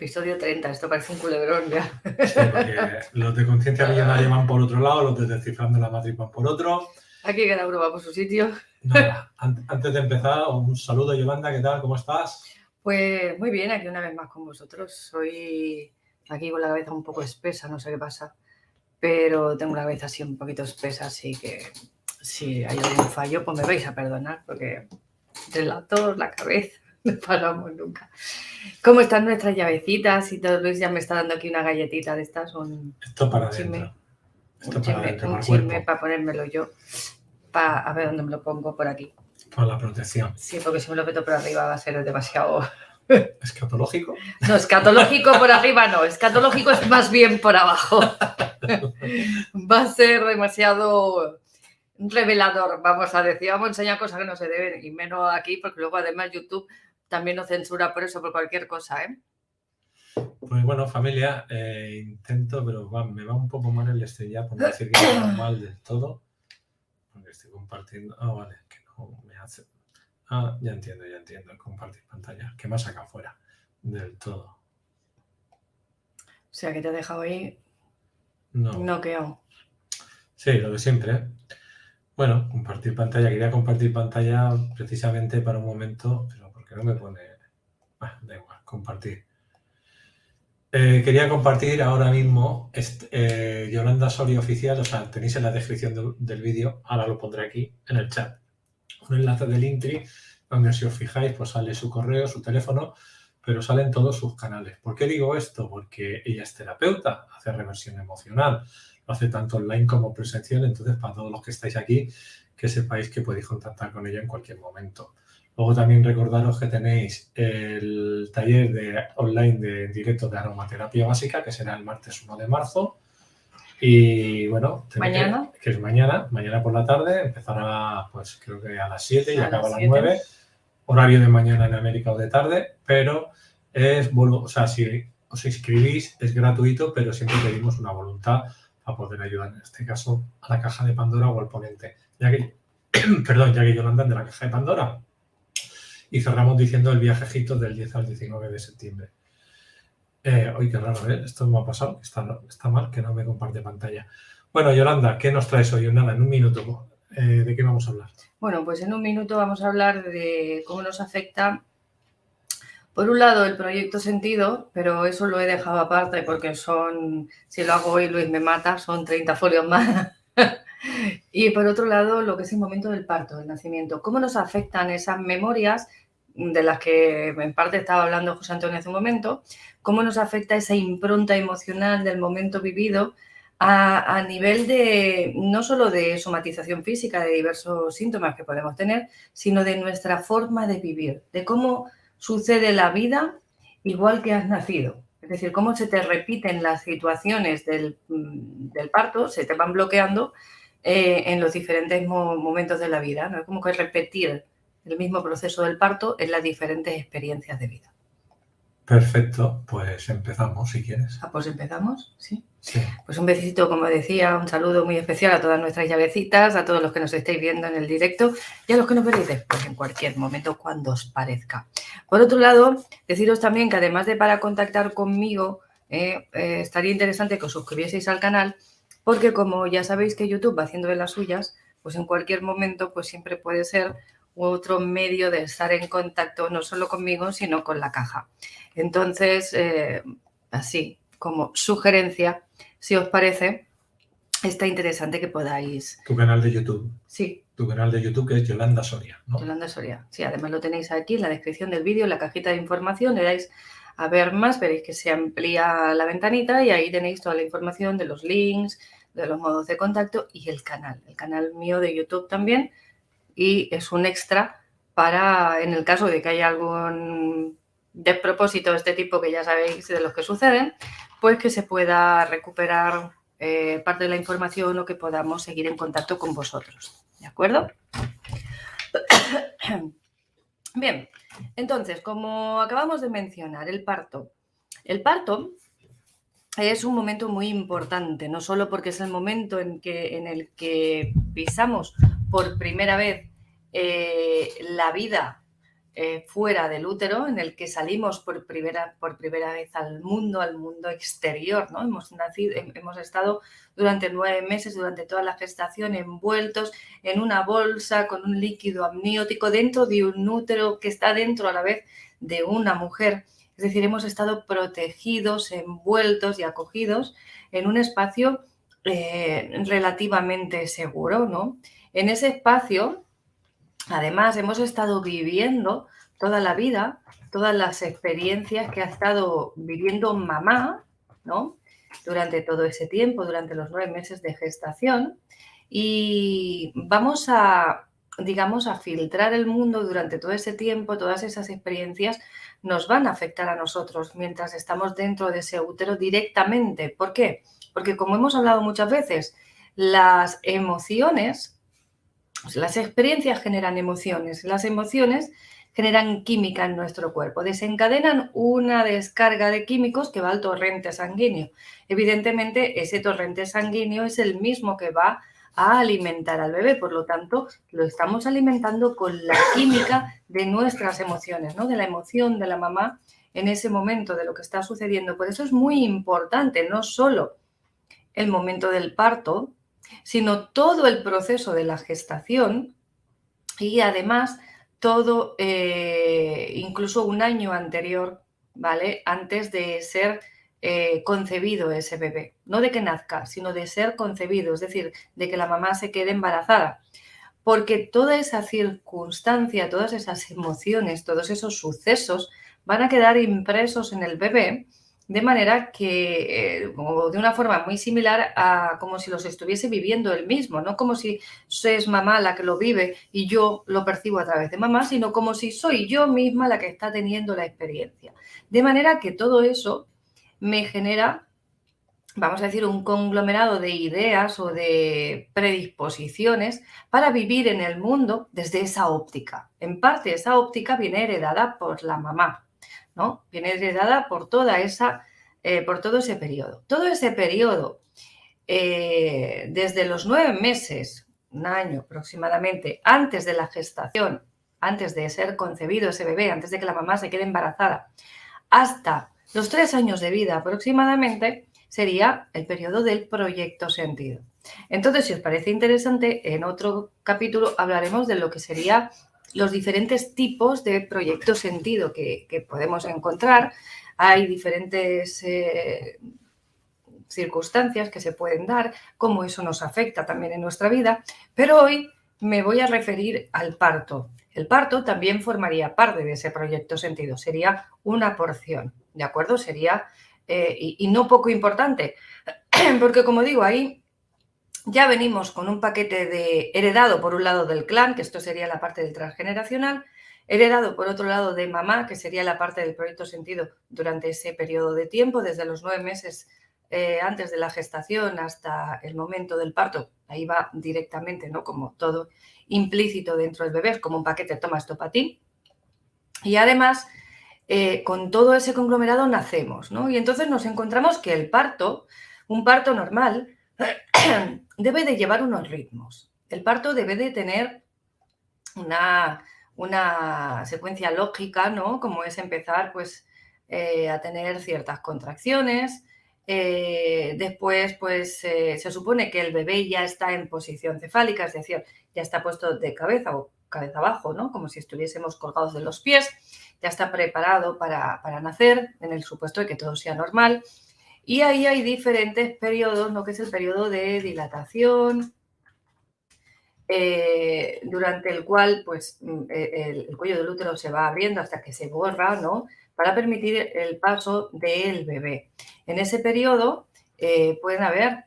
episodio 30, esto parece un culebrón ya. Sí, porque los de Conciencia Millonaria van por otro lado, los de Descifrando la Matrix van por otro. Aquí cada uno va por su sitio. Nada, antes de empezar, un saludo, Yolanda, ¿qué tal? ¿Cómo estás? Pues muy bien, aquí una vez más con vosotros. Soy aquí con la cabeza un poco espesa, no sé qué pasa, pero tengo la cabeza así un poquito espesa, así que si hay algún fallo, pues me vais a perdonar, porque relato la cabeza, no paramos nunca. ¿Cómo están nuestras llavecitas? Y todo Luis ya me está dando aquí una galletita de estas, Esto para chisme, adentro. Esto para adentro, un para el chisme cuerpo. para ponérmelo yo. A ver dónde me lo pongo, por aquí. Para la protección. Sí, porque si me lo meto por arriba va a ser demasiado... ¿Escatológico? No, escatológico por arriba no, escatológico es más bien por abajo. Va a ser demasiado revelador, vamos a decir. Vamos a enseñar cosas que no se deben, y menos aquí, porque luego además YouTube también nos censura por eso, por cualquier cosa, ¿eh? Pues bueno, familia, intento, pero me va un poco mal el ya, por no decir que me va mal del todo. Porque estoy compartiendo... Ah, vale, que no me hace... Ah, ya entiendo, compartir pantalla. Que me ha sacado fuera del todo. O sea, que te he dejado ahí No. noqueado. Sí, lo de siempre, ¿eh? Bueno, compartir pantalla. Quería compartir pantalla precisamente para un momento, pero porque no me pone... da igual, compartir. Quería compartir ahora mismo Yolanda Soria Oficial, o sea, tenéis en la descripción del vídeo, ahora lo pondré aquí en el chat, un enlace de Linktree donde si os fijáis pues sale su correo, su teléfono, pero salen todos sus canales. ¿Por qué digo esto? Porque ella es terapeuta, hace reversión emocional, lo hace tanto online como presencial, entonces para todos los que estáis aquí, que sepáis que podéis contactar con ella en cualquier momento. Luego también recordaros que tenéis el taller online de directo de aromaterapia básica, que será el martes 1 de marzo. Y bueno, ¿Mañana? Que es mañana por la tarde, empezará pues creo que a las 7 y acaba a las 9. Horario de mañana en América o de tarde, pero o sea, si os inscribís es gratuito, pero siempre pedimos una voluntad para poder ayudar, en este caso, a la caja de Pandora o al ponente. Ya que Yolanda de la caja de Pandora. Y cerramos diciendo el viaje a Egipto del 10 al 19 de septiembre. Qué raro, ¿eh? Esto me ha pasado, está mal, que no me comparte pantalla. Bueno, Yolanda, ¿qué nos traes hoy? Nada, en un minuto, ¿de qué vamos a hablar? Bueno, pues en un minuto vamos a hablar de cómo nos afecta, por un lado, el proyecto Sentido, pero eso lo he dejado aparte porque si lo hago hoy Luis me mata, son 30 folios más. Y por otro lado, lo que es el momento del parto, del nacimiento. ¿Cómo nos afectan esas memorias de las que en parte estaba hablando José Antonio hace un momento? ¿Cómo nos afecta esa impronta emocional del momento vivido a nivel de no solo de somatización física, de diversos síntomas que podemos tener, sino de nuestra forma de vivir, de cómo sucede la vida igual que has nacido? Es decir, cómo se te repiten las situaciones del parto, se te van bloqueando en los diferentes momentos de la vida, ¿no? Es como que repetir el mismo proceso del parto en las diferentes experiencias de vida. Perfecto, pues empezamos si quieres. Pues empezamos, ¿sí? Sí. Pues un besito, como decía, un saludo muy especial a todas nuestras llavecitas, a todos los que nos estáis viendo en el directo y a los que nos veréis después, en cualquier momento, cuando os parezca. Por otro lado, deciros también que además de para contactar conmigo, estaría interesante que os suscribieseis al canal, porque como ya sabéis que YouTube va haciendo de las suyas, pues en cualquier momento pues siempre puede ser otro medio de estar en contacto no solo conmigo, sino con la caja. Entonces, así como sugerencia, si os parece, está interesante que podáis... Tu canal de YouTube. Sí. Tu canal de YouTube, que es Yolanda Soria, ¿no? Yolanda Soria. Sí, además lo tenéis aquí en la descripción del vídeo, en la cajita de información, le dais a ver más, veréis que se amplía la ventanita y ahí tenéis toda la información de los links, de los modos de contacto y el canal mío de YouTube también, y es un extra para, en el caso de que haya algún despropósito de este tipo que ya sabéis de los que suceden, pues que se pueda recuperar parte de la información o que podamos seguir en contacto con vosotros, ¿de acuerdo? Bien, entonces, como acabamos de mencionar, el parto. El parto es un momento muy importante, no solo porque es el momento en el que pisamos por primera vez la vida fuera del útero, en el que salimos por primera vez al mundo exterior, ¿no? Hemos estado durante 9 meses, durante toda la gestación, envueltos en una bolsa con un líquido amniótico dentro de un útero que está dentro a la vez de una mujer. Es decir, hemos estado protegidos, envueltos y acogidos en un espacio relativamente seguro, ¿no? En ese espacio, además, hemos estado viviendo toda la vida, todas las experiencias que ha estado viviendo mamá, ¿no? Durante todo ese tiempo, durante los 9 meses de gestación. Y vamos a, digamos, a filtrar el mundo durante todo ese tiempo, todas esas experiencias nos van a afectar a nosotros mientras estamos dentro de ese útero directamente. ¿Por qué? Porque, como hemos hablado muchas veces, las emociones, las experiencias generan emociones, las emociones generan química en nuestro cuerpo, desencadenan una descarga de químicos que va al torrente sanguíneo. Evidentemente, ese torrente sanguíneo es el mismo que va a alimentar al bebé, por lo tanto, lo estamos alimentando con la química de nuestras emociones, ¿no? De la emoción de la mamá en ese momento, de lo que está sucediendo. Por eso es muy importante, no solo el momento del parto, sino todo el proceso de la gestación y además todo, incluso un año anterior, ¿vale? Antes de ser concebido ese bebé. No de que nazca, sino de ser concebido, es decir, de que la mamá se quede embarazada. Porque toda esa circunstancia, todas esas emociones, todos esos sucesos van a quedar impresos en el bebé de manera que, o de una forma muy similar a como si los estuviese viviendo él mismo, no como si es mamá la que lo vive y yo lo percibo a través de mamá, sino como si soy yo misma la que está teniendo la experiencia. De manera que todo eso me genera, vamos a decir, un conglomerado de ideas o de predisposiciones para vivir en el mundo desde esa óptica. En parte, esa óptica viene heredada por la mamá, ¿no? Viene heredada por toda esa, por todo ese periodo. Todo ese periodo, desde los 9 meses, un año aproximadamente, antes de la gestación, antes de ser concebido ese bebé, antes de que la mamá se quede embarazada, hasta los 3 años de vida aproximadamente, sería el periodo del proyecto sentido. Entonces, si os parece interesante, en otro capítulo hablaremos de lo que serían los diferentes tipos de proyecto sentido que podemos encontrar. Hay diferentes circunstancias que se pueden dar, cómo eso nos afecta también en nuestra vida, pero hoy me voy a referir al parto. El parto también formaría parte de ese proyecto sentido, sería una porción, ¿de acuerdo? Sería, y no poco importante, porque como digo, ahí ya venimos con un paquete de heredado por un lado del clan, que esto sería la parte del transgeneracional, heredado por otro lado de mamá, que sería la parte del proyecto sentido durante ese periodo de tiempo, desde los 9 meses antes de la gestación hasta el momento del parto. Ahí va directamente, ¿no? Como todo implícito dentro del bebé, es como un paquete, toma esto para ti. Y además, con todo ese conglomerado nacemos, ¿no? Y entonces nos encontramos que el parto, un parto normal, debe de llevar unos ritmos. El parto debe de tener una secuencia lógica, ¿no? Como es empezar, pues, a tener ciertas contracciones. Después, pues, se supone que el bebé ya está en posición cefálica, es decir, ya está puesto de cabeza o cabeza abajo, ¿no? Como si estuviésemos colgados de los pies. Ya está preparado para nacer, en el supuesto de que todo sea normal. Y ahí hay diferentes periodos, ¿no? Que es el periodo de dilatación, durante el cual pues, el cuello del útero se va abriendo hasta que se borra, ¿no? Para permitir el paso del bebé. En ese periodo pueden haber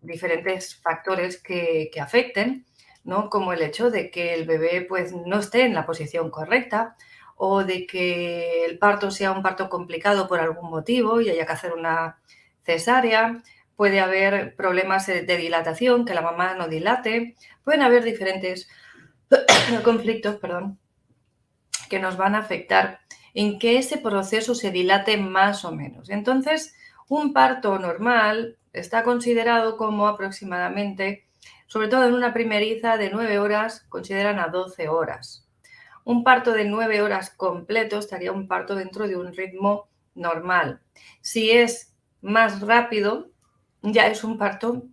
diferentes factores que afecten, ¿no? Como el hecho de que el bebé pues, no esté en la posición correcta, o de que el parto sea un parto complicado por algún motivo y haya que hacer una cesárea. Puede haber problemas de dilatación, que la mamá no dilate. Pueden haber diferentes conflictos, perdón, que nos van a afectar en que ese proceso se dilate más o menos. Entonces, un parto normal está considerado como aproximadamente, sobre todo en una primeriza de 9 horas, consideran a 12 horas. un parto de 9 horas completo estaría un parto dentro de un ritmo normal. Si es más rápido, ya es un parto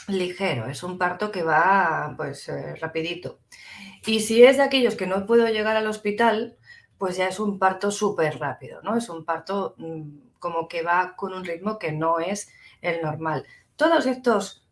ligero, es un parto que va pues rapidito. Y si es de aquellos que no puedo llegar al hospital, pues ya es un parto súper rápido, ¿no? Es un parto como que va con un ritmo que no es el normal. Todos estos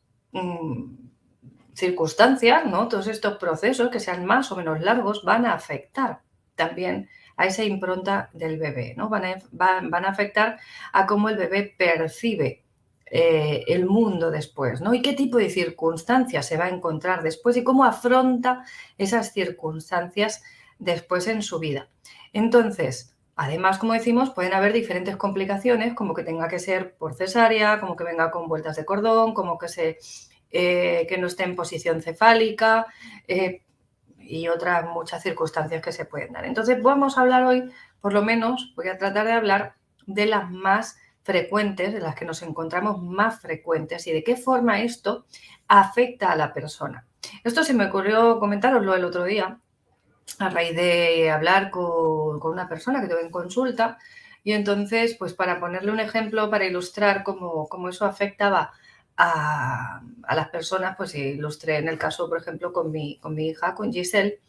circunstancias, ¿no? Todos estos procesos que sean más o menos largos van a afectar también a esa impronta del bebé, ¿no? Van a afectar a cómo el bebé percibe el mundo después, ¿no? Y qué tipo de circunstancias se va a encontrar después y cómo afronta esas circunstancias después en su vida. Entonces, además, como decimos, pueden haber diferentes complicaciones, como que tenga que ser por cesárea, como que venga con vueltas de cordón, como que no esté en posición cefálica y otras muchas circunstancias que se pueden dar. Entonces, vamos a hablar hoy, por lo menos, voy a tratar de hablar de las más frecuentes, de las que nos encontramos más frecuentes y de qué forma esto afecta a la persona. Esto se me ocurrió comentaroslo el otro día a raíz de hablar con una persona que tuve en consulta y entonces, pues para ponerle un ejemplo, para ilustrar cómo eso afectaba a las personas, pues ilustré en el caso, por ejemplo, con mi hija, con Giselle.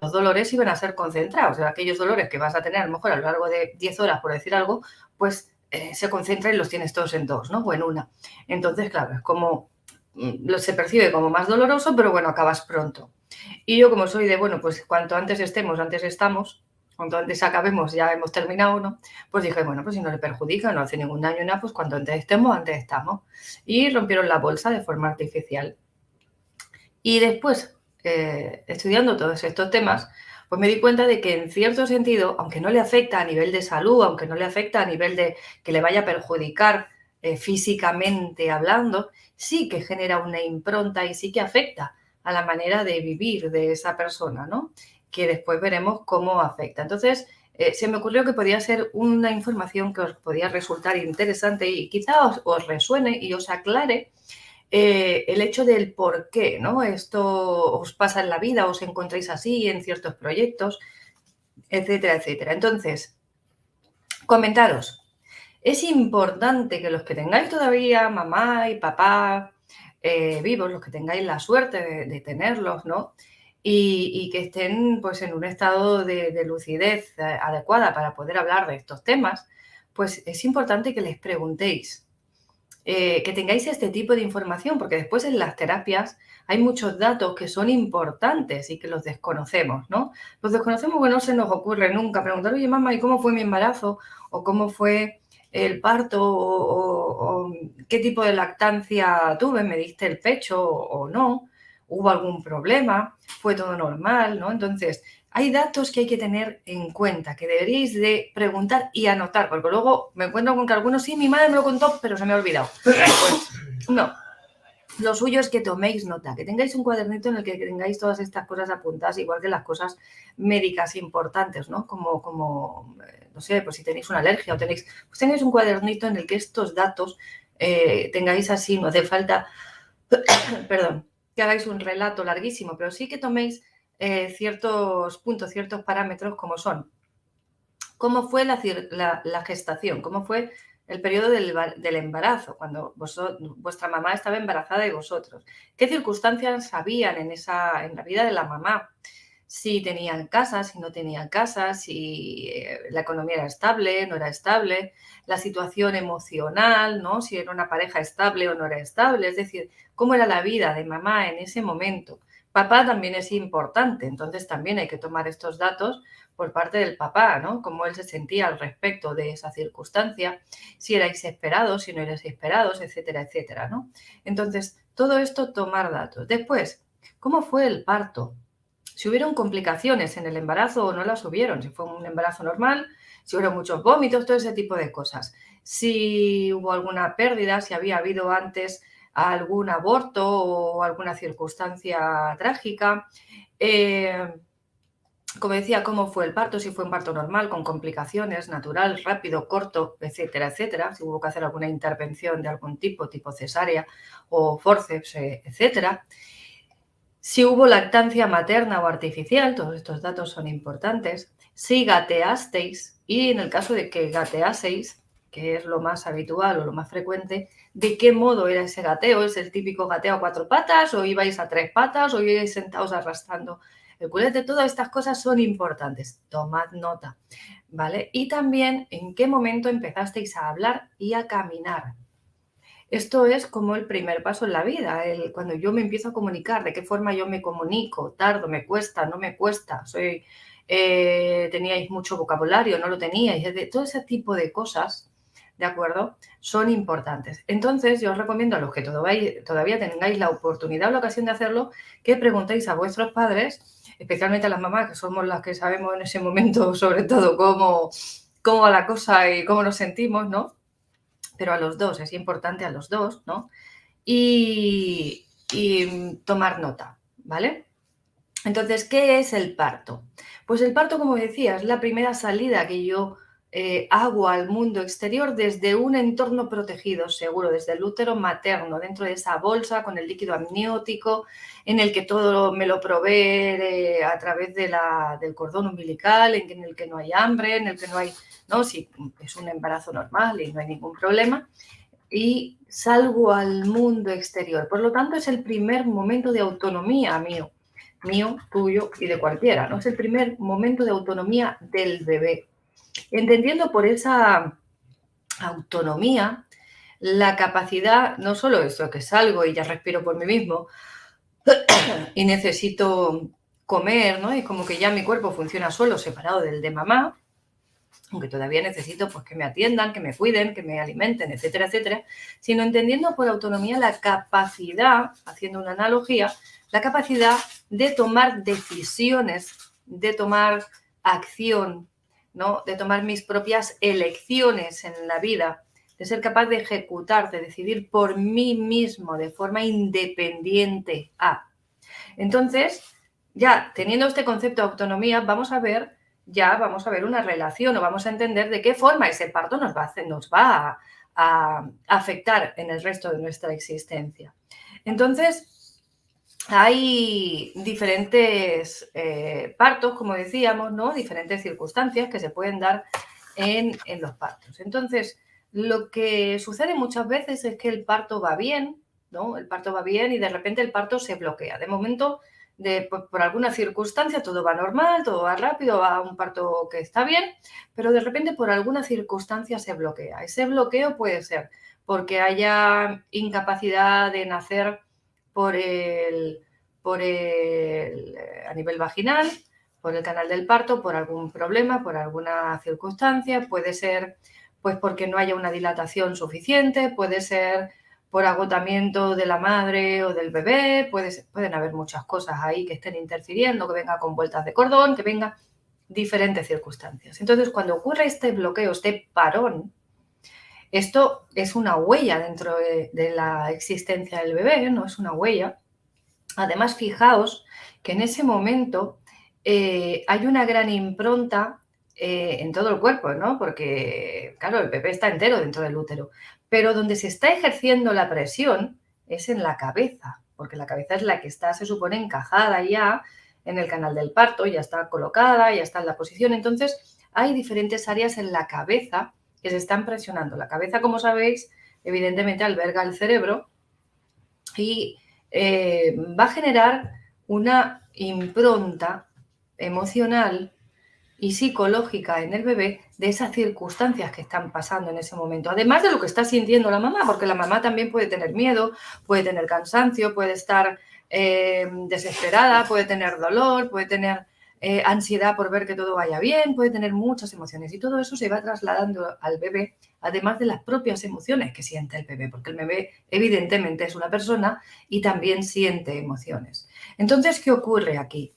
Los dolores iban a ser concentrados, o sea, aquellos dolores que vas a tener a lo mejor a lo largo de 10 horas, por decir algo, pues se concentran y los tienes todos en 2, ¿no? O en una. Entonces, claro, es como, se percibe como más doloroso, pero bueno, acabas pronto. Y yo como soy de, bueno, pues cuanto antes estemos, antes estamos, cuanto antes acabemos, ya hemos terminado, ¿no? Pues dije, bueno, pues si no le perjudica, no hace ningún daño, nada, pues cuanto antes estemos, antes estamos. Y rompieron la bolsa de forma artificial. Y después, estudiando todos estos temas, pues me di cuenta de que en cierto sentido, aunque no le afecta a nivel de salud, aunque no le afecta a nivel de que le vaya a perjudicar físicamente hablando, sí que genera una impronta y sí que afecta a la manera de vivir de esa persona, ¿no? Que después veremos cómo afecta. Entonces, se me ocurrió que podía ser una información que os podía resultar interesante y quizá os resuene y os aclare el hecho del por qué, ¿no? Esto os pasa en la vida, os encontráis así en ciertos proyectos, etcétera, etcétera. Entonces, comentaros, es importante que los que tengáis todavía mamá y papá vivos, los que tengáis la suerte de tenerlos, ¿no? Y que estén pues en un estado de lucidez adecuada para poder hablar de estos temas, pues es importante que les preguntéis. Que tengáis este tipo de información, porque después en las terapias hay muchos datos que son importantes y que los desconocemos, ¿no? Los desconocemos porque no se nos ocurre nunca preguntar, oye, mamá, ¿y cómo fue mi embarazo? ¿O cómo fue el parto? ¿O qué tipo de lactancia tuve? ¿Me diste el pecho o no? ¿Hubo algún problema? ¿Fue todo normal? ¿No? Entonces, hay datos que hay que tener en cuenta, que deberíais de preguntar y anotar, porque luego me encuentro con que algunos, sí, mi madre me lo contó, pero se me ha olvidado. Pues no, lo suyo es que toméis nota, que tengáis un cuadernito en el que tengáis todas estas cosas apuntadas, igual que las cosas médicas importantes, ¿no? Como no sé, pues si tenéis una alergia o tenéis un cuadernito en el que estos datos tengáis así, no hace falta, perdón, que hagáis un relato larguísimo, pero sí que toméis ciertos puntos, ciertos parámetros como son cómo fue la gestación, cómo fue el periodo del embarazo, cuando vuestra mamá estaba embarazada de vosotros. ¿Qué circunstancias habían en la vida de la mamá? Si tenían casa, si no tenían casa, si la economía era estable, no era estable, la situación emocional, ¿no? Si era una pareja estable o no era estable, es decir, cómo era la vida de mamá en ese momento. Papá también es importante, entonces también hay que tomar estos datos por parte del papá, ¿no? Cómo él se sentía al respecto de esa circunstancia, si erais esperados, si no erais esperados, etcétera, etcétera, ¿no? Entonces, todo esto, tomar datos. Después, ¿cómo fue el parto? Si hubieron complicaciones en el embarazo o no las hubieron, si fue un embarazo normal, si hubo muchos vómitos, todo ese tipo de cosas. si hubo alguna pérdida, si había habido antes algún aborto o alguna circunstancia trágica. Como decía, cómo fue el parto, si fue un parto normal, con complicaciones, natural, rápido, corto, etcétera, etcétera. Si hubo que hacer alguna intervención de algún tipo cesárea o fórceps, etcétera. Si hubo lactancia materna o artificial, todos estos datos son importantes. Si gateasteis, y en el caso de que gateaseis, que es lo más habitual o lo más frecuente, ¿de qué modo era ese gateo? ¿Es el típico gateo a 4 patas o ibais a 3 patas o ibais sentados arrastrando el culete? Todas estas cosas son importantes. Tomad nota, ¿vale? Y también en qué momento empezasteis a hablar y a caminar. Esto es como el primer paso en la vida, cuando yo me empiezo a comunicar, de qué forma yo me comunico, tardo, me cuesta, no me cuesta, teníais mucho vocabulario, no lo teníais, todo ese tipo de cosas, ¿de acuerdo? Son importantes. Entonces, yo os recomiendo a los que todavía tengáis la oportunidad o la ocasión de hacerlo, que preguntéis a vuestros padres, especialmente a las mamás, que somos las que sabemos en ese momento, sobre todo, cómo va la cosa y cómo nos sentimos, ¿no? Pero a los dos, es importante a los dos, ¿no? Y tomar nota, ¿vale? Entonces, ¿qué es el parto? Pues el parto, como decía, es la primera salida que yo hago al mundo exterior desde un entorno protegido, seguro, desde el útero materno, dentro de esa bolsa con el líquido amniótico, en el que todo me lo provee a través del cordón umbilical, en el que no hay hambre, en el que no hay, ¿no? Si es un embarazo normal y no hay ningún problema, y salgo al mundo exterior. Por lo tanto, es el primer momento de autonomía mío, tuyo y de cualquiera, ¿no? Es el primer momento de autonomía del bebé. Entendiendo por esa autonomía la capacidad, no solo eso, que salgo y ya respiro por mí mismo y necesito comer, ¿no? Es como que ya mi cuerpo funciona solo, separado del de mamá, aunque todavía necesito pues, que me atiendan, que me cuiden, que me alimenten, etcétera, etcétera, sino entendiendo por autonomía la capacidad, haciendo una analogía, la capacidad de tomar decisiones, de tomar acción, ¿no? De tomar mis propias elecciones en la vida, de ser capaz de ejecutar, de decidir por mí mismo de forma independiente Entonces, ya teniendo este concepto de autonomía, vamos a ver una relación o vamos a entender de qué forma ese parto nos va a afectar en el resto de nuestra existencia. Entonces, hay diferentes partos, como decíamos, ¿no? Diferentes circunstancias que se pueden dar en los partos. Entonces, lo que sucede muchas veces es que el parto va bien, ¿no? El parto va bien y de repente el parto se bloquea. De momento, por alguna circunstancia, todo va normal, todo va rápido, va un parto que está bien, pero de repente por alguna circunstancia se bloquea. Ese bloqueo puede ser porque haya incapacidad de nacer a nivel vaginal, por el canal del parto, por algún problema, por alguna circunstancia, puede ser pues porque no haya una dilatación suficiente, puede ser por agotamiento de la madre o del bebé, pueden haber muchas cosas ahí que estén interfiriendo, que venga con vueltas de cordón, que venga diferentes circunstancias. Entonces, cuando ocurre este bloqueo, este parón, esto es una huella dentro de la existencia del bebé, no es una huella. Además, fijaos que en ese momento hay una gran impronta en todo el cuerpo, ¿no? Porque, claro, el bebé está entero dentro del útero, pero donde se está ejerciendo la presión es en la cabeza, porque la cabeza es la que está, se supone, encajada ya en el canal del parto, ya está colocada, ya está en la posición. Entonces, hay diferentes áreas en la cabeza que se están presionando. La cabeza, como sabéis, evidentemente alberga el cerebro y va a generar una impronta emocional y psicológica en el bebé de esas circunstancias que están pasando en ese momento, además de lo que está sintiendo la mamá, porque la mamá también puede tener miedo, puede tener cansancio, puede estar desesperada, puede tener dolor, puede tener ansiedad por ver que todo vaya bien, puede tener muchas emociones y todo eso se va trasladando al bebé, además de las propias emociones que siente el bebé, porque el bebé evidentemente es una persona y también siente emociones. Entonces, ¿qué ocurre aquí?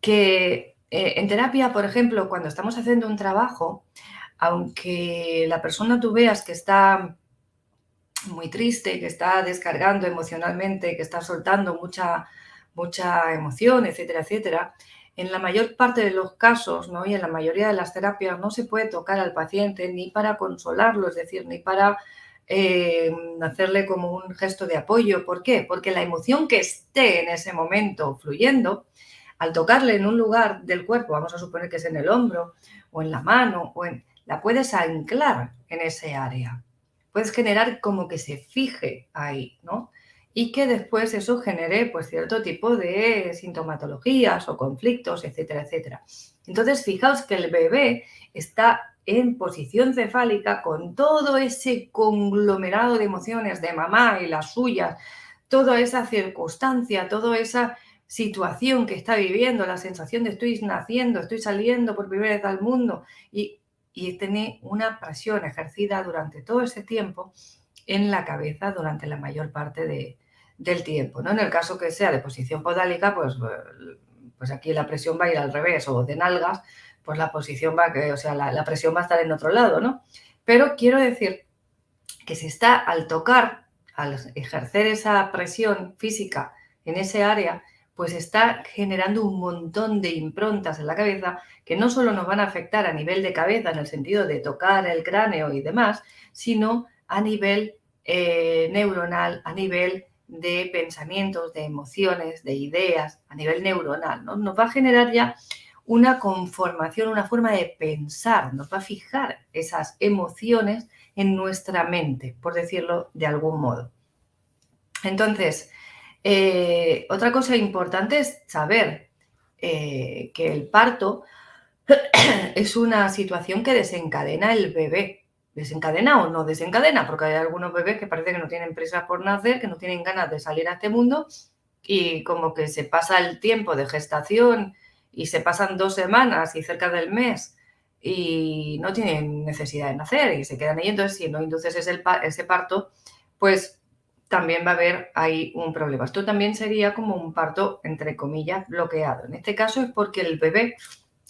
Que en terapia, por ejemplo, cuando estamos haciendo un trabajo, aunque la persona tú veas que está muy triste, que está descargando emocionalmente, que está soltando mucha emoción, etcétera, etcétera, en la mayor parte de los casos, ¿no? Y en la mayoría de las terapias no se puede tocar al paciente ni para consolarlo, es decir, ni para hacerle como un gesto de apoyo. ¿Por qué? Porque la emoción que esté en ese momento fluyendo, al tocarle en un lugar del cuerpo, vamos a suponer que es en el hombro o en la mano, la puedes anclar en ese área. Puedes generar como que se fije ahí, ¿no? Y que después eso genere pues cierto tipo de sintomatologías o conflictos, etcétera, etcétera. Entonces, fijaos que el bebé está en posición cefálica con todo ese conglomerado de emociones de mamá y las suyas, toda esa circunstancia, toda esa situación que está viviendo, la sensación de estoy naciendo, estoy saliendo por primera vez al mundo y tiene una presión ejercida durante todo ese tiempo en la cabeza durante la mayor parte del tiempo, ¿no? En el caso que sea de posición podálica, pues aquí la presión va a ir al revés, o de nalgas, pues la posición la presión va a estar en otro lado, ¿no? Pero quiero decir que se está al tocar, al ejercer esa presión física en ese área, pues está generando un montón de improntas en la cabeza que no solo nos van a afectar a nivel de cabeza en el sentido de tocar el cráneo y demás, sino a nivel neuronal, a nivel de pensamientos, de emociones, de ideas, a nivel neuronal, ¿no? Nos va a generar ya una conformación, una forma de pensar, nos va a fijar esas emociones en nuestra mente, por decirlo de algún modo. Entonces, otra cosa importante es saber que el parto es una situación que desencadena el bebé. ¿Desencadena o no desencadena? Porque hay algunos bebés que parece que no tienen prisa por nacer, que no tienen ganas de salir a este mundo y como que se pasa el tiempo de gestación y se pasan 2 semanas y cerca del mes y no tienen necesidad de nacer y se quedan ahí. Entonces, si no induces ese parto, pues también va a haber ahí un problema. Esto también sería como un parto, entre comillas, bloqueado. En este caso es porque el bebé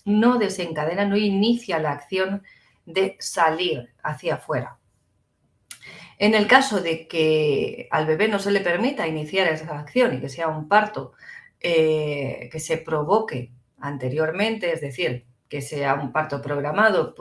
no desencadena, no inicia la acción de salir hacia afuera. En el caso de que al bebé no se le permita iniciar esa acción y que sea un parto que se provoque anteriormente, es decir, que sea un parto programado,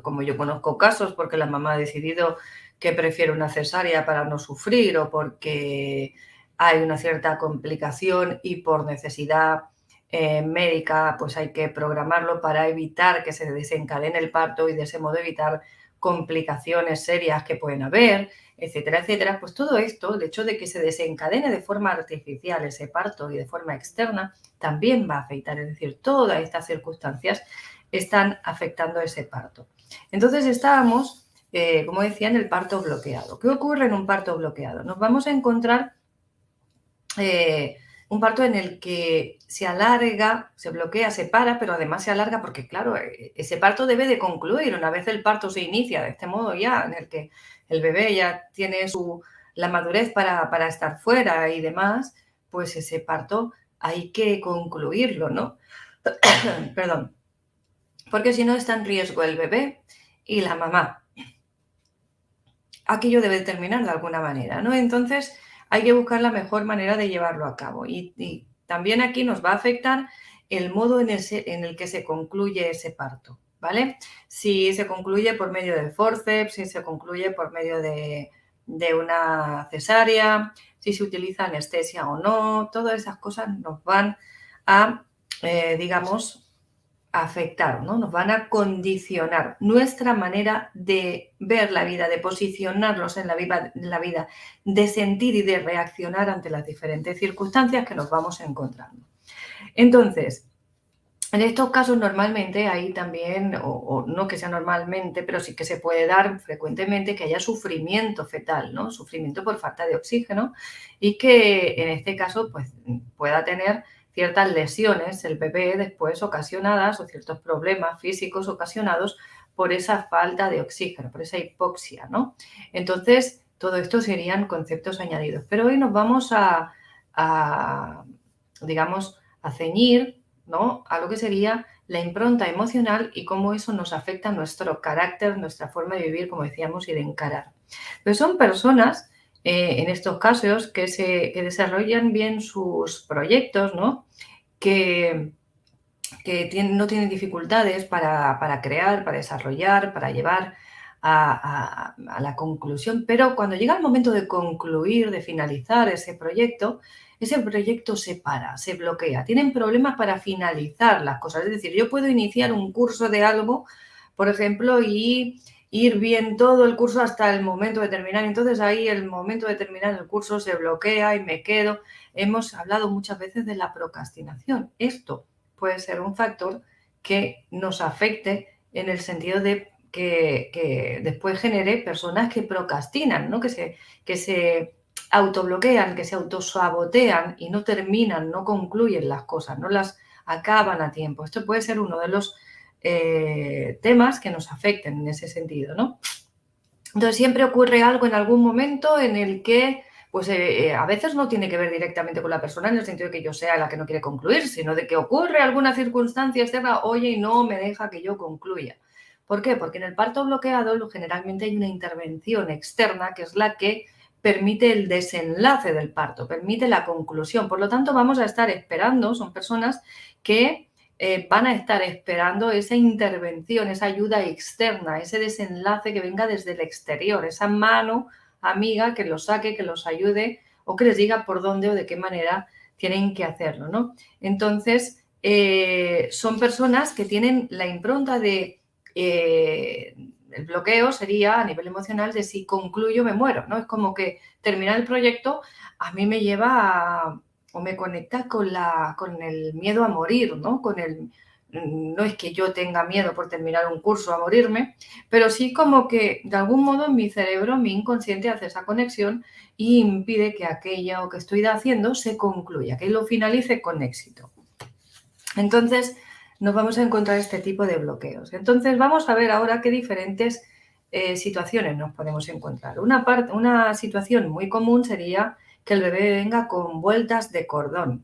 como yo conozco casos, porque la mamá ha decidido que prefiere una cesárea para no sufrir o porque hay una cierta complicación y por necesidad médica, pues hay que programarlo para evitar que se desencadene el parto y de ese modo evitar complicaciones serias que pueden haber, etcétera, etcétera. Pues todo esto, el hecho de que se desencadene de forma artificial ese parto y de forma externa, también va a afectar. Es decir, todas estas circunstancias están afectando ese parto. Entonces estábamos, como decía, en el parto bloqueado. ¿Qué ocurre en un parto bloqueado? Nos vamos a encontrar un parto en el que se alarga, se bloquea, se para, pero además se alarga porque, claro, ese parto debe de concluir. Una vez el parto se inicia de este modo ya, en el que el bebé ya tiene la madurez para estar fuera y demás, pues ese parto hay que concluirlo, ¿no? Perdón. Porque si no está en riesgo el bebé y la mamá. Aquello debe terminar de alguna manera, ¿no? Entonces hay que buscar la mejor manera de llevarlo a cabo. Y también aquí nos va a afectar el modo en el que se concluye ese parto, ¿vale? Si se concluye por medio del forceps, si se concluye por medio de una cesárea, si se utiliza anestesia o no, todas esas cosas nos van a, digamos, afectar, ¿no? Nos van a condicionar nuestra manera de ver la vida, de posicionarnos en la vida, de sentir y de reaccionar ante las diferentes circunstancias que nos vamos encontrando. Entonces, en estos casos normalmente hay también, o no que sea normalmente, pero sí que se puede dar frecuentemente que haya sufrimiento fetal, ¿no? Sufrimiento por falta de oxígeno y que en este caso pues, pueda tener ciertas lesiones el bebé después ocasionadas o ciertos problemas físicos ocasionados por esa falta de oxígeno, por esa hipoxia, ¿no? Entonces, todo esto serían conceptos añadidos. Pero hoy nos vamos digamos, a ceñir, ¿no? A lo que sería la impronta emocional y cómo eso nos afecta a nuestro carácter, nuestra forma de vivir, como decíamos, y de encarar. Pero son personas, en estos casos, que desarrollan bien sus proyectos, ¿no? Que no tienen dificultades para crear, para desarrollar, para llevar a la conclusión, pero cuando llega el momento de concluir, de finalizar ese proyecto se para, se bloquea. Tienen problemas para finalizar las cosas. Es decir, yo puedo iniciar un curso de algo, por ejemplo, y ir bien todo el curso hasta el momento de terminar. Entonces ahí el momento de terminar el curso se bloquea y me quedo. Hemos hablado muchas veces de la procrastinación. Esto puede ser un factor que nos afecte en el sentido de que después genere personas que procrastinan, ¿no? que se autobloquean, que se autosabotean y no terminan, no concluyen las cosas, no las acaban a tiempo. Esto puede ser uno de los temas que nos afecten en ese sentido, ¿no? Entonces siempre ocurre algo en algún momento en el que pues a veces no tiene que ver directamente con la persona en el sentido de que yo sea la que no quiere concluir, sino de que ocurre alguna circunstancia externa, oye, y no me deja que yo concluya. ¿Por qué? Porque en el parto bloqueado generalmente hay una intervención externa que es la que permite el desenlace del parto, permite la conclusión. Por lo tanto, vamos a estar esperando, son personas que van a estar esperando esa intervención, esa ayuda externa, ese desenlace que venga desde el exterior, esa mano amiga que los saque, que los ayude o que les diga por dónde o de qué manera tienen que hacerlo, ¿no? Entonces, son personas que tienen la impronta de... el bloqueo sería a nivel emocional de si concluyo me muero, ¿no? Es como que terminar el proyecto a mí me lleva o me conecta con el miedo a morir, ¿no? No es que yo tenga miedo por terminar un curso a morirme, pero sí como que de algún modo en mi cerebro, mi inconsciente hace esa conexión y impide que aquello que estoy haciendo se concluya, que lo finalice con éxito. Entonces, nos vamos a encontrar este tipo de bloqueos. Entonces, vamos a ver ahora qué diferentes situaciones nos podemos encontrar. Una situación muy común sería que el bebé venga con vueltas de cordón.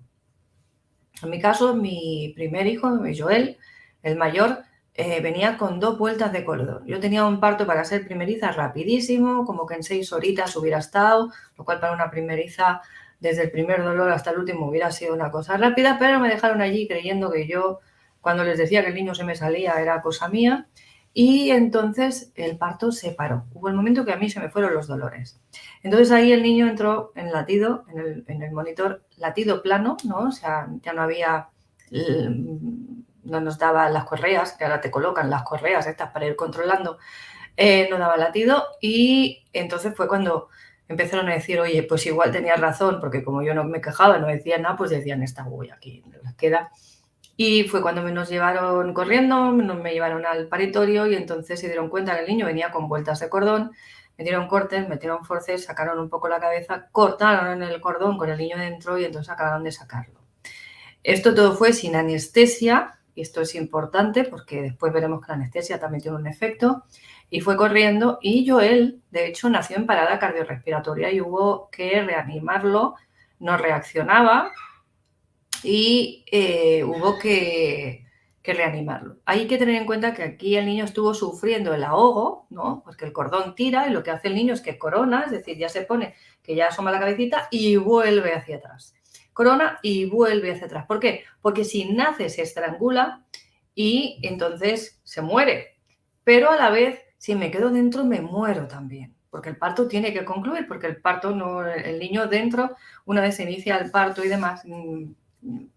En mi caso, mi primer hijo, Joel, el mayor, venía con 2 vueltas de cordón. Yo tenía un parto para ser primeriza rapidísimo, como que en 6 horitas hubiera estado, lo cual para una primeriza, desde el primer dolor hasta el último, hubiera sido una cosa rápida, pero me dejaron allí creyendo que yo, cuando les decía que el niño se me salía, era cosa mía. Y entonces el parto se paró. Hubo el momento que a mí se me fueron los dolores. Entonces ahí el niño entró en latido, en el monitor latido plano, ¿no? O sea, ya no había, no nos daba las correas, que ahora te colocan las correas estas para ir controlando, no daba latido y entonces fue cuando empezaron a decir, oye, pues igual tenías razón, porque como yo no me quejaba, no decía nada, pues decían, esta voy aquí, queda. Y fue cuando nos llevaron corriendo, me llevaron al paritorio y entonces se dieron cuenta que el niño venía con vueltas de cordón, metieron cortes, metieron forceps, sacaron un poco la cabeza, cortaron el cordón con el niño dentro y entonces acabaron de sacarlo. Esto todo fue sin anestesia, y esto es importante porque después veremos que la anestesia también tiene un efecto, y fue corriendo y Joel, de hecho, nació en parada cardiorrespiratoria y hubo que reanimarlo, no reaccionaba, y hubo que reanimarlo. Hay que tener en cuenta que aquí el niño estuvo sufriendo el ahogo, ¿no? Porque el cordón tira y lo que hace el niño es que corona, es decir, ya se pone, que ya asoma la cabecita y vuelve hacia atrás. Corona y vuelve hacia atrás. ¿Por qué? Porque si nace se estrangula y entonces se muere. Pero a la vez, si me quedo dentro, me muero también. Porque el parto tiene que concluir, porque el parto no, el niño dentro, una vez se inicia el parto y demás,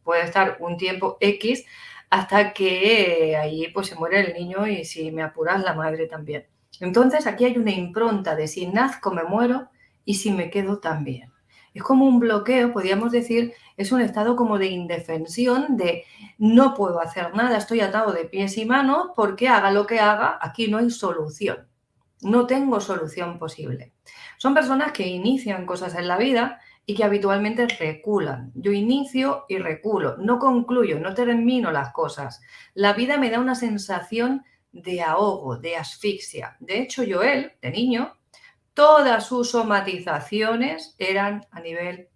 puede estar un tiempo X hasta que ahí pues se muere el niño y si me apuras la madre también. Entonces aquí hay una impronta de si nazco me muero y si me quedo también. Es como un bloqueo, podríamos decir, es un estado como de indefensión, de no puedo hacer nada, estoy atado de pies y manos porque haga lo que haga, aquí no hay solución. No tengo solución posible. Son personas que inician cosas en la vida y que habitualmente reculan. Yo inicio y reculo, no concluyo, no termino las cosas. La vida me da una sensación de ahogo, de asfixia. De hecho, Joel, de niño, todas sus somatizaciones eran a nivel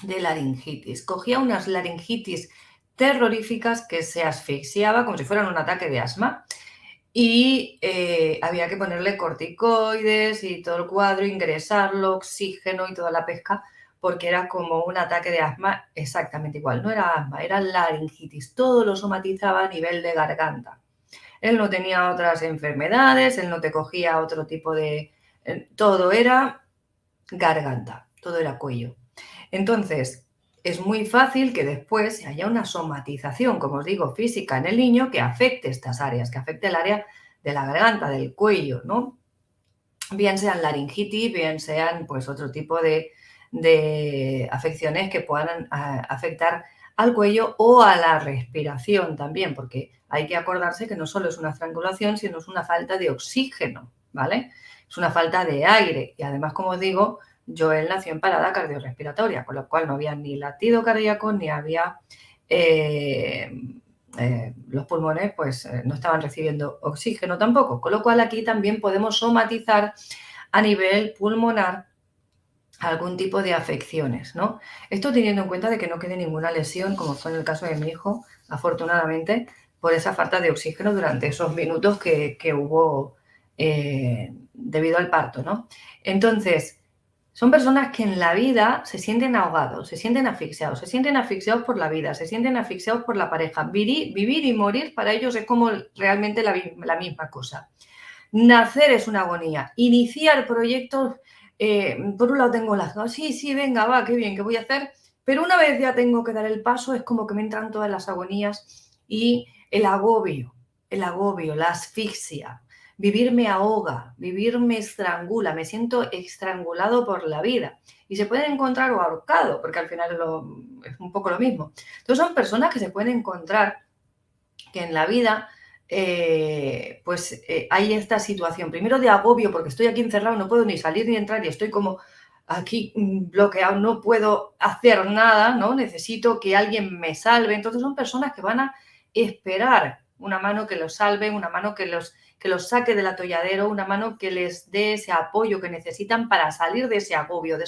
de laringitis. Cogía unas laringitis terroríficas que se asfixiaba como si fueran un ataque de asma y había que ponerle corticoides y todo el cuadro, ingresarlo, oxígeno y toda la pesca, porque era como un ataque de asma exactamente igual. No era asma, era laringitis. Todo lo somatizaba a nivel de garganta. Él no tenía otras enfermedades, él no te cogía otro tipo de... todo era garganta, todo era cuello. Entonces, es muy fácil que después haya una somatización, como os digo, física en el niño que afecte estas áreas, que afecte el área de la garganta, del cuello, ¿no? Bien sean laringitis, bien sean pues otro tipo de afecciones que puedan afectar al cuello o a la respiración también, porque hay que acordarse que no solo es una estrangulación, sino es una falta de oxígeno, ¿vale? Es una falta de aire y además, como os digo, Joel nació en parada cardiorrespiratoria, con lo cual no había ni latido cardíaco ni había... los pulmones pues no estaban recibiendo oxígeno tampoco, con lo cual aquí también podemos somatizar a nivel pulmonar algún tipo de afecciones, ¿no? Esto teniendo en cuenta de que no quede ninguna lesión, como fue en el caso de mi hijo, afortunadamente, por esa falta de oxígeno durante esos minutos que hubo debido al parto, ¿no? Entonces, son personas que en la vida se sienten ahogados, se sienten asfixiados por la vida, se sienten asfixiados por la pareja. Vivir y morir para ellos es como realmente la misma cosa. Nacer es una agonía. Iniciar proyectos, por un lado tengo las ganas, sí, venga, va, qué bien, ¿qué voy a hacer? Pero una vez ya tengo que dar el paso, es como que me entran todas las agonías y el agobio, la asfixia. Vivir me ahoga, vivir me estrangula, me siento estrangulado por la vida. Y se pueden encontrar o ahorcado, porque al final es un poco lo mismo. Entonces son personas que se pueden encontrar que en la vida hay esta situación, primero de agobio, porque estoy aquí encerrado, no puedo ni salir ni entrar y estoy como aquí bloqueado, no puedo hacer nada, ¿no? Necesito que alguien me salve. Entonces son personas que van a esperar una mano que los salve, una mano que los saque del atolladero, una mano que les dé ese apoyo que necesitan para salir de ese agobio, de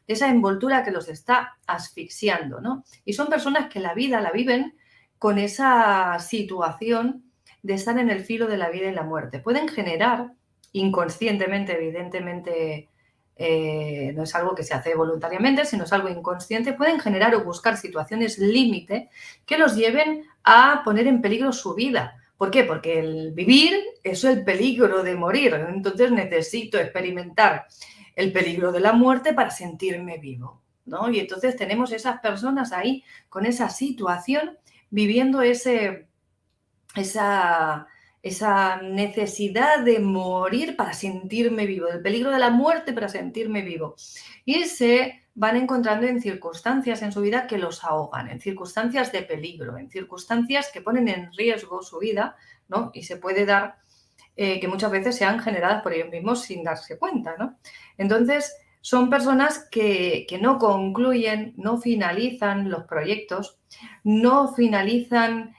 esa envoltura que los está asfixiando, ¿no? Y son personas que la vida la viven con esa situación de estar en el filo de la vida y la muerte. Pueden generar inconscientemente, evidentemente, no es algo que se hace voluntariamente, sino es algo inconsciente, pueden generar o buscar situaciones límite que los lleven a poner en peligro su vida. ¿Por qué? Porque el vivir es el peligro de morir. Entonces necesito experimentar el peligro de la muerte para sentirme vivo, ¿no? Y entonces tenemos esas personas ahí con esa situación viviendo esa necesidad de morir para sentirme vivo, del peligro de la muerte para sentirme vivo. Y se van encontrando en circunstancias en su vida que los ahogan, en circunstancias de peligro, en circunstancias que ponen en riesgo su vida, ¿no? Y se puede dar que muchas veces sean generadas por ellos mismos sin darse cuenta, ¿no? Entonces, son personas que no concluyen, no finalizan los proyectos, no finalizan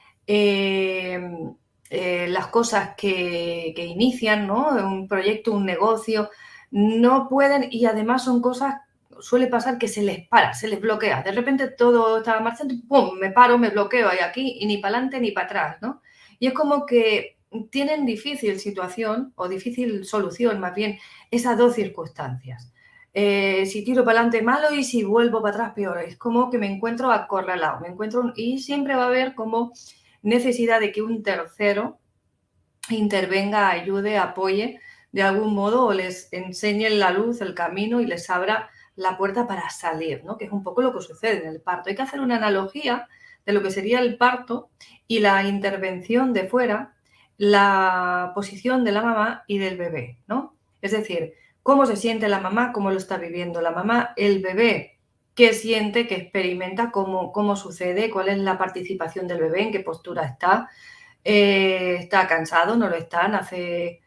las cosas que inician, ¿no? Un proyecto, un negocio, no pueden, y además son cosas, suele pasar que se les para, se les bloquea. De repente todo está marchando, ¡pum!, me paro, me bloqueo ahí aquí y ni para adelante ni para atrás, ¿no? Y es como que tienen difícil situación o difícil solución, más bien, esas dos circunstancias. Si tiro para adelante malo y si vuelvo para atrás peor. Es como que me encuentro acorralado, y siempre va a haber como necesidad de que un tercero intervenga, ayude, apoye de algún modo o les enseñe la luz, el camino y les abra la puerta para salir, ¿no? Que es un poco lo que sucede en el parto. Hay que hacer una analogía de lo que sería el parto y la intervención de fuera, la posición de la mamá y del bebé, ¿no? Es decir, cómo se siente la mamá, cómo lo está viviendo la mamá, el bebé, qué siente, qué experimenta, cómo sucede, cuál es la participación del bebé, en qué postura está cansado, no lo está, nace,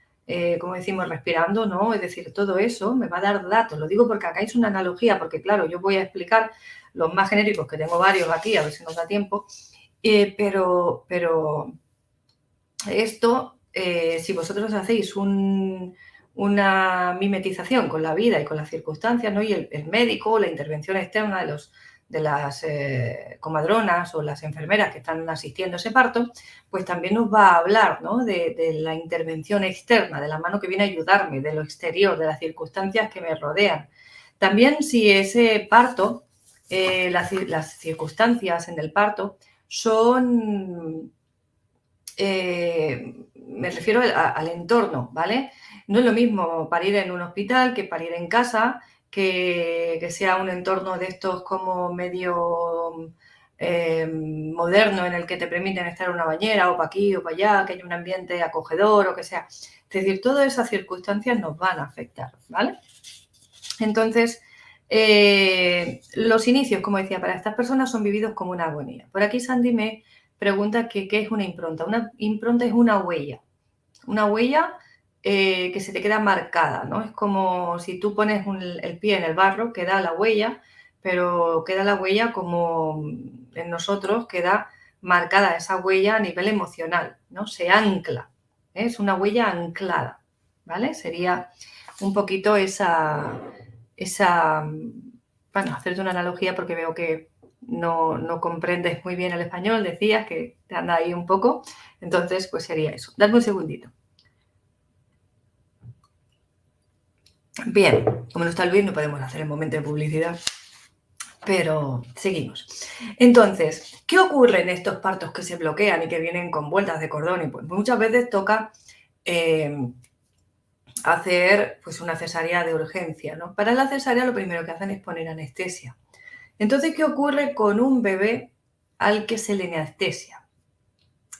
como decimos, respirando, ¿no? Es decir, todo eso me va a dar datos. Lo digo porque acá es una analogía, porque claro, yo voy a explicar los más genéricos, que tengo varios aquí, a ver si nos da tiempo, pero esto, si vosotros hacéis una mimetización con la vida y con las circunstancias, ¿no? Y el médico, la intervención externa de las comadronas o las enfermeras que están asistiendo a ese parto, pues también nos va a hablar, ¿no?, de la intervención externa, de la mano que viene a ayudarme, de lo exterior, de las circunstancias que me rodean. También si ese parto, las circunstancias en el parto son, me refiero al entorno, ¿vale? No es lo mismo parir en un hospital que parir en casa, que sea un entorno de estos como medio moderno en el que te permiten estar en una bañera o para aquí o para allá, que haya un ambiente acogedor o que sea. Es decir, todas esas circunstancias nos van a afectar, ¿vale? Entonces, los inicios, como decía, para estas personas son vividos como una agonía. Por aquí Sandy me pregunta qué es una impronta. Una impronta es una huella que se te queda marcada, ¿no? Es como si tú pones el pie en el barro, queda la huella, pero queda la huella como en nosotros, queda marcada esa huella a nivel emocional, ¿no? Se ancla, ¿eh? Es una huella anclada, ¿vale? Sería un poquito bueno, hacerte una analogía porque veo que no comprendes muy bien el español, decías que te anda ahí un poco, entonces pues sería eso. Dame un segundito. Bien, como no está Luis no podemos hacer el momento de publicidad, pero seguimos. Entonces, ¿qué ocurre en estos partos que se bloquean y que vienen con vueltas de cordón? Y pues muchas veces toca hacer pues una cesárea de urgencia, ¿no? Para la cesárea lo primero que hacen es poner anestesia. Entonces, ¿qué ocurre con un bebé al que se le anestesia?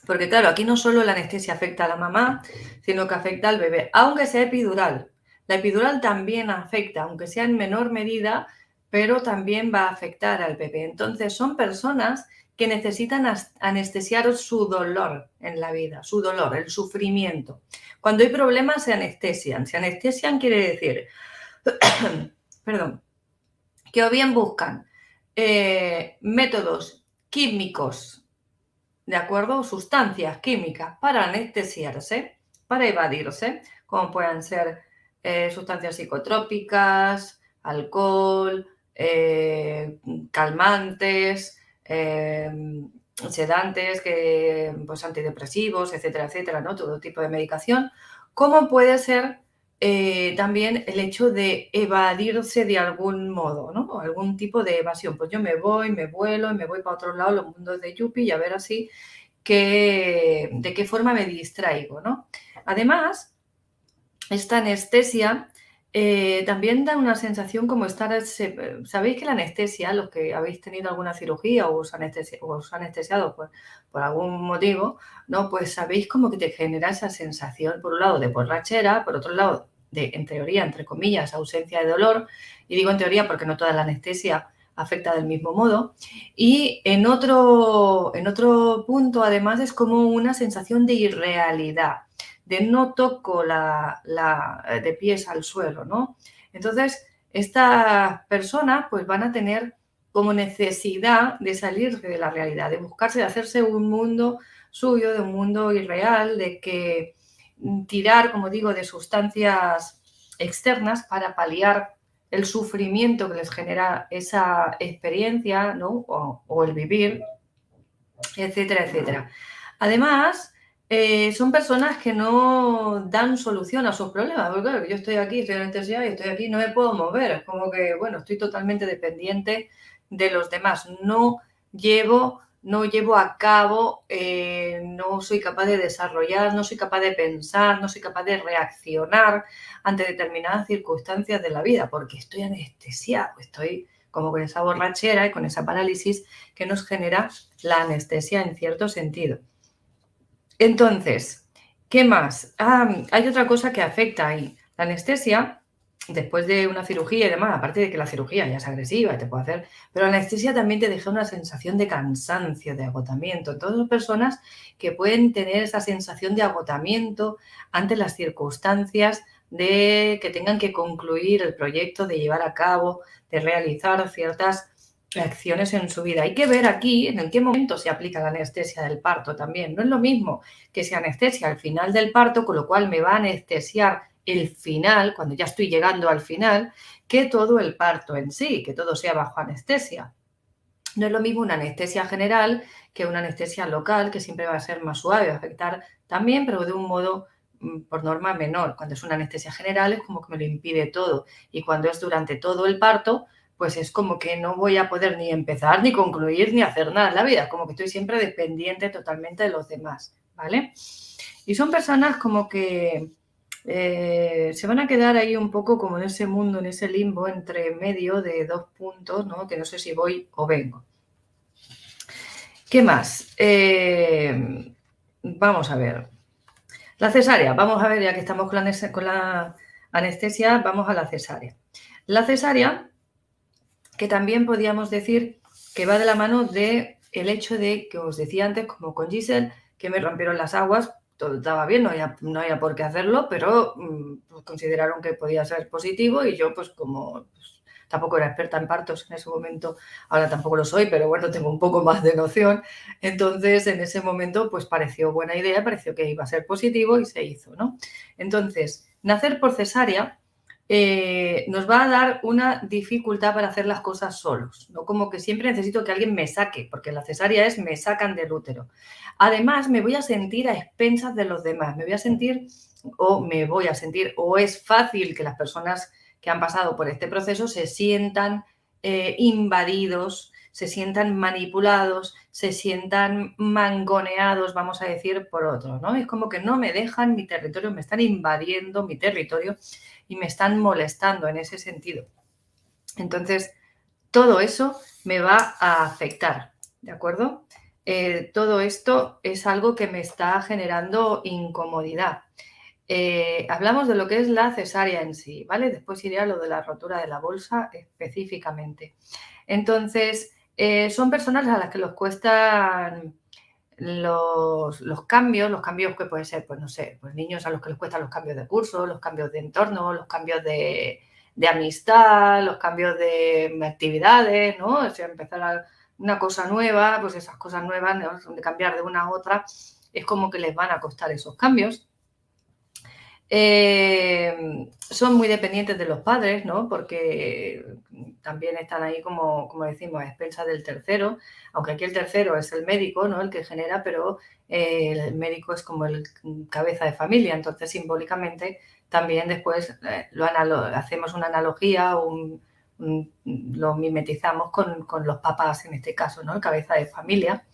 Porque claro, aquí no solo la anestesia afecta a la mamá, sino que afecta al bebé, aunque sea epidural. La epidural también afecta, aunque sea en menor medida, pero también va a afectar al bebé. Entonces, son personas que necesitan anestesiar su dolor en la vida, su dolor, el sufrimiento. Cuando hay problemas se anestesian. Se anestesian quiere decir, perdón, que o bien buscan métodos químicos, ¿de acuerdo? Sustancias químicas para anestesiarse, para evadirse, como puedan ser sustancias psicotrópicas, alcohol, calmantes, sedantes, pues antidepresivos, etcétera, etcétera, ¿no? Todo tipo de medicación, como puede ser también el hecho de evadirse de algún modo, ¿no? O algún tipo de evasión. Pues yo me voy, me vuelo y me voy para otro lado, los mundos de Yuppie, y a ver así de qué forma me distraigo, ¿no? Además, esta anestesia también da una sensación como estar... Sabéis que la anestesia, los que habéis tenido alguna cirugía o os anestesiado por algún motivo, ¿no? Pues sabéis como que te genera esa sensación, por un lado, de borrachera, por otro lado, en teoría, entre comillas, ausencia de dolor. Y digo en teoría porque no toda la anestesia afecta del mismo modo. Y en otro punto, además, es como una sensación de irrealidad, de no toco de pies al suelo, ¿no? Entonces, estas personas pues van a tener como necesidad de salir de la realidad, de buscarse, de hacerse un mundo suyo, de un mundo irreal, de que tirar, como digo, de sustancias externas para paliar el sufrimiento que les genera esa experiencia, ¿no? o el vivir, etcétera, etcétera. Además, son personas que no dan solución a sus problemas, porque claro, yo estoy aquí, estoy en anestesia y estoy aquí, no me puedo mover, es como que, bueno, estoy totalmente dependiente de los demás, no llevo a cabo, no soy capaz de desarrollar, no soy capaz de pensar, no soy capaz de reaccionar ante determinadas circunstancias de la vida, porque estoy anestesiado, estoy como con esa borrachera y con esa parálisis que nos genera la anestesia en cierto sentido. Entonces, ¿qué más? Hay otra cosa que afecta ahí. La anestesia, después de una cirugía y demás, aparte de que la cirugía ya es agresiva y te puede hacer, pero la anestesia también te deja una sensación de cansancio, de agotamiento. Todas las personas que pueden tener esa sensación de agotamiento ante las circunstancias de que tengan que concluir el proyecto, de llevar a cabo, de realizar ciertas acciones en su vida. Hay que ver aquí en qué momento se aplica la anestesia del parto también. No es lo mismo que se anestesia al final del parto, con lo cual me va a anestesiar el final, cuando ya estoy llegando al final, que todo el parto en sí, que todo sea bajo anestesia. No es lo mismo una anestesia general que una anestesia local, que siempre va a ser más suave, va a afectar también, pero de un modo, por norma, menor. Cuando es una anestesia general es como que me lo impide todo. Y cuando es durante todo el parto, pues es como que no voy a poder ni empezar, ni concluir, ni hacer nada en la vida. Como que estoy siempre dependiente totalmente de los demás, ¿vale? Y son personas como que se van a quedar ahí un poco como en ese mundo, en ese limbo entre medio de dos puntos, ¿no? Que no sé si voy o vengo. ¿Qué más? Vamos a ver. La cesárea, vamos a ver, ya que estamos con la anestesia, vamos a la cesárea. La cesárea, que también podríamos decir que va de la mano del hecho de, que os decía antes, como con Giselle, que me rompieron las aguas, todo estaba bien, no había por qué hacerlo, pero pues consideraron que podía ser positivo y yo pues como tampoco era experta en partos en ese momento, ahora tampoco lo soy, pero bueno, tengo un poco más de noción. Entonces, en ese momento, pues pareció buena idea, pareció que iba a ser positivo y se hizo, ¿no? Entonces, nacer por cesárea nos va a dar una dificultad para hacer las cosas solos, ¿no? Como que siempre necesito que alguien me saque, porque la cesárea es me sacan del útero. Además, me voy a sentir a expensas de los demás, me voy a sentir, o es fácil que las personas que han pasado por este proceso se sientan invadidos, se sientan manipulados, se sientan mangoneados, vamos a decir, por otros, ¿no? Es como que no me dejan mi territorio, me están invadiendo mi territorio y me están molestando en ese sentido. Entonces, todo eso me va a afectar, ¿de acuerdo? Todo esto es algo que me está generando incomodidad. Hablamos de lo que es la cesárea en sí, ¿vale? Después iré a lo de la rotura de la bolsa específicamente. Entonces, son personas a las que les cuestan los cambios que pueden ser, pues no sé, pues niños a los que les cuestan los cambios de curso, los cambios de entorno, los cambios de amistad, los cambios de actividades, ¿no? O sea, empezar una cosa nueva, pues esas cosas nuevas, ¿no? De cambiar de una a otra, es como que les van a costar esos cambios. Son muy dependientes de los padres, ¿no? Porque también están ahí, como decimos, a expensas del tercero, aunque aquí el tercero es el médico, ¿no? El que genera, pero el médico es como el cabeza de familia, entonces simbólicamente también después hacemos una analogía o lo mimetizamos con los papás en este caso, ¿no? El cabeza de familia.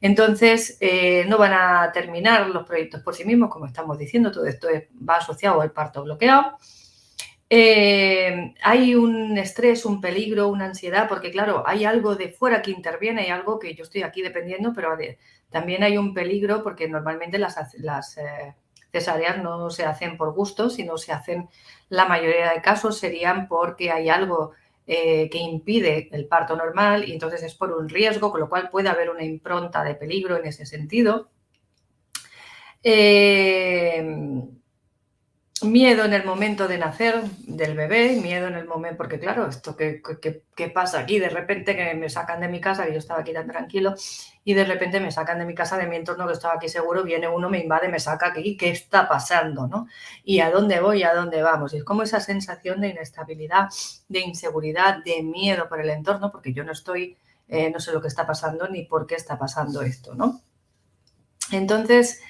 Entonces, no van a terminar los proyectos por sí mismos, como estamos diciendo, todo esto va asociado al parto bloqueado. Hay un estrés, un peligro, una ansiedad, porque claro, hay algo de fuera que interviene, hay algo que yo estoy aquí dependiendo, pero también hay un peligro porque normalmente las cesáreas no se hacen por gusto, sino se hacen, la mayoría de casos serían porque hay algo que impide el parto normal y entonces es por un riesgo, con lo cual puede haber una impronta de peligro en ese sentido. Miedo en el momento de nacer del bebé, miedo en el momento, porque claro, esto ¿qué pasa aquí? De repente que me sacan de mi casa, que yo estaba aquí tan tranquilo, y de repente me sacan de mi casa, de mi entorno, que estaba aquí seguro, viene uno, me invade, me saca aquí, ¿qué está pasando? ¿No? ¿Y a dónde voy? ¿A dónde vamos? Y es como esa sensación de inestabilidad, de inseguridad, de miedo por el entorno, porque yo no estoy, no sé lo que está pasando ni por qué está pasando esto, ¿no? Entonces,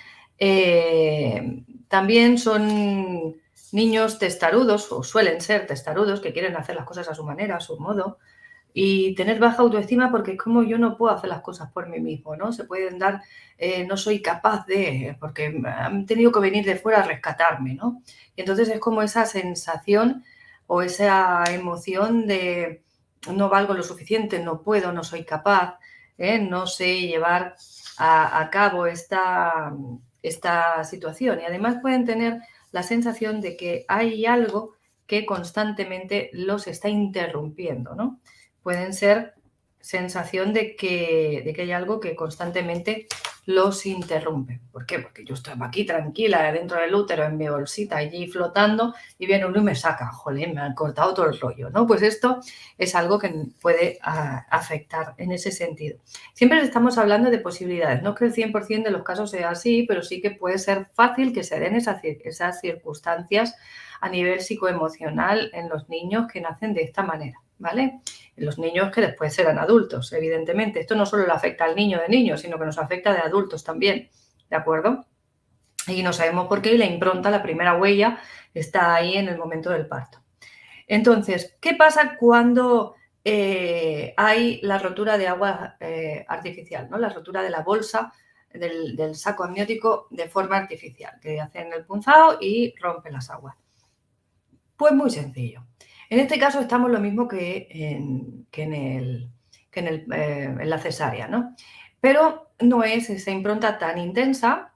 también son niños testarudos, o suelen ser testarudos, que quieren hacer las cosas a su manera, a su modo, y tener baja autoestima porque es como yo no puedo hacer las cosas por mí mismo, ¿no? Se pueden dar, no soy capaz de, porque han tenido que venir de fuera a rescatarme, ¿no? Y entonces es como esa sensación o esa emoción de no valgo lo suficiente, no puedo, no soy capaz, no sé llevar a cabo esta situación. Y además pueden tener la sensación de que hay algo que constantemente los está interrumpiendo, ¿no? Pueden ser sensación de que hay algo que constantemente los interrumpe. ¿Por qué? Porque yo estaba aquí tranquila dentro del útero en mi bolsita allí flotando y viene uno y me saca, jolín, me han cortado todo el rollo, ¿no? Pues esto es algo que puede afectar en ese sentido. Siempre estamos hablando de posibilidades, no que el 100% de los casos sea así, pero sí que puede ser fácil que se den esas circunstancias a nivel psicoemocional en los niños que nacen de esta manera, ¿vale? Los niños que después serán adultos, evidentemente. Esto no solo le afecta al niño de niños, sino que nos afecta de adultos también, ¿de acuerdo? Y no sabemos por qué, y la impronta, la primera huella, está ahí en el momento del parto. Entonces, ¿qué pasa cuando hay la rotura de agua artificial, ¿no? La rotura de la bolsa del saco amniótico de forma artificial, que hacen el punzado y rompen las aguas? Pues muy sencillo. En este caso estamos lo mismo que en la cesárea, ¿no? Pero no es esa impronta tan intensa.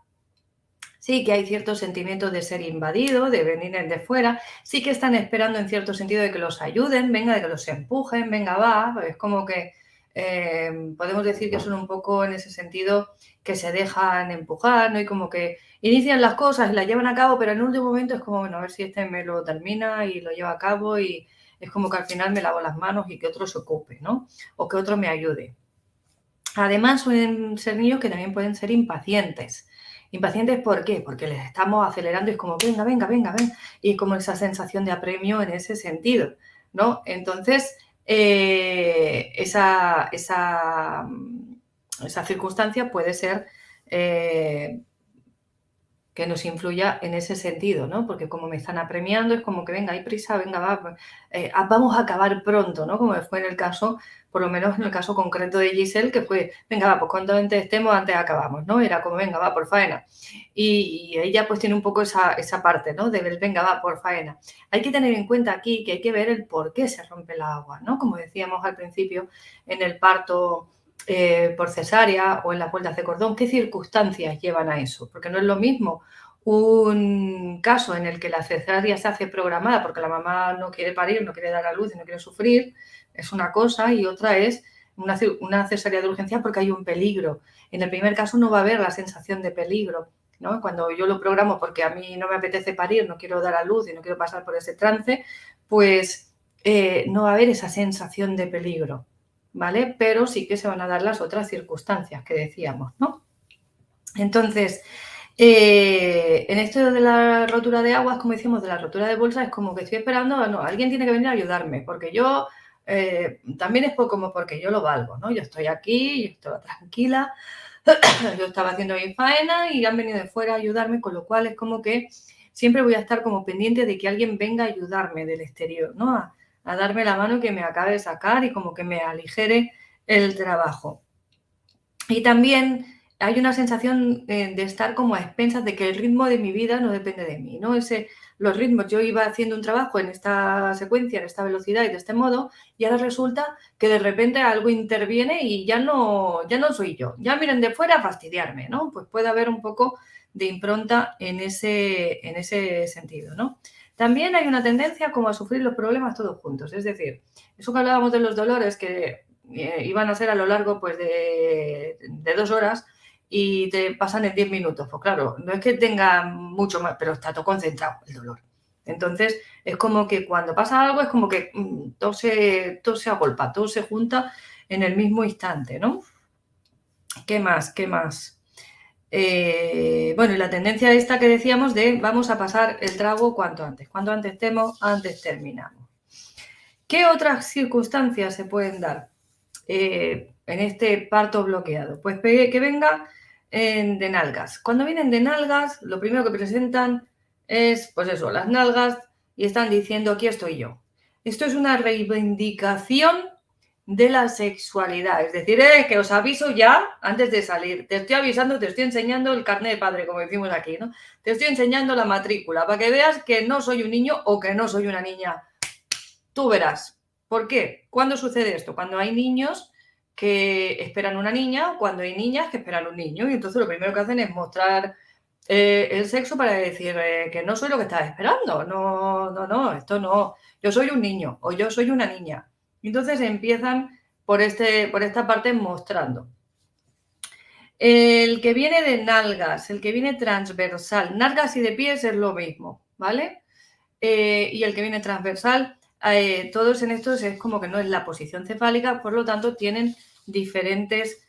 Sí que hay cierto sentimiento de ser invadido, de venir de fuera, sí que están esperando en cierto sentido de que los ayuden, venga, de que los empujen, venga, va, es como que podemos decir que son un poco en ese sentido que se dejan empujar, ¿no? Y como que inician las cosas y las llevan a cabo, pero en el último momento es como, bueno, a ver si este me lo termina y lo lleva a cabo, y es como que al final me lavo las manos y que otro se ocupe, ¿no? O que otro me ayude. Además, suelen ser niños que también pueden ser impacientes. ¿Impacientes por qué? Porque les estamos acelerando y es como, venga, venga, venga, venga. Y como esa sensación de apremio en ese sentido, ¿no? Entonces, esa circunstancia puede ser que nos influya en ese sentido, ¿no? Porque como me están apremiando, es como que venga, hay prisa, venga, va, vamos a acabar pronto, ¿no? Como fue en el caso, por lo menos en el caso concreto de Giselle, que fue, venga, va, pues cuanto antes estemos, antes acabamos, ¿no? Era como, venga, va, por faena. Y ella pues tiene un poco esa parte, ¿no? De venga, va, por faena. Hay que tener en cuenta aquí que hay que ver el por qué se rompe la agua, ¿no? Como decíamos al principio, en el parto por cesárea o en las vueltas de cordón, ¿qué circunstancias llevan a eso? Porque no es lo mismo un caso en el que la cesárea se hace programada porque la mamá no quiere parir, no quiere dar a luz y no quiere sufrir, es una cosa, y otra es una cesárea de urgencia porque hay un peligro. En el primer caso no va a haber la sensación de peligro, ¿no? Cuando yo lo programo porque a mí no me apetece parir, no quiero dar a luz y no quiero pasar por ese trance, pues no va a haber esa sensación de peligro, ¿vale? Pero sí que se van a dar las otras circunstancias que decíamos, ¿no? Entonces, en esto de la rotura de aguas, como decíamos, de la rotura de bolsa, es como que estoy esperando, no, alguien tiene que venir a ayudarme, porque yo también es como porque yo lo valgo, ¿no? Yo estoy aquí, yo estoy tranquila, yo estaba haciendo mi faena y han venido de fuera a ayudarme, con lo cual es como que siempre voy a estar como pendiente de que alguien venga a ayudarme del exterior, ¿no? A darme la mano que me acabe de sacar y como que me aligere el trabajo. Y también hay una sensación de estar como a expensas de que el ritmo de mi vida no depende de mí, ¿no? Los ritmos, yo iba haciendo un trabajo en esta secuencia, en esta velocidad y de este modo, y ahora resulta que de repente algo interviene y ya no soy yo. Ya miren de fuera a fastidiarme, ¿no? Pues puede haber un poco de impronta en ese sentido, ¿no? También hay una tendencia como a sufrir los problemas todos juntos. Es decir, eso que hablábamos de los dolores que iban a ser a lo largo pues de 2 horas y te pasan en 10 minutos. Pues claro, no es que tenga mucho más, pero está todo concentrado el dolor. Entonces, es como que cuando pasa algo es como que todo se agolpa, todo se junta en el mismo instante, ¿no? ¿Qué más? ¿Qué más? Bueno, y la tendencia esta que decíamos de vamos a pasar el trago cuanto antes. Cuanto antes estemos, antes terminamos. ¿Qué otras circunstancias se pueden dar en este parto bloqueado? Pues que venga de nalgas. Cuando vienen de nalgas, lo primero que presentan es, pues eso, las nalgas, y están diciendo, aquí estoy yo. Esto es una reivindicación de la sexualidad. Es decir, que os aviso ya antes de salir. Te estoy avisando, te estoy enseñando el carnet de padre, como decimos aquí, ¿no? Te estoy enseñando la matrícula para que veas que no soy un niño o que no soy una niña. Tú verás. ¿Por qué? ¿Cuándo sucede esto? Cuando hay niños que esperan una niña o cuando hay niñas que esperan un niño. Y entonces lo primero que hacen es mostrar el sexo para decir que no soy lo que estás esperando. No, esto no. Yo soy un niño o yo soy una niña. Y entonces empiezan por esta parte mostrando. El que viene de nalgas, el que viene transversal, nalgas y de pies es lo mismo, ¿vale? Y el que viene transversal, todos en estos es como que no es la posición cefálica, por lo tanto tienen diferentes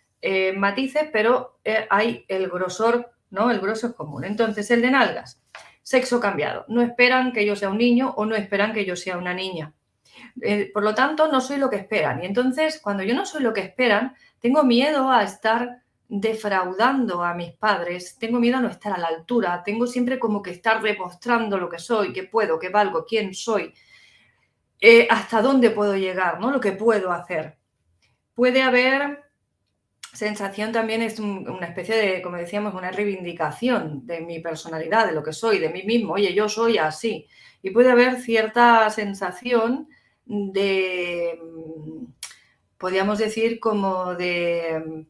matices, pero hay el grosor, ¿no? El grosor es común. Entonces, el de nalgas, sexo cambiado. No esperan que yo sea un niño o no esperan que yo sea una niña. Por lo tanto, no soy lo que esperan. Y entonces, cuando yo no soy lo que esperan, tengo miedo a estar defraudando a mis padres, tengo miedo a no estar a la altura, tengo siempre como que estar demostrando lo que soy, que puedo, que valgo, quién soy, hasta dónde puedo llegar, ¿no? Lo que puedo hacer. Puede haber sensación también, es una especie de, como decíamos, una reivindicación de mi personalidad, de lo que soy, de mí mismo. Oye, yo soy así. Y puede haber cierta sensación de, podríamos decir, como de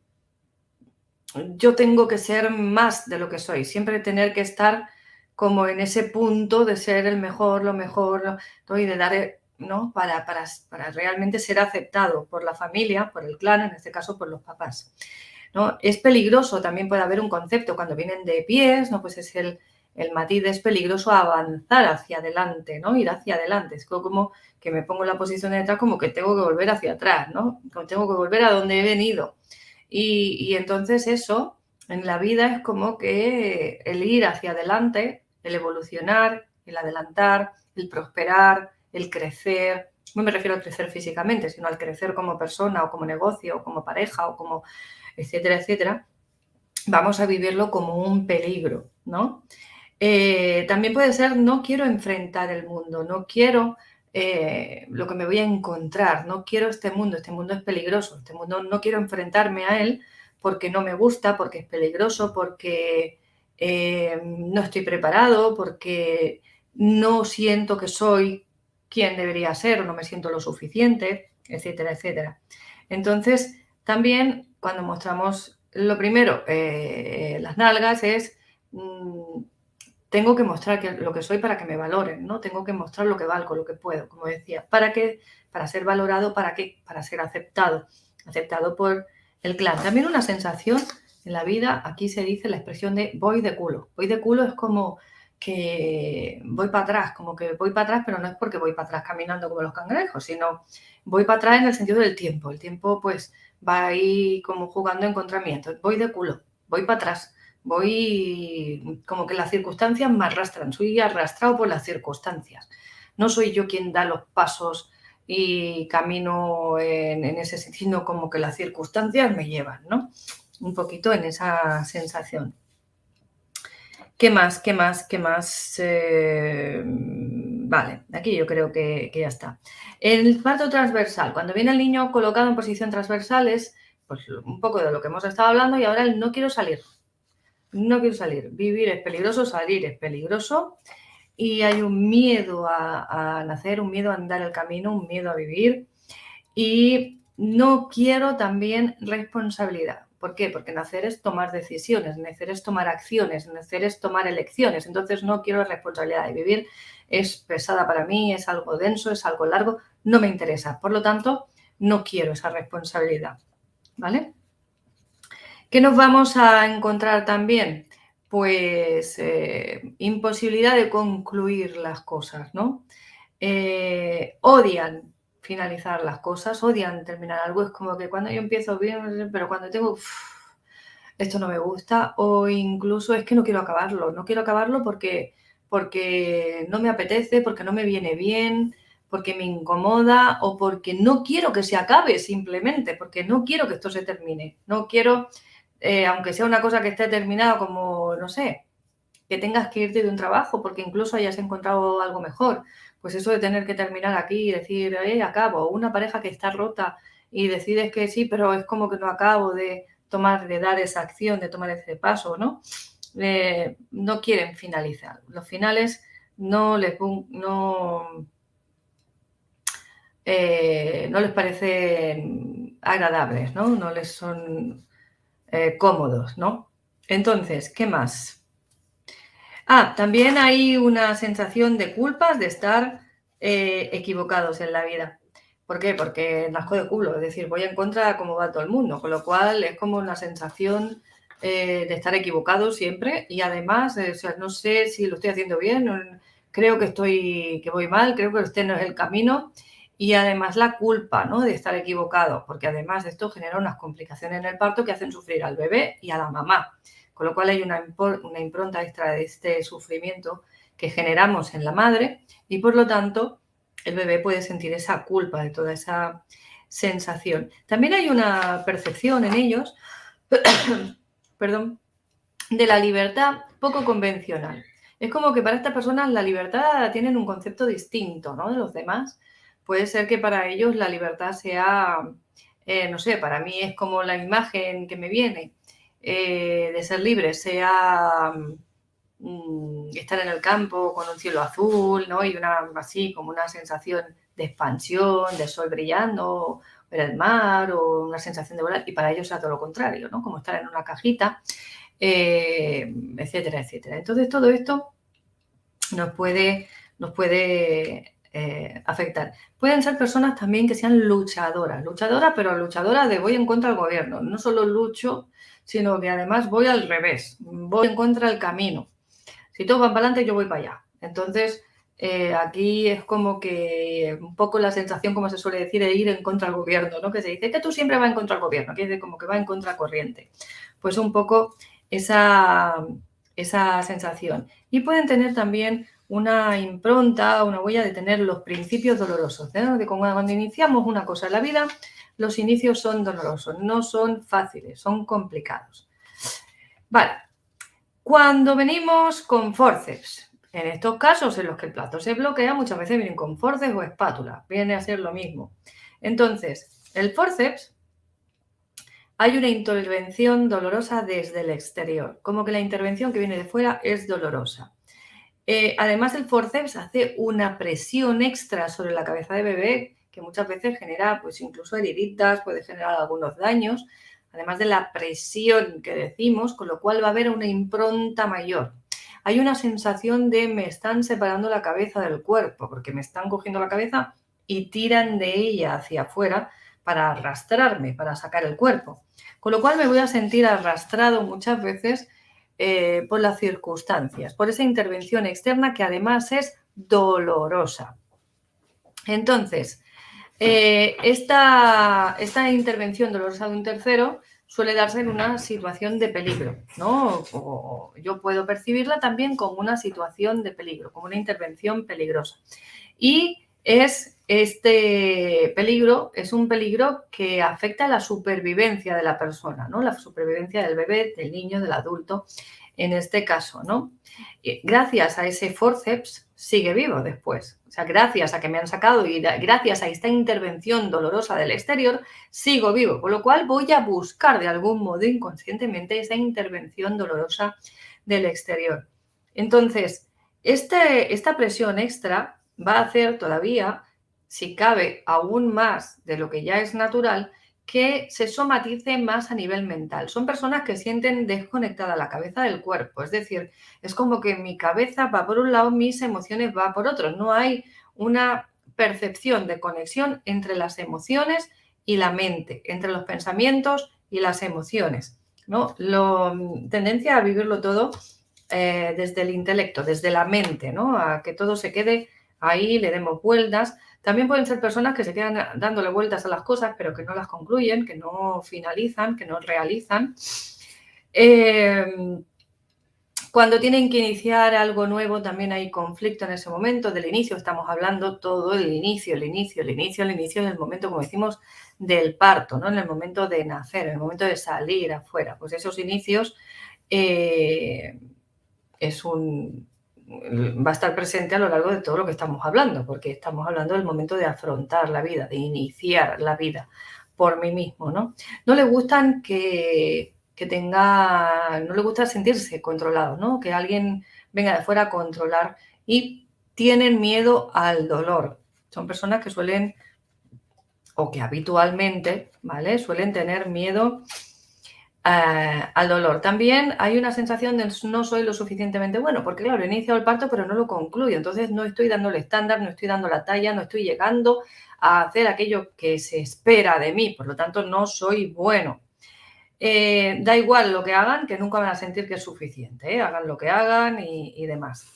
yo tengo que ser más de lo que soy, siempre tener que estar como en ese punto de ser el mejor, lo mejor, ¿no? Y de dar, ¿no? Para realmente ser aceptado por la familia, por el clan, en este caso por los papás, ¿no? Es peligroso, también puede haber un concepto cuando vienen de pies, ¿no? Pues es el matiz, es peligroso avanzar hacia adelante, ¿no? Ir hacia adelante, es como que me pongo en la posición de detrás como que tengo que volver hacia atrás, ¿no? Como tengo que volver a donde he venido. Y entonces eso en la vida es como que el ir hacia adelante, el evolucionar, el adelantar, el prosperar, el crecer. No me refiero al crecer físicamente, sino al crecer como persona o como negocio o como pareja o como etcétera, etcétera. Vamos a vivirlo como un peligro, ¿no? También puede ser no quiero enfrentar el mundo, no quiero lo que me voy a encontrar, no quiero este mundo es peligroso, este mundo no quiero enfrentarme a él porque no me gusta, porque es peligroso, porque no estoy preparado, porque no siento que soy quien debería ser o no me siento lo suficiente, etcétera, etcétera. Entonces, también cuando mostramos lo primero, las nalgas es tengo que mostrar lo que soy para que me valoren, ¿no? Tengo que mostrar lo que valgo, lo que puedo, como decía. ¿Para qué? Para ser valorado, ¿para qué? Para ser aceptado por el clan. También una sensación en la vida, aquí se dice la expresión de voy de culo. Voy de culo es como que voy para atrás, como que voy para atrás, pero no es porque voy para atrás caminando como los cangrejos, sino voy para atrás en el sentido del tiempo. El tiempo, pues, va ahí como jugando en contra mí. Entonces, voy de culo, voy para atrás. Voy como que las circunstancias me arrastran, soy arrastrado por las circunstancias. No soy yo quien da los pasos y camino en ese sentido, como que las circunstancias me llevan, ¿no? Un poquito en esa sensación. ¿Qué más? Vale, aquí yo creo que ya está. El parto transversal, cuando viene el niño colocado en posición transversal es pues, un poco de lo que hemos estado hablando y ahora el no quiero salir. No quiero salir. Vivir es peligroso, salir es peligroso y hay un miedo a nacer, un miedo a andar el camino, un miedo a vivir y no quiero también responsabilidad. ¿Por qué? Porque nacer es tomar decisiones, nacer es tomar acciones, nacer es tomar elecciones. Entonces no quiero responsabilidad y vivir es pesada para mí, es algo denso, es algo largo, no me interesa. Por lo tanto, no quiero esa responsabilidad. ¿Vale? ¿Qué nos vamos a encontrar también? Pues imposibilidad de concluir las cosas, ¿no? Odian finalizar las cosas, odian terminar algo. Es como que cuando yo empiezo bien, pero cuando tengo, esto no me gusta, o incluso es que no quiero acabarlo porque no me apetece, porque no me viene bien, porque me incomoda o porque no quiero que se acabe simplemente, porque no quiero que esto se termine, no quiero aunque sea una cosa que esté terminada como, no sé, que tengas que irte de un trabajo porque incluso hayas encontrado algo mejor. Pues eso de tener que terminar aquí y decir, acabo, una pareja que está rota y decides que sí, pero es como que no acabo de dar esa acción, de tomar ese paso, ¿no? No quieren finalizar. Los finales no les parecen agradables, ¿no? No les son cómodos, ¿no? Entonces, ¿qué más? También hay una sensación de culpas de estar equivocados en la vida. ¿Por qué? Porque nazco de culo, es decir, voy en contra de cómo va todo el mundo, con lo cual es como una sensación de estar equivocado siempre y además, o sea, no sé si lo estoy haciendo bien, creo que voy mal, creo que este no es el camino y además la culpa, ¿no? De estar equivocado, porque además esto genera unas complicaciones en el parto que hacen sufrir al bebé y a la mamá, con lo cual hay una impronta extra de este sufrimiento que generamos en la madre y por lo tanto el bebé puede sentir esa culpa de toda esa sensación. También hay una percepción en ellos, perdón, de la libertad poco convencional. Es como que para estas personas la libertad tienen un concepto distinto, ¿no?, de los demás. Puede ser que para ellos la libertad sea, no sé, para mí es como la imagen que me viene de ser libre, sea estar en el campo con un cielo azul, ¿no?, y así como una sensación de expansión, de sol brillando, ver el mar o una sensación de volar, y para ellos sea todo lo contrario, ¿no?, como estar en una cajita, etcétera, etcétera. Entonces todo esto nos puede afectar. Pueden ser personas también que sean luchadoras, pero luchadoras de voy en contra del gobierno. No solo lucho, sino que además voy al revés, voy en contra del camino. Si todos van para adelante, yo voy para allá. Entonces, aquí es como que un poco la sensación, como se suele decir, de ir en contra del gobierno, ¿no? Que se dice que tú siempre vas en contra del gobierno, que es como que va en contracorriente. Pues un poco esa sensación. Y pueden tener también una impronta, una huella de tener los principios dolorosos, ¿no? De cuando iniciamos una cosa en la vida, los inicios son dolorosos, no son fáciles, son complicados. Vale. Cuando venimos con fórceps, en estos casos en los que el plato se bloquea, muchas veces vienen con fórceps o espátula, viene a ser lo mismo. Entonces, el fórceps, hay una intervención dolorosa desde el exterior, como que la intervención que viene de fuera es dolorosa. Además, el fórceps hace una presión extra sobre la cabeza de bebé que muchas veces genera, pues, incluso heriditas, puede generar algunos daños, además de la presión que decimos, con lo cual va a haber una impronta mayor. Hay una sensación de me están separando la cabeza del cuerpo, porque me están cogiendo la cabeza y tiran de ella hacia afuera para arrastrarme, para sacar el cuerpo. Con lo cual me voy a sentir arrastrado muchas veces por las circunstancias, por esa intervención externa que además es dolorosa. Entonces, esta intervención dolorosa de un tercero suele darse en una situación de peligro, ¿no? O yo puedo percibirla también como una situación de peligro, como una intervención peligrosa. Y este peligro es un peligro que afecta a la supervivencia de la persona, ¿no? La supervivencia del bebé, del niño, del adulto, en este caso, ¿no? Y gracias a ese fórceps sigue vivo después. O sea, gracias a que me han sacado y gracias a esta intervención dolorosa del exterior, sigo vivo. Con lo cual voy a buscar de algún modo inconscientemente esa intervención dolorosa del exterior. Entonces, esta presión extra va a hacer todavía, si cabe, aún más de lo que ya es natural, que se somatice más a nivel mental. Son personas que sienten desconectada la cabeza del cuerpo, es decir, es como que mi cabeza va por un lado, mis emociones va por otro. No hay una percepción de conexión entre las emociones y la mente, entre los pensamientos y las emociones, ¿no? Tendencia a vivirlo todo desde el intelecto, desde la mente, ¿no? A que todo se quede ahí, le demos vueltas. También pueden ser personas que se quedan dándole vueltas a las cosas, pero que no las concluyen, que no finalizan, que no realizan. Cuando tienen que iniciar algo nuevo, también hay conflicto en ese momento. Del inicio estamos hablando todo el inicio, el inicio en el momento, como decimos, del parto, ¿no? En el momento de nacer, en el momento de salir afuera. Pues esos inicios va a estar presente a lo largo de todo lo que estamos hablando, porque estamos hablando del momento de afrontar la vida, de iniciar la vida por mí mismo, ¿no? No le gustan no le gusta sentirse controlado, ¿no? Que alguien venga de fuera a controlar y tienen miedo al dolor. Son personas que suelen, o que habitualmente, ¿vale? Suelen tener miedo al dolor. También hay una sensación de no soy lo suficientemente bueno, porque claro, he iniciado el parto pero no lo concluyo, entonces no estoy dando el estándar, no estoy dando la talla, no estoy llegando a hacer aquello que se espera de mí, por lo tanto no soy bueno. Da igual lo que hagan, que nunca van a sentir que es suficiente, hagan lo que hagan y demás.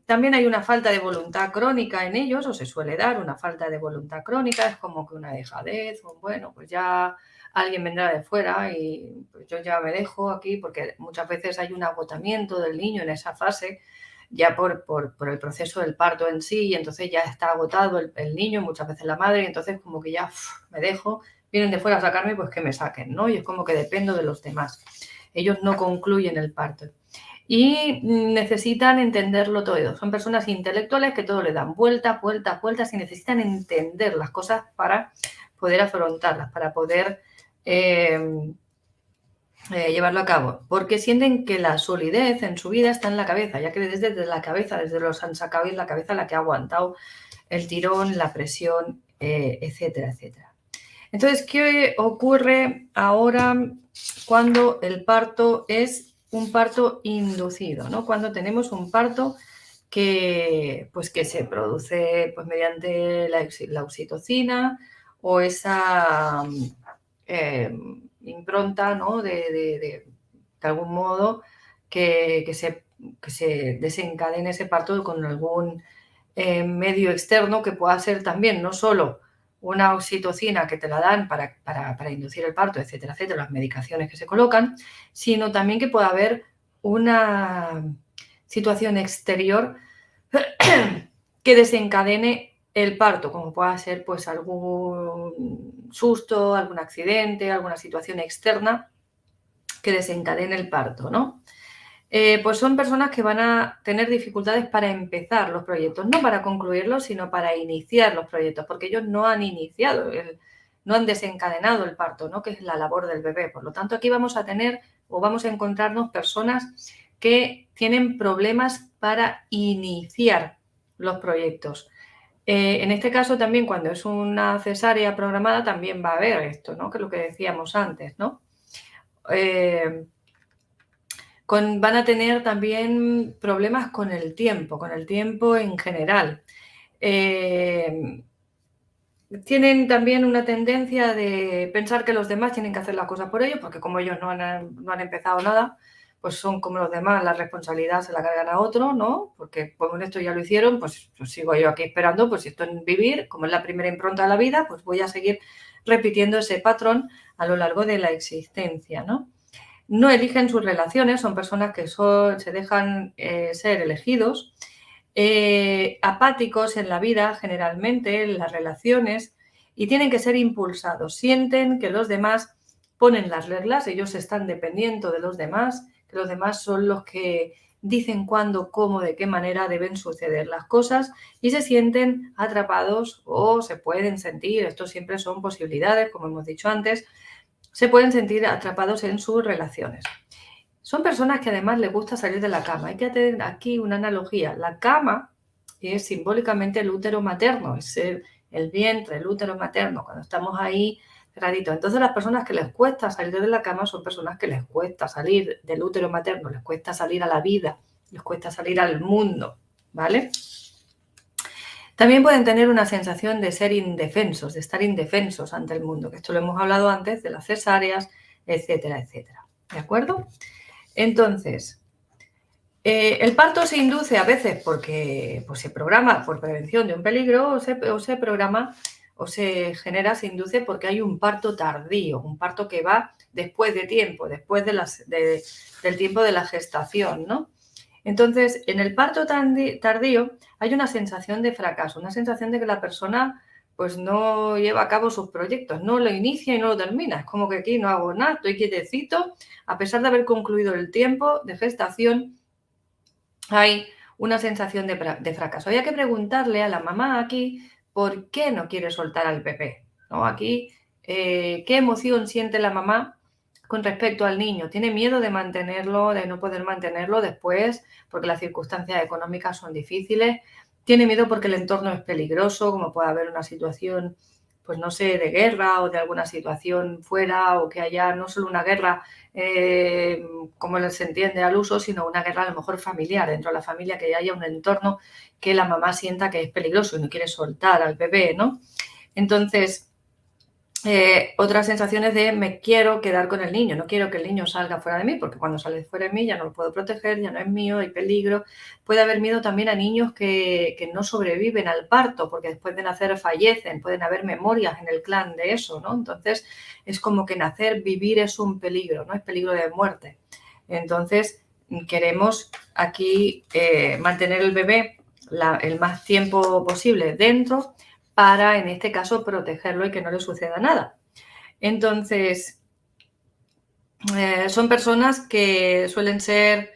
También hay una falta de voluntad crónica en ellos, o se suele dar una falta de voluntad crónica, es como que una dejadez, o bueno, pues ya alguien vendrá de fuera y pues yo ya me dejo aquí, porque muchas veces hay un agotamiento del niño en esa fase ya por el proceso del parto en sí, y entonces ya está agotado el niño, muchas veces la madre, y entonces como que ya me dejo, vienen de fuera a sacarme, pues que me saquen, ¿no? Y es como que dependo de los demás. Ellos no concluyen el parto. Y necesitan entenderlo todo. Son personas intelectuales que todo le dan vueltas y necesitan entender las cosas para poder afrontarlas, para poder llevarlo a cabo, porque sienten que la solidez en su vida está en la cabeza, ya que desde la cabeza, desde los han sacado y es la cabeza la que ha aguantado el tirón, la presión, etcétera, etcétera. Entonces, ¿qué ocurre ahora cuando el parto es un parto inducido, ¿no? Cuando tenemos un parto que se produce pues, mediante la oxitocina o esa impronta, ¿no? de algún modo que se desencadene ese parto con algún medio externo que pueda ser también no solo una oxitocina que te la dan para inducir el parto, etcétera, etcétera, las medicaciones que se colocan, sino también que pueda haber una situación exterior que desencadene el parto, como pueda ser pues algún susto, algún accidente, alguna situación externa que desencadene el parto, ¿no? Pues son personas que van a tener dificultades para empezar los proyectos, no para concluirlos, sino para iniciar los proyectos, porque ellos no han iniciado, no han desencadenado el parto, ¿no? Que es la labor del bebé. Por lo tanto, aquí vamos a tener o vamos a encontrarnos personas que tienen problemas para iniciar los proyectos. En este caso también cuando es una cesárea programada también va a haber esto, ¿no? Que es lo que decíamos antes, ¿no? Van a tener también problemas con el tiempo en general. Tienen también una tendencia de pensar que los demás tienen que hacer las cosas por ellos, porque como ellos no han empezado nada, pues son como los demás, la responsabilidad se la cargan a otro, ¿no? Porque como esto ya lo hicieron, pues sigo yo aquí esperando, pues si esto en vivir, como es la primera impronta de la vida, pues voy a seguir repitiendo ese patrón a lo largo de la existencia, ¿no? No eligen sus relaciones, son personas que se dejan ser elegidos, apáticos en la vida generalmente, en las relaciones, y tienen que ser impulsados. Sienten que los demás ponen las reglas, ellos están dependiendo de los demás, que los demás son los que dicen cuándo, cómo, de qué manera deben suceder las cosas y se sienten atrapados o se pueden sentir, esto siempre son posibilidades, como hemos dicho antes, se pueden sentir atrapados en sus relaciones. Son personas que además les gusta salir de la cama. Hay que tener aquí una analogía. La cama es simbólicamente el útero materno, es el vientre, el útero materno, cuando estamos ahí cerraditos. Entonces las personas que les cuesta salir de la cama son personas que les cuesta salir del útero materno, les cuesta salir a la vida, les cuesta salir al mundo, ¿vale? También pueden tener una sensación de ser indefensos, de estar indefensos ante el mundo, que esto lo hemos hablado antes de las cesáreas, etcétera, etcétera. ¿De acuerdo? Entonces, el parto se induce a veces porque pues, se programa por prevención de un peligro o se programa o se genera, se induce porque hay un parto tardío, un parto que va después de tiempo, después del tiempo de la gestación, ¿no? Entonces, en el parto tardío hay una sensación de fracaso, una sensación de que la persona pues no lleva a cabo sus proyectos, no lo inicia y no lo termina. Es como que aquí no hago nada, estoy quietecito. A pesar de haber concluido el tiempo de gestación, hay una sensación de fracaso. Había que preguntarle a la mamá aquí por qué no quiere soltar al bebé, ¿no? Aquí, ¿qué emoción siente la mamá con respecto al niño? ¿Tiene miedo de mantenerlo, de no poder mantenerlo después porque las circunstancias económicas son difíciles? ¿Tiene miedo porque el entorno es peligroso, como puede haber una situación, pues no sé, de guerra o de alguna situación fuera o que haya no solo una guerra como se entiende al uso, sino una guerra a lo mejor familiar, dentro de la familia que haya un entorno que la mamá sienta que es peligroso y no quiere soltar al bebé, ¿no? Entonces, otras sensaciones de me quiero quedar con el niño, no quiero que el niño salga fuera de mí, porque cuando sale fuera de mí ya no lo puedo proteger, ya no es mío, hay peligro. Puede haber miedo también a niños que no sobreviven al parto, porque después de nacer fallecen, pueden haber memorias en el clan de eso, ¿no? Entonces, es como que nacer, vivir es un peligro, ¿no? Es peligro de muerte. Entonces, queremos aquí mantener el bebé el más tiempo posible dentro para, en este caso, protegerlo y que no le suceda nada. Entonces, son personas que suelen ser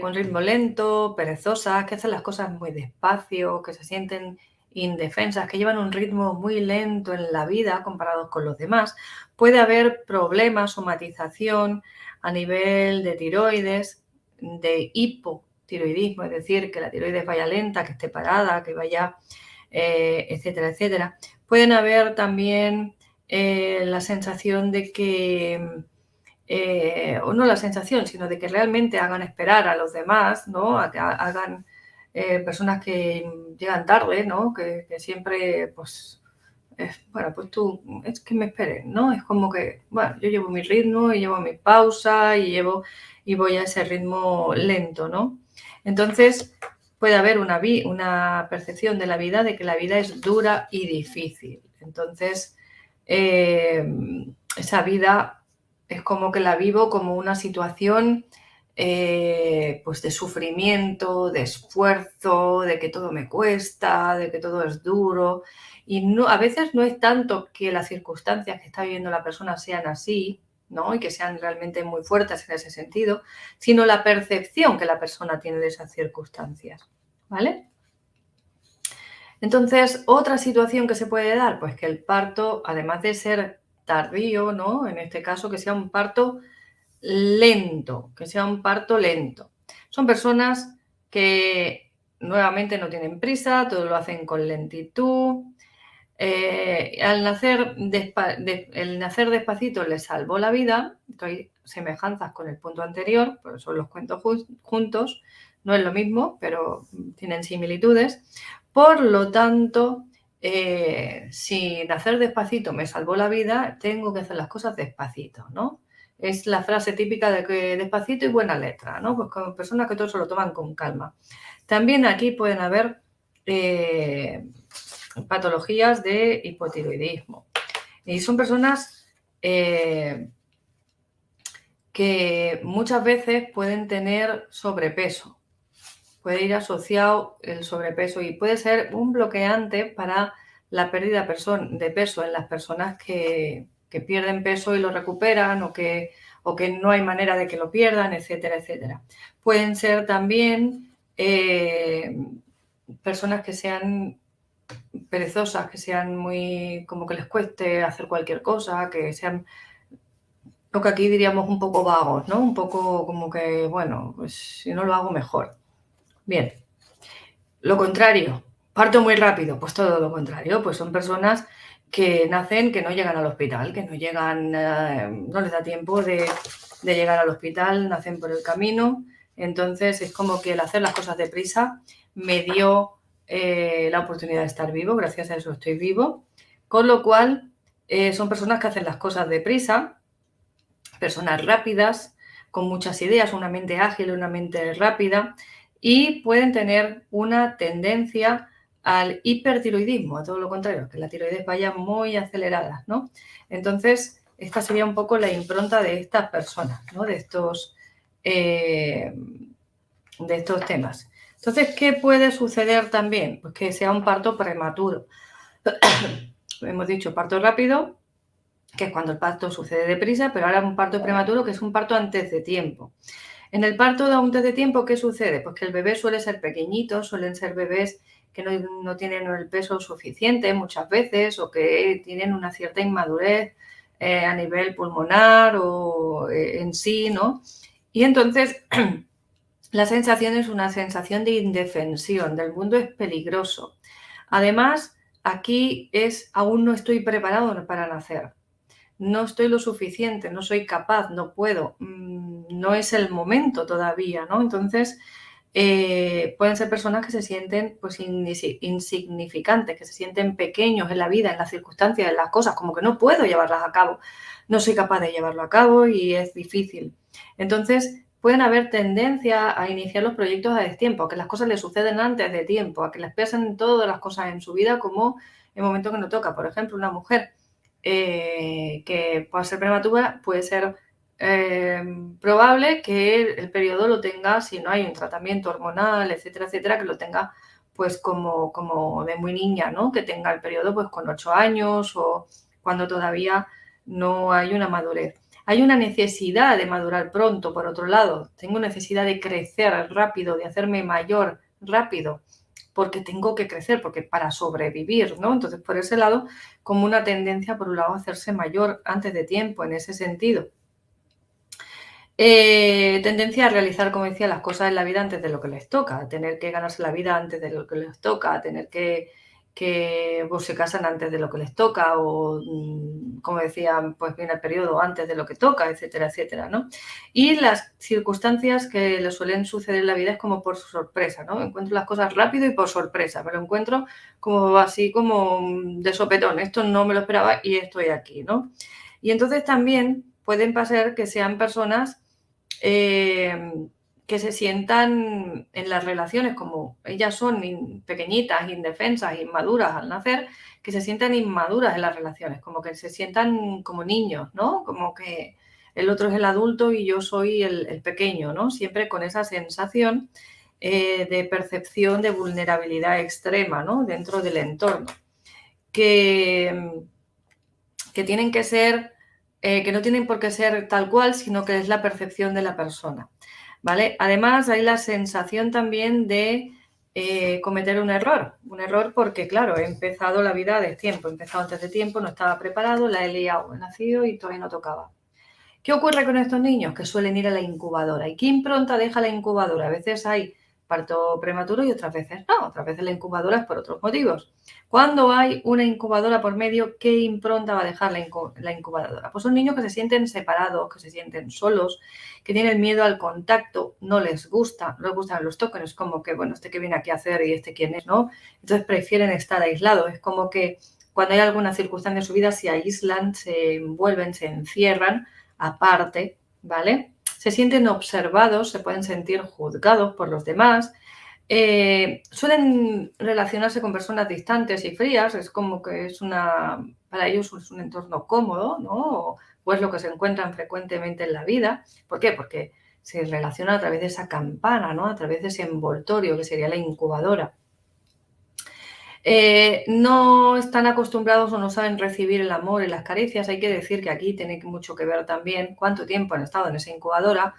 con ritmo lento, perezosas, que hacen las cosas muy despacio, que se sienten indefensas, que llevan un ritmo muy lento en la vida comparados con los demás. Puede haber problemas, somatización a nivel de tiroides, de hipotiroidismo, es decir, que la tiroides vaya lenta, que esté parada, que vaya, etcétera, etcétera. Pueden haber también la sensación de que o no la sensación, sino de que realmente hagan esperar a los demás, ¿no? A que hagan personas que llegan tarde, ¿no? Que siempre, pues, bueno, pues tú, es que me esperes, ¿no? Es como que, bueno, yo llevo mi ritmo y llevo mi pausa y voy a ese ritmo lento, ¿no? Entonces, puede haber una percepción de la vida de que la vida es dura y difícil. Entonces, esa vida es como que la vivo como una situación pues de sufrimiento, de esfuerzo, de que todo me cuesta, de que todo es duro. Y no, a veces no es tanto que las circunstancias que está viviendo la persona sean así, ¿no? Y que sean realmente muy fuertes en ese sentido, sino la percepción que la persona tiene de esas circunstancias, ¿vale? Entonces, otra situación que se puede dar, pues que el parto, además de ser tardío, ¿no? En este caso, que sea un parto lento, que sea un parto lento. Son personas que nuevamente no tienen prisa, todo lo hacen con lentitud. El nacer despacito les salvó la vida. Hay semejanzas con el punto anterior, por eso los cuento juntos. No es lo mismo, pero tienen similitudes. Por lo tanto, si nacer despacito me salvó la vida, tengo que hacer las cosas despacito, ¿no? Es la frase típica de que despacito y buena letra, ¿no? Pues con personas que todo se lo toman con calma. También aquí pueden haber patologías de hipotiroidismo. Y son personas que muchas veces pueden tener sobrepeso. Puede ir asociado el sobrepeso y puede ser un bloqueante para la pérdida de peso en las personas que pierden peso y lo recuperan o que no hay manera de que lo pierdan, etcétera, etcétera. Pueden ser también personas que sean perezosas, que sean muy, como que les cueste hacer cualquier cosa, que sean lo que aquí diríamos un poco vagos, ¿no? Un poco como que, bueno, pues si no lo hago mejor. Bien. Lo contrario, parto muy rápido, pues todo lo contrario, pues son personas que nacen, que no llegan al hospital, que no llegan, no les da tiempo de llegar al hospital, nacen por el camino. Entonces es como que el hacer las cosas deprisa me dio la oportunidad de estar vivo, gracias a eso estoy vivo. Con lo cual son personas que hacen las cosas deprisa, personas rápidas, con muchas ideas, una mente ágil, una mente rápida, y pueden tener una tendencia al hipertiroidismo, a todo lo contrario, que la tiroides vaya muy acelerada, ¿no? Entonces, esta sería un poco la impronta de estas personas, ¿no? De estos temas. Entonces, ¿qué puede suceder también? Pues que sea un parto prematuro. Hemos dicho parto rápido, que es cuando el parto sucede deprisa, pero ahora un parto prematuro, que es un parto antes de tiempo. En el parto de antes de tiempo, ¿qué sucede? Pues que el bebé suele ser pequeñito, suelen ser bebés que no tienen el peso suficiente muchas veces o que tienen una cierta inmadurez a nivel pulmonar o en sí, ¿no? Y entonces la sensación es una sensación de indefensión, del mundo es peligroso. Además, aquí aún no estoy preparado para nacer. No estoy lo suficiente, no soy capaz, no puedo, no es el momento todavía, ¿no? Entonces, pueden ser personas que se sienten pues insignificantes, que se sienten pequeños en la vida, en las circunstancias, en las cosas, como que no puedo llevarlas a cabo, no soy capaz de llevarlo a cabo y es difícil. Entonces, pueden haber tendencia a iniciar los proyectos a destiempo, a que las cosas les suceden antes de tiempo, a que les pesan todas las cosas en su vida como el momento que no toca. Por ejemplo, una mujer que puede ser prematura, puede ser probable que el periodo lo tenga, si no hay un tratamiento hormonal, etcétera, etcétera, que lo tenga pues como de muy niña, ¿no? Que tenga el periodo pues con 8 años o cuando todavía no hay una madurez. Hay una necesidad de madurar pronto, por otro lado. Tengo necesidad de crecer rápido, de hacerme mayor rápido, porque tengo que crecer, porque para sobrevivir, ¿no? Entonces, por ese lado, como una tendencia, por un lado, a hacerse mayor antes de tiempo, en ese sentido. Tendencia a realizar, como decía, las cosas en la vida antes de lo que les toca, a tener que ganarse la vida antes de lo que les toca, a tener que pues, se casan antes de lo que les toca o, como decía, pues viene el periodo antes de lo que toca, etcétera, etcétera, ¿no? Y las circunstancias que les suelen suceder en la vida es como por sorpresa, ¿no? Encuentro las cosas rápido y por sorpresa, me lo encuentro como así como de sopetón, esto no me lo esperaba y estoy aquí, ¿no? Y entonces también pueden pasar que sean personas que se sientan en las relaciones, como ellas son pequeñitas, indefensas, inmaduras al nacer, que se sientan inmaduras en las relaciones, como que se sientan como niños, ¿no? Como que el otro es el adulto y yo soy el pequeño, ¿no? Siempre con esa sensación de percepción de vulnerabilidad extrema, ¿no? Dentro del entorno. Que tienen que ser, que no tienen por qué ser tal cual, sino que es la percepción de la persona, ¿vale? Además, hay la sensación también de cometer un error porque, claro, he empezado la vida a destiempo, he empezado antes de tiempo, no estaba preparado, la he liado, he nacido y todavía no tocaba. ¿Qué ocurre con estos niños? Que suelen ir a la incubadora. ¿Y qué impronta deja la incubadora? A veces hay parto prematuro y otras veces no. Otras veces la incubadora es por otros motivos. Cuando hay una incubadora por medio, ¿qué impronta va a dejar la incubadora? Pues son niños que se sienten separados, que se sienten solos, que tienen miedo al contacto, no les gustan los toques, es como que, bueno, este que viene aquí a hacer y este quién es, ¿no? Entonces prefieren estar aislados. Es como que cuando hay alguna circunstancia en su vida se aíslan, se envuelven, se encierran aparte, ¿vale? Se sienten observados, se pueden sentir juzgados por los demás, suelen relacionarse con personas distantes y frías, es como que para ellos es un entorno cómodo, ¿no? O es lo que se encuentran frecuentemente en la vida. ¿Por qué? Porque se relaciona a través de esa campana, ¿no? A través de ese envoltorio que sería la incubadora. No están acostumbrados o no saben recibir el amor y las caricias. Hay que decir que aquí tiene mucho que ver también cuánto tiempo han estado en esa incubadora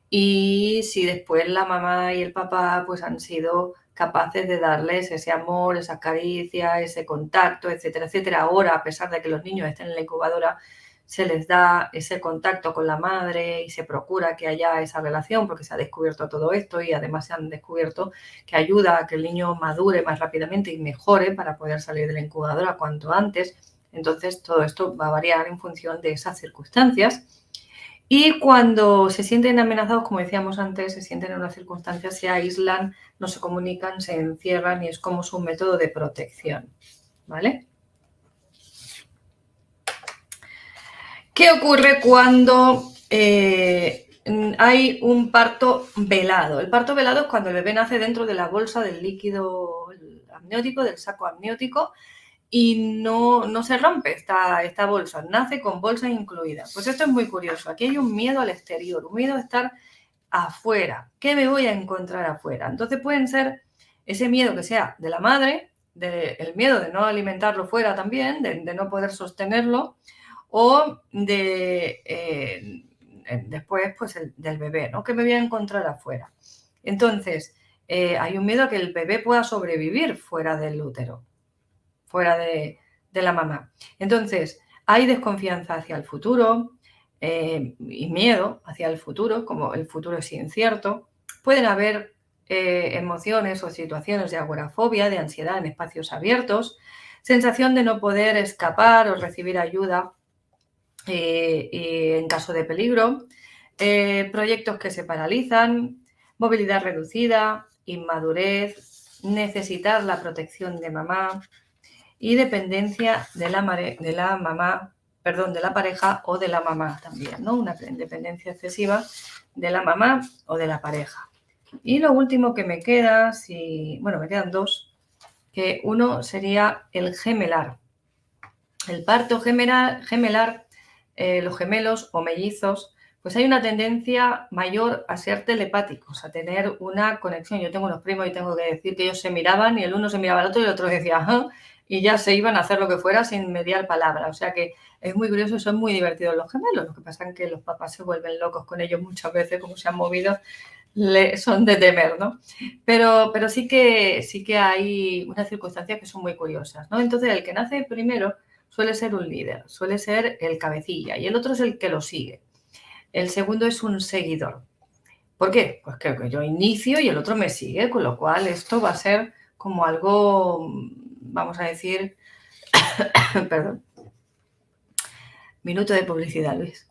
y si después la mamá y el papá pues han sido capaces de darles ese amor, esa caricia, ese contacto, etcétera, etcétera. Ahora, a pesar de que los niños estén en la incubadora, se les da ese contacto con la madre y se procura que haya esa relación porque se ha descubierto todo esto y además se han descubierto que ayuda a que el niño madure más rápidamente y mejore para poder salir de la incubadora cuanto antes. Entonces, todo esto va a variar en función de esas circunstancias. Y cuando se sienten amenazados, como decíamos antes, se sienten en unas circunstancias, se aíslan, no se comunican, se encierran y es como su método de protección, ¿vale? ¿Qué ocurre cuando hay un parto velado? El parto velado es cuando el bebé nace dentro de la bolsa del líquido amniótico, del saco amniótico, y no se rompe esta bolsa, nace con bolsa incluida. Pues esto es muy curioso. Aquí hay un miedo al exterior, un miedo a estar afuera. ¿Qué me voy a encontrar afuera? Entonces pueden ser ese miedo que sea de la madre, el miedo de no alimentarlo fuera también, de no poder sostenerlo, o después pues del bebé, ¿no? ¿Qué me voy a encontrar afuera? Entonces, hay un miedo a que el bebé pueda sobrevivir fuera del útero, fuera de la mamá. Entonces, hay desconfianza hacia el futuro y miedo hacia el futuro, como el futuro es incierto. Pueden haber emociones o situaciones de agorafobia, de ansiedad en espacios abiertos, sensación de no poder escapar o recibir ayuda en caso de peligro, proyectos que se paralizan, movilidad reducida, inmadurez, necesitar la protección de mamá y dependencia de la pareja o de la mamá también, ¿no? Una dependencia excesiva de la mamá o de la pareja. Y lo último que me queda, me quedan dos, que uno sería el gemelar. El parto gemelar, los gemelos o mellizos, pues hay una tendencia mayor a ser telepáticos, a tener una conexión. Yo tengo unos primos y tengo que decir que ellos se miraban y el uno se miraba al otro y el otro decía, ajá, y ya se iban a hacer lo que fuera sin mediar palabra. O sea que es muy curioso y son muy divertidos los gemelos. Lo que pasa es que los papás se vuelven locos con ellos muchas veces, como se han movido, son de temer, ¿no? Pero sí que hay unas circunstancias que son muy curiosas, ¿no? Entonces, el que nace primero suele ser un líder, suele ser el cabecilla y el otro es el que lo sigue. El segundo es un seguidor. ¿Por qué? Pues que yo inicio y el otro me sigue, con lo cual esto va a ser como algo, vamos a decir, perdón, minuto de publicidad, Luis.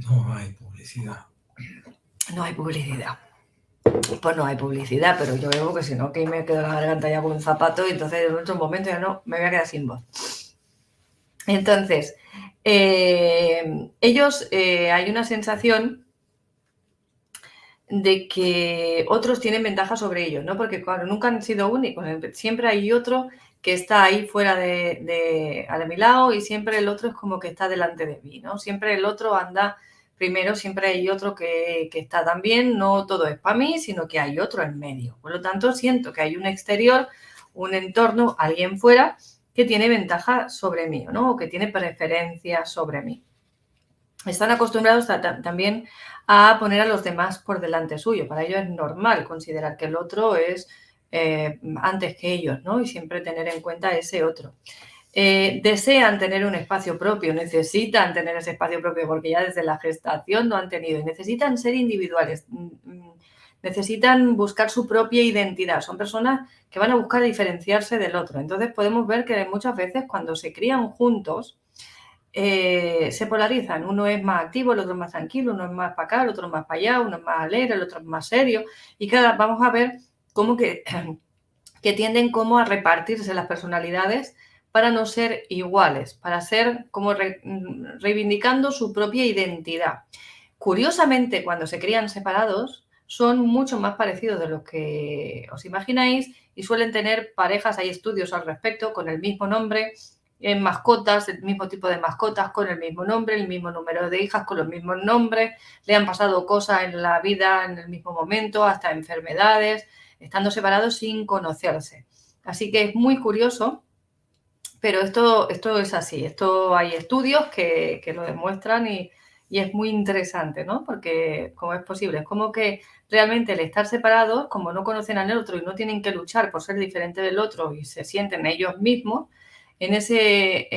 No hay publicidad. No hay publicidad. Pues no hay publicidad, pero yo veo que si no, que me quedo la garganta ya con un zapato y entonces en otro momento ya no, me voy a quedar sin voz. Entonces, ellos, hay una sensación de que otros tienen ventaja sobre ellos, ¿no? Porque claro, nunca han sido únicos, siempre hay otro que está ahí fuera de mi lado y siempre el otro es como que está delante de mí, ¿no? Siempre el otro anda primero, siempre hay otro que está también, no todo es para mí, sino que hay otro en medio. Por lo tanto, siento que hay un exterior, un entorno, alguien fuera que tiene ventaja sobre mí, ¿no? O que tiene preferencia sobre mí. Están acostumbrados también a poner a los demás por delante suyo. Para ellos es normal considerar que el otro es antes que ellos, ¿no? Y siempre tener en cuenta ese otro. Desean tener un espacio propio, necesitan tener ese espacio propio porque ya desde la gestación lo han tenido y necesitan ser individuales, necesitan buscar su propia identidad. Son personas que van a buscar diferenciarse del otro. Entonces podemos ver que muchas veces cuando se crían juntos, se polarizan. Uno es más activo, el otro es más tranquilo, uno es más para acá, el otro es más para allá, uno es más alegre, el otro es más serio. Y vamos a ver cómo que tienden como a repartirse las personalidades para no ser iguales, para ser como reivindicando su propia identidad. Curiosamente, cuando se crían separados, son mucho más parecidos de lo que os imagináis y suelen tener parejas, hay estudios al respecto, con el mismo nombre, en mascotas, el mismo tipo de mascotas, con el mismo nombre, el mismo número de hijas con los mismos nombres, le han pasado cosas en la vida en el mismo momento, hasta enfermedades, estando separados sin conocerse. Así que es muy curioso, pero esto es así, esto hay estudios que lo demuestran y es muy interesante, ¿no? Porque ¿cómo es posible? Es como que realmente el estar separados, como no conocen al otro y no tienen que luchar por ser diferente del otro y se sienten ellos mismos, en ese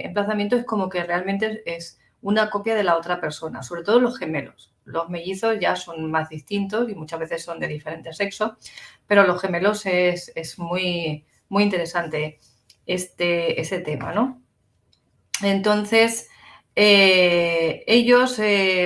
emplazamiento es como que realmente es una copia de la otra persona, sobre todo los gemelos. Los mellizos ya son más distintos y muchas veces son de diferentes sexos, pero los gemelos es muy, muy interesante ese tema, ¿no? Entonces, ellos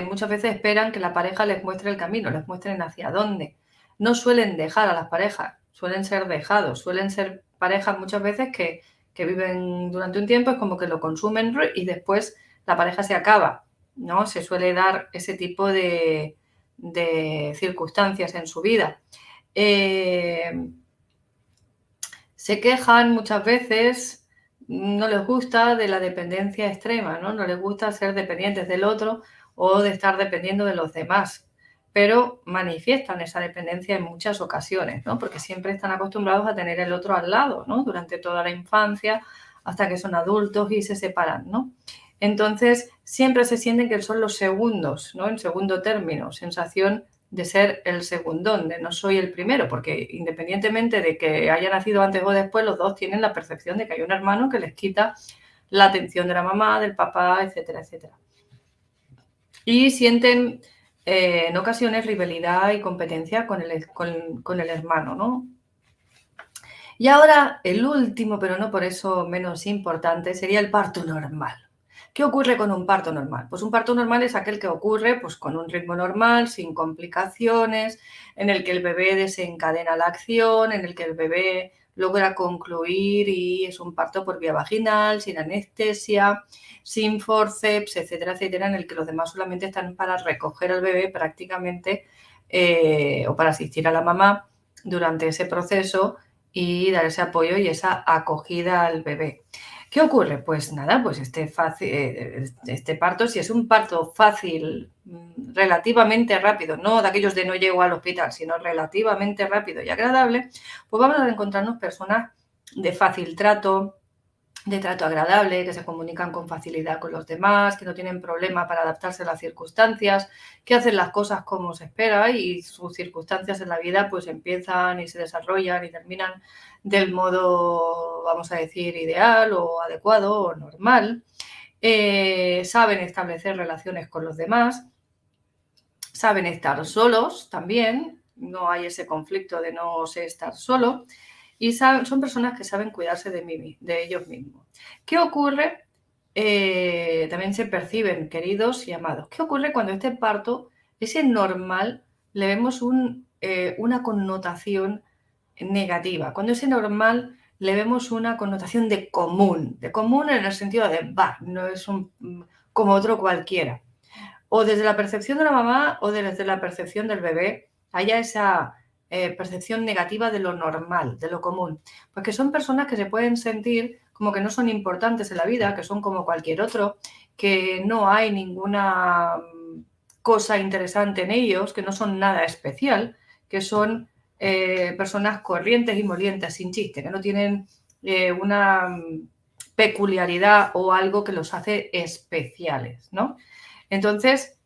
muchas veces esperan que la pareja les muestre el camino, les muestren hacia dónde. No suelen dejar a las parejas, suelen ser dejados, suelen ser parejas muchas veces que viven durante un tiempo, es como que lo consumen y después la pareja se acaba, ¿no? Se suele dar ese tipo de circunstancias en su vida. Se quejan muchas veces, no les gusta de la dependencia extrema, ¿no? No les gusta ser dependientes del otro o de estar dependiendo de los demás, pero manifiestan esa dependencia en muchas ocasiones, ¿no? Porque siempre están acostumbrados a tener el otro al lado, ¿no? Durante toda la infancia, hasta que son adultos y se separan, ¿no? Entonces, siempre se sienten que son los segundos, ¿no? En segundo término, sensación de ser el segundón, de no soy el primero, porque independientemente de que haya nacido antes o después, los dos tienen la percepción de que hay un hermano que les quita la atención de la mamá, del papá, etcétera, etcétera. Y sienten en ocasiones rivalidad y competencia con el hermano, ¿no? Y ahora el último, pero no por eso menos importante, sería el parto normal. ¿Qué ocurre con un parto normal? Pues un parto normal es aquel que ocurre pues, con un ritmo normal, sin complicaciones, en el que el bebé desencadena la acción, en el que el bebé logra concluir y es un parto por vía vaginal, sin anestesia, sin forceps, etcétera, etcétera, en el que los demás solamente están para recoger al bebé prácticamente o para asistir a la mamá durante ese proceso y dar ese apoyo y esa acogida al bebé. ¿Qué ocurre? Pues nada, pues este parto, si es un parto fácil, relativamente rápido, no de aquellos de no llego al hospital, sino relativamente rápido y agradable, pues vamos a encontrarnos personas de fácil trato, de trato agradable, que se comunican con facilidad con los demás, que no tienen problema para adaptarse a las circunstancias, que hacen las cosas como se espera y sus circunstancias en la vida pues empiezan y se desarrollan y terminan del modo, vamos a decir, ideal o adecuado o normal. Saben establecer relaciones con los demás, saben estar solos también, no hay ese conflicto de no sé estar solo. Y son personas que saben cuidarse de ellos mismos. ¿Qué ocurre? También se perciben queridos y amados. ¿Qué ocurre cuando este parto, ese normal, le vemos una connotación negativa? Cuando ese normal le vemos una connotación de común en el sentido de, no es como otro cualquiera. O desde la percepción de la mamá o desde la percepción del bebé, haya esa percepción negativa de lo normal, de lo común. Porque son personas que se pueden sentir como que no son importantes en la vida, que son como cualquier otro, que no hay ninguna cosa interesante en ellos, que no son nada especial, que son personas corrientes y molientes, sin chiste, que no tienen una peculiaridad o algo que los hace especiales, ¿no? Entonces,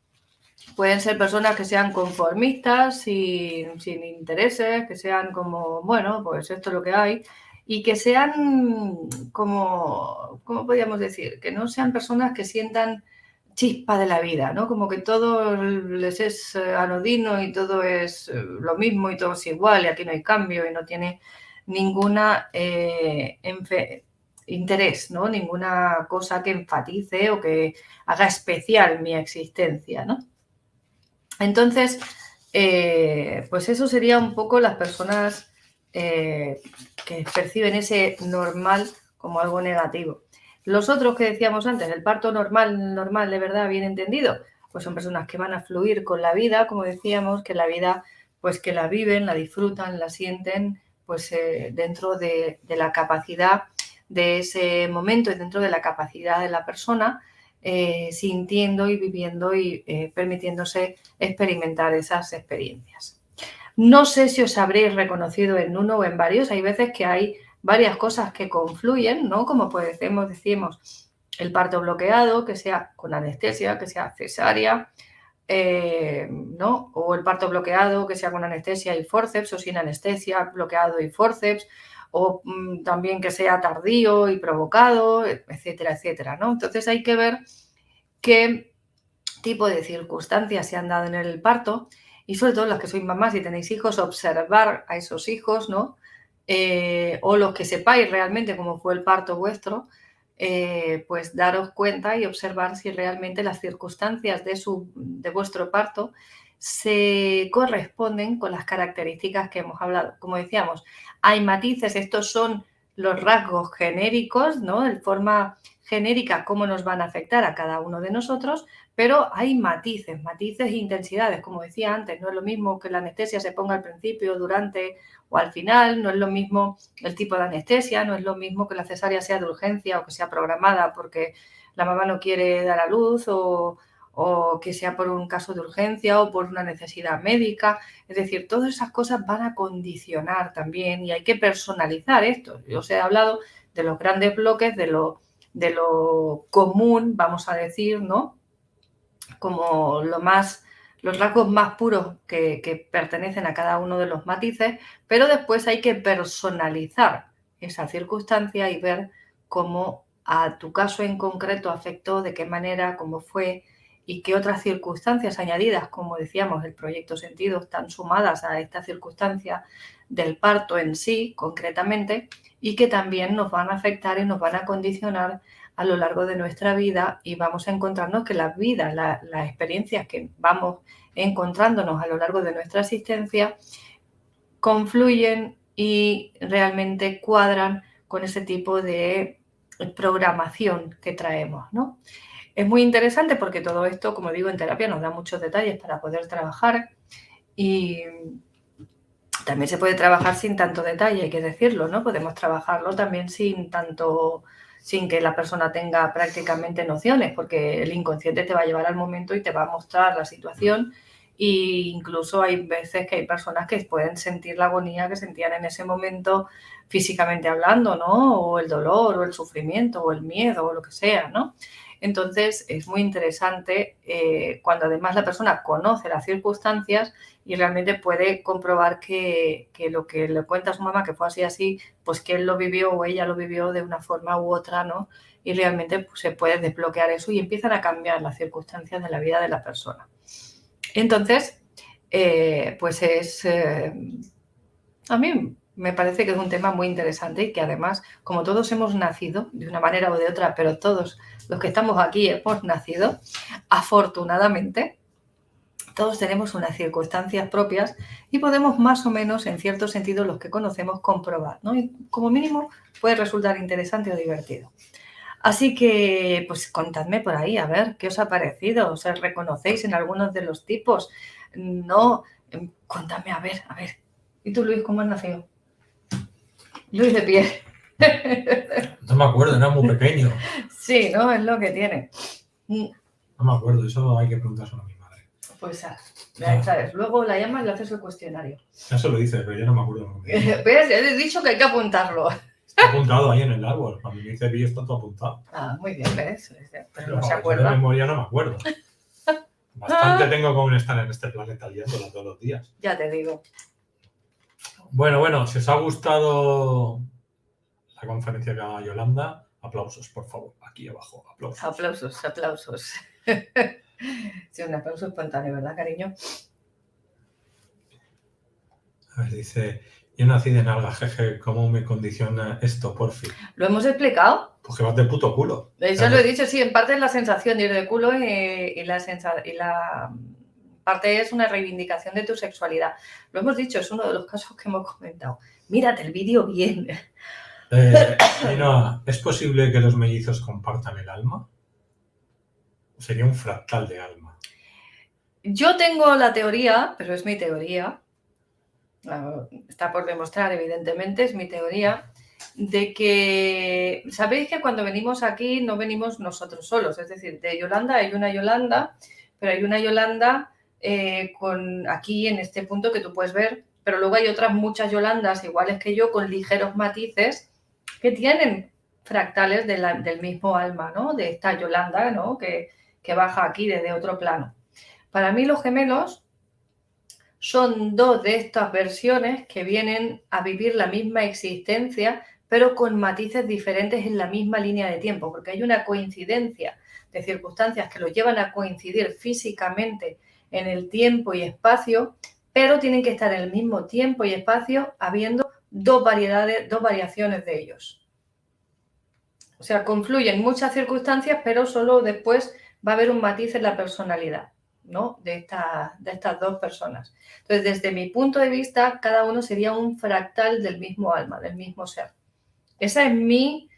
pueden ser personas que sean conformistas, sin intereses, que sean como, bueno, pues esto es lo que hay, y que sean como, ¿cómo podríamos decir? Que no sean personas que sientan chispa de la vida, ¿no? Como que todo les es anodino y todo es lo mismo y todo es igual y aquí no hay cambio y no tiene ninguna interés, ¿no? Ninguna cosa que enfatice o que haga especial mi existencia, ¿no? Entonces, pues eso sería un poco las personas que perciben ese normal como algo negativo. Los otros que decíamos antes, el parto normal de verdad, bien entendido, pues son personas que van a fluir con la vida, como decíamos, que la vida, pues que la viven, la disfrutan, la sienten, pues dentro de la capacidad de ese momento y dentro de la capacidad de la persona, sintiendo y viviendo y permitiéndose experimentar esas experiencias. No sé si os habréis reconocido en uno o en varios, hay veces que hay varias cosas que confluyen, ¿no? Como pues decimos, el parto bloqueado, que sea con anestesia, que sea cesárea, ¿no? O el parto bloqueado, que sea con anestesia y fórceps, o sin anestesia, bloqueado y fórceps, o también que sea tardío y provocado, etcétera, etcétera, ¿no? Entonces hay que ver qué tipo de circunstancias se han dado en el parto y sobre todo los que sois mamás y tenéis hijos, observar a esos hijos, ¿no? O los que sepáis realmente cómo fue el parto vuestro, pues daros cuenta y observar si realmente las circunstancias de vuestro parto se corresponden con las características que hemos hablado. Como decíamos, hay matices, estos son los rasgos genéricos, ¿no? De forma genérica, cómo nos van a afectar a cada uno de nosotros, pero hay matices e intensidades. Como decía antes, no es lo mismo que la anestesia se ponga al principio, durante o al final, no es lo mismo el tipo de anestesia, no es lo mismo que la cesárea sea de urgencia o que sea programada porque la mamá no quiere dar a luz o que sea por un caso de urgencia o por una necesidad médica. Es decir, todas esas cosas van a condicionar también y hay que personalizar esto. Yo os he hablado de los grandes bloques, de lo común, vamos a decir, ¿no? Como los rasgos más puros que pertenecen a cada uno de los matices, pero después hay que personalizar esa circunstancia y ver cómo a tu caso en concreto afectó, de qué manera, cómo fue y qué otras circunstancias añadidas, como decíamos, el proyecto sentido, están sumadas a esta circunstancia del parto en sí, concretamente, y que también nos van a afectar y nos van a condicionar a lo largo de nuestra vida y vamos a encontrarnos que las vidas, las experiencias que vamos encontrándonos a lo largo de nuestra existencia confluyen y realmente cuadran con ese tipo de programación que traemos, ¿no? Es muy interesante porque todo esto, como digo, en terapia nos da muchos detalles para poder trabajar y también se puede trabajar sin tanto detalle, hay que decirlo, ¿no? Podemos trabajarlo también sin tanto sin que la persona tenga prácticamente nociones, porque el inconsciente te va a llevar al momento y te va a mostrar la situación. E incluso hay veces que hay personas que pueden sentir la agonía que sentían en ese momento físicamente hablando, ¿no? O el dolor, o el sufrimiento, o el miedo, o lo que sea, ¿no? Entonces, es muy interesante cuando además la persona conoce las circunstancias y realmente puede comprobar que lo que le cuenta a su mamá, que fue así, pues que él lo vivió o ella lo vivió de una forma u otra, ¿no? Y realmente pues, se puede desbloquear eso y empiezan a cambiar las circunstancias de la vida de la persona. Entonces, pues a mí me parece que es un tema muy interesante y que además, como todos hemos nacido de una manera o de otra, pero todos los que estamos aquí hemos nacido, afortunadamente, todos tenemos unas circunstancias propias y podemos más o menos, en cierto sentido, los que conocemos, comprobar, ¿no? Y como mínimo puede resultar interesante o divertido. Así que, pues contadme por ahí, a ver, ¿qué os ha parecido? ¿Os reconocéis en algunos de los tipos? No, contadme, a ver. ¿Y tú, Luis, cómo has nacido? Luis de pie. No me acuerdo, era muy pequeño. Sí, ¿no? Es lo que tiene. No me acuerdo, eso hay que preguntárselo a mi madre. Pues ya sabes, luego la llamas y le haces el cuestionario. Eso lo dice, pero yo no me acuerdo. ¿Ves? Ya he dicho que hay que apuntarlo. Está apuntado ahí en el árbol. Cuando me dice Pi, está todo apuntado. Ah, muy bien, ¿ves? Pero no se De acuerda. memoria no me acuerdo. Bastante tengo con estar en este planeta leyéndola todos los días. Ya te digo. Bueno, si os ha gustado la conferencia que haga Yolanda, aplausos, por favor, aquí abajo, aplausos. Aplausos. Sí, un aplauso espontáneo, ¿verdad, cariño? A ver, dice, yo nací de nalga, jeje, ¿cómo me condiciona esto, porfi? ¿Lo hemos explicado? Pues que vas de puto culo. Yo lo he dicho, sí, en parte es la sensación de ir de culo y la parte es una reivindicación de tu sexualidad. Lo hemos dicho, es uno de los casos que hemos comentado. Mírate el vídeo bien. Ainhoa, ¿es posible que los mellizos compartan el alma? Sería un fractal de alma. Yo tengo la teoría, pero es mi teoría, está por demostrar, evidentemente, es mi teoría, de que, sabéis que cuando venimos aquí no venimos nosotros solos, es decir, de Yolanda hay una Yolanda, pero hay una Yolanda con aquí en este punto que tú puedes ver, pero luego hay otras muchas Yolandas iguales que yo con ligeros matices que tienen fractales del mismo alma, ¿no? De esta Yolanda, ¿no? Que baja aquí desde otro plano. Para mí los gemelos son dos de estas versiones que vienen a vivir la misma existencia, pero con matices diferentes en la misma línea de tiempo, porque hay una coincidencia de circunstancias que los llevan a coincidir físicamente en el tiempo y espacio, pero tienen que estar en el mismo tiempo y espacio habiendo dos variaciones de ellos. O sea, confluyen muchas circunstancias, pero solo después va a haber un matiz en la personalidad, ¿no? de estas dos personas. Entonces, desde mi punto de vista, cada uno sería un fractal del mismo alma, del mismo ser. Esa es mi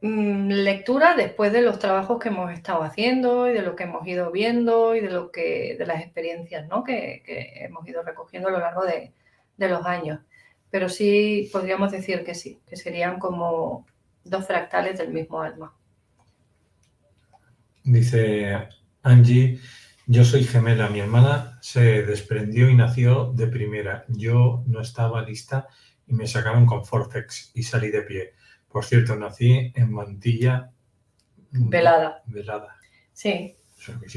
lectura después de los trabajos que hemos estado haciendo y de lo que hemos ido viendo y de las experiencias, ¿no? que hemos ido recogiendo a lo largo de los años. Pero sí podríamos decir que sí, que serían como dos fractales del mismo alma. Dice Angie, yo soy gemela, mi hermana se desprendió y nació de primera. Yo no estaba lista y me sacaron con Forceps y salí de pie. Por cierto, nací en mantilla velada. Sí,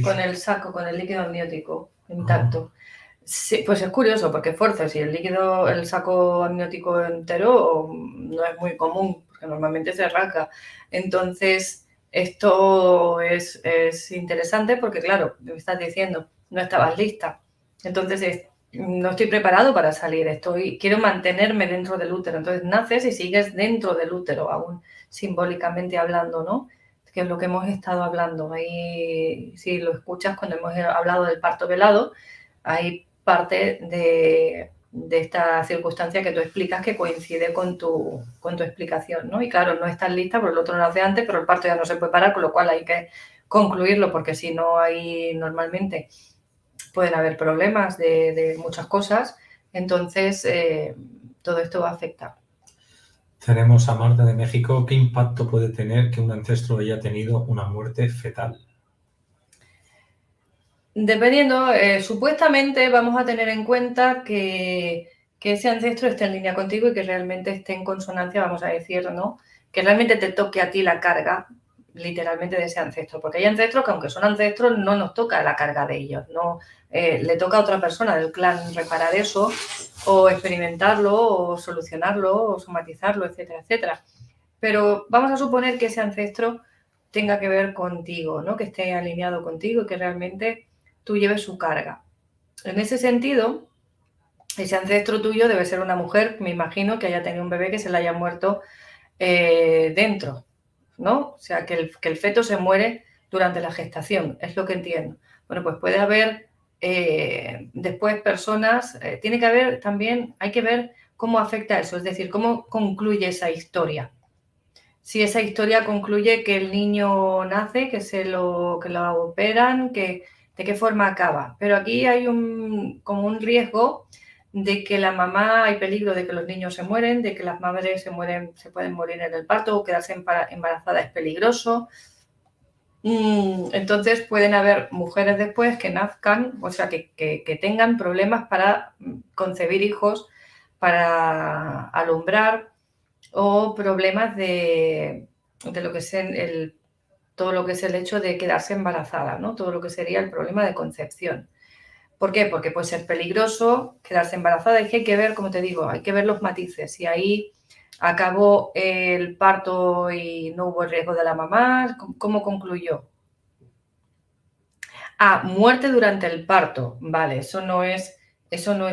con el saco, con el líquido amniótico intacto. Sí, pues es curioso porque Forceps y el saco amniótico entero no es muy común, porque normalmente se rasga. Entonces, esto es interesante porque, claro, me estás diciendo, no estabas lista. Entonces, no estoy preparado para salir, quiero mantenerme dentro del útero. Entonces, naces y sigues dentro del útero, aún simbólicamente hablando, ¿no? Que es lo que hemos estado hablando. Ahí, si lo escuchas, cuando hemos hablado del parto velado, hay parte de esta circunstancia que tú explicas que coincide con tu explicación, ¿no? Y claro, no estás lista porque el otro nace antes, pero el parto ya no se puede parar, con lo cual hay que concluirlo porque si no hay normalmente pueden haber problemas de muchas cosas, entonces todo esto va a afectar. Tenemos a Marta de México. ¿Qué impacto puede tener que un ancestro haya tenido una muerte fetal? Dependiendo, supuestamente vamos a tener en cuenta que ese ancestro esté en línea contigo y que realmente esté en consonancia, vamos a decir, ¿no? Que realmente te toque a ti la carga, literalmente, de ese ancestro. Porque hay ancestros que, aunque son ancestros, no nos toca la carga de ellos, no le toca a otra persona del clan reparar eso, o experimentarlo, o solucionarlo, o somatizarlo, etcétera, etcétera. Pero vamos a suponer que ese ancestro tenga que ver contigo, ¿no? Que esté alineado contigo y que realmente tú lleves su carga. En ese sentido, ese ancestro tuyo debe ser una mujer, me imagino, que haya tenido un bebé que se le haya muerto dentro, ¿no? O sea, que el feto se muere durante la gestación, es lo que entiendo. Bueno, pues puede haber después personas, tiene que haber también, hay que ver cómo afecta eso, es decir, cómo concluye esa historia. Si esa historia concluye que el niño nace, que lo operan, de qué forma acaba. Pero aquí hay como un riesgo de que la mamá, hay peligro de que los niños se mueren, de que las madres se pueden morir en el parto o quedarse embarazada es peligroso. Entonces pueden haber mujeres después que nazcan, o sea, que tengan problemas para concebir hijos, para alumbrar, o problemas de lo que es todo lo que es el hecho de quedarse embarazada, ¿no? Todo lo que sería el problema de concepción. ¿Por qué? Porque puede ser peligroso quedarse embarazada. Es que hay que ver, como te digo, hay que ver los matices. Si ahí acabó el parto y no hubo el riesgo de la mamá, ¿cómo concluyó? Muerte durante el parto. Vale, eso no es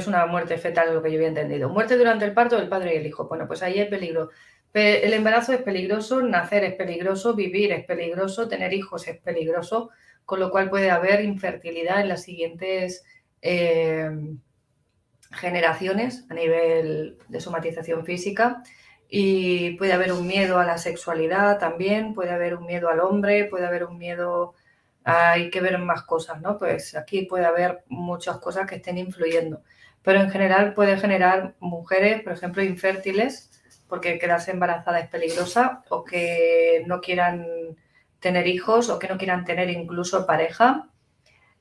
una muerte fetal, lo que yo había entendido. Muerte durante el parto del padre y el hijo. Bueno, pues ahí hay peligro. El embarazo es peligroso, nacer es peligroso, vivir es peligroso, tener hijos es peligroso, con lo cual puede haber infertilidad en las siguientes generaciones a nivel de somatización física, y puede haber un miedo a la sexualidad también, puede haber un miedo al hombre, puede haber un miedo, hay que ver más cosas, ¿no? Pues aquí puede haber muchas cosas que estén influyendo, pero en general puede generar mujeres, por ejemplo, infértiles, porque quedarse embarazada es peligrosa, o que no quieran tener hijos, o que no quieran tener incluso pareja,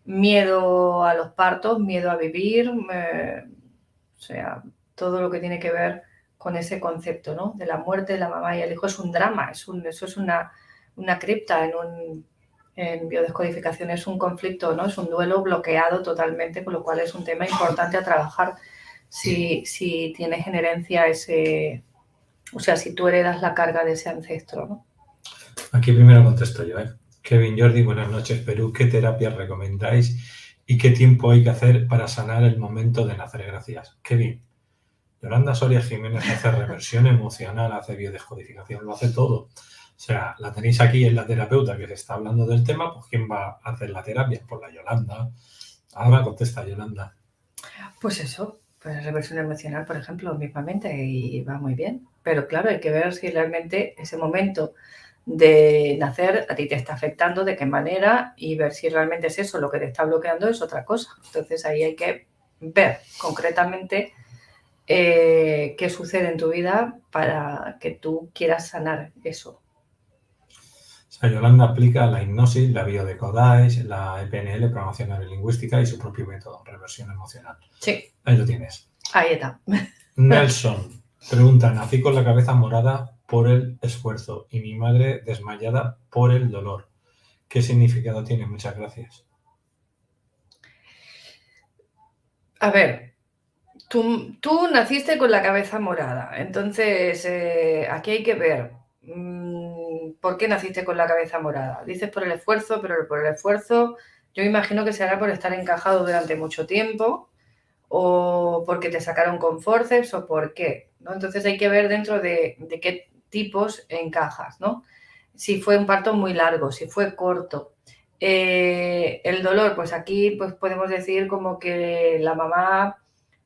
miedo a los partos, miedo a vivir, o sea, todo lo que tiene que ver con ese concepto, ¿no? De la muerte de la mamá y el hijo es un drama, eso es una cripta en biodescodificación, es un conflicto, ¿no? Es un duelo bloqueado totalmente, con lo cual es un tema importante a trabajar si tienes en herencia o sea, si tú heredas la carga de ese ancestro, ¿no? Aquí primero contesto yo, ¿eh? Kevin Jordi, buenas noches, Perú. ¿Qué terapias recomendáis y qué tiempo hay que hacer para sanar el momento de nacer? Gracias. Kevin, Yolanda Soria Jiménez hace reversión emocional, hace biodescodificación, lo hace todo. O sea, la tenéis aquí en la terapeuta que se está hablando del tema, pues ¿quién va a hacer la terapia? Pues la Yolanda. Ahora contesta Yolanda. Pues eso, pues reversión emocional, por ejemplo, mismamente, y va muy bien. Pero claro, hay que ver si realmente ese momento de nacer a ti te está afectando, de qué manera, y ver si realmente es eso lo que te está bloqueando, es otra cosa. Entonces ahí hay que ver concretamente qué sucede en tu vida para que tú quieras sanar eso. O sea, Yolanda aplica la hipnosis, la biodecodice, la PNL, programación neurolingüística, y su propio método, reversión emocional. Sí. Ahí lo tienes. Ahí está. Nelson pregunta, nací con la cabeza morada por el esfuerzo y mi madre desmayada por el dolor. ¿Qué significado tiene? Muchas gracias. A ver, tú naciste con la cabeza morada, entonces aquí hay que ver por qué naciste con la cabeza morada. Dices por el esfuerzo, pero por el esfuerzo yo imagino que será por estar encajado durante mucho tiempo, o porque te sacaron con forceps, o por qué, ¿no? Entonces hay que ver dentro de qué tipos encajas, ¿no? Si fue un parto muy largo, si fue corto. El dolor, pues aquí pues podemos decir como que la mamá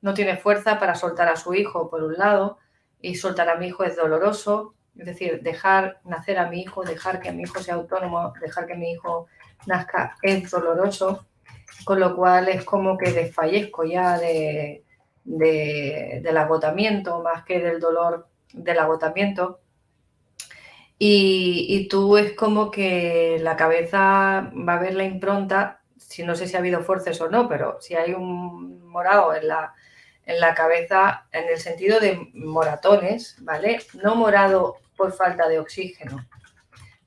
no tiene fuerza para soltar a su hijo, por un lado, y soltar a mi hijo es doloroso, es decir, dejar nacer a mi hijo, dejar que mi hijo sea autónomo, dejar que mi hijo nazca es doloroso, con lo cual es como que desfallezco ya del agotamiento más que del dolor del agotamiento. Y tú es como que la cabeza va a ver la impronta, si no sé si ha habido forces o no, pero si hay un morado en la cabeza, en el sentido de moratones, ¿vale? No morado por falta de oxígeno,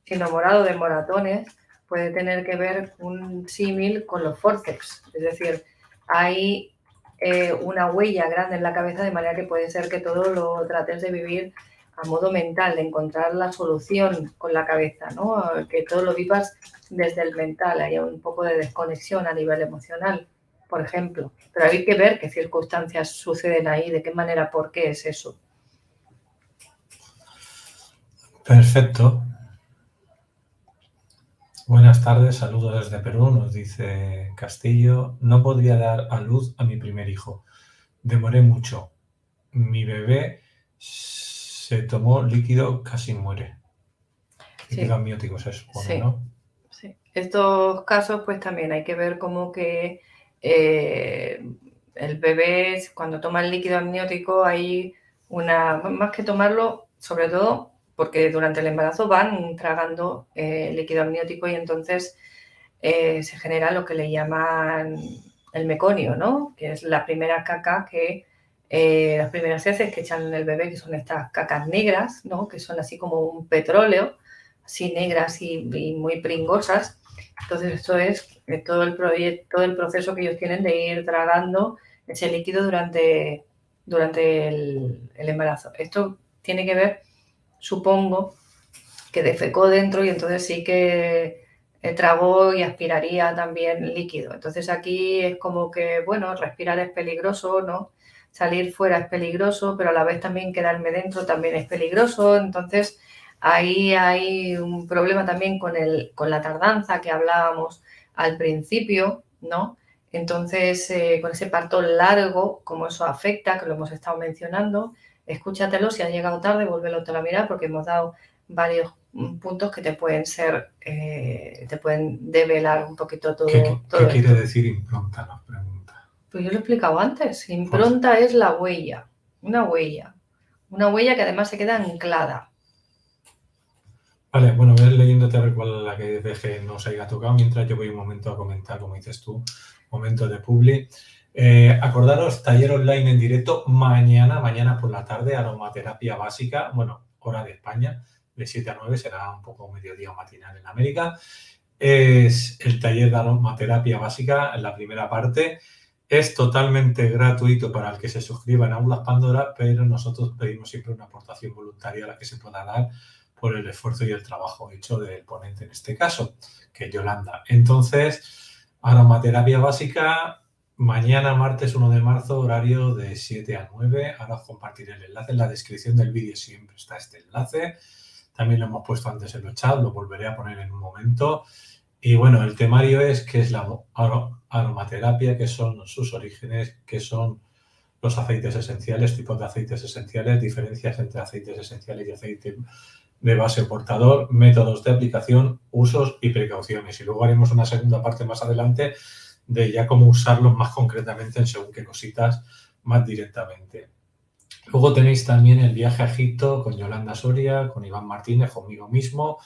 sino morado de moratones, puede tener que ver un símil con los fórceps. Es decir, hay una huella grande en la cabeza, de manera que puede ser que todo lo trates de vivir a modo mental, de encontrar la solución con la cabeza, ¿no? Que todo lo vivas desde el mental, haya un poco de desconexión a nivel emocional, por ejemplo. Pero hay que ver qué circunstancias suceden ahí, de qué manera, por qué es eso. Perfecto. Buenas tardes, saludos desde Perú, nos dice Castillo. No podría dar a luz a mi primer hijo. Demoré mucho. Mi bebé se tomó líquido, casi muere. Líquido amniótico se supone, ¿no? Sí. Estos casos, pues también hay que ver como que el bebé, cuando toma el líquido amniótico, hay más que tomarlo, sobre todo porque durante el embarazo van tragando líquido amniótico y entonces se genera lo que le llaman el meconio, ¿no? Que es la primera caca las primeras heces que echan en el bebé, que son estas cacas negras, ¿no? Que son así como un petróleo, así negras y muy pringosas. Entonces esto es todo el proceso que ellos tienen de ir tragando ese líquido durante el embarazo. Esto tiene que ver, supongo, que defecó dentro y entonces sí que tragó y aspiraría también líquido. Entonces aquí es como que, bueno, respirar es peligroso, ¿no? Salir fuera es peligroso, pero a la vez también quedarme dentro también es peligroso. Entonces ahí hay un problema también con la tardanza que hablábamos al principio, ¿no? Entonces, con ese parto largo, como eso afecta, que lo hemos estado mencionando, escúchatelo, si has llegado tarde, vuélvelo a mirar, porque hemos dado varios puntos que te pueden te pueden develar un poquito todo. ¿Qué quiere decir impronta? Nos pregunta. Pues yo lo he explicado antes. Impronta es la huella, una huella que además se queda anclada. Vale, bueno, voy leyéndote a ver cuál es la que deje nos haya tocado, mientras yo voy un momento a comentar, como dices tú, momento de publi. Acordaros, taller online en directo mañana por la tarde, aromaterapia básica, bueno, hora de España, de 7 a 9, será un poco mediodía o matinal en América. Es el taller de aromaterapia básica, en la primera parte. Es totalmente gratuito para el que se suscriba en Aulas Pandora, pero nosotros pedimos siempre una aportación voluntaria a la que se pueda dar por el esfuerzo y el trabajo hecho del ponente en este caso, que es Yolanda. Entonces, aromaterapia básica, mañana martes 1 de marzo, horario de 7 a 9. Ahora os compartiré el enlace en la descripción del vídeo, siempre está este enlace. También lo hemos puesto antes en los chats, lo volveré a poner en un momento. Y bueno, el temario es qué es la aromaterapia, qué son sus orígenes, qué son los aceites esenciales, tipos de aceites esenciales, diferencias entre aceites esenciales y aceite de base o portador, métodos de aplicación, usos y precauciones. Y luego haremos una segunda parte más adelante de ya cómo usarlos más concretamente en según qué cositas más directamente. Luego tenéis también el viaje a Egipto con Yolanda Soria, con Iván Martínez, conmigo mismo,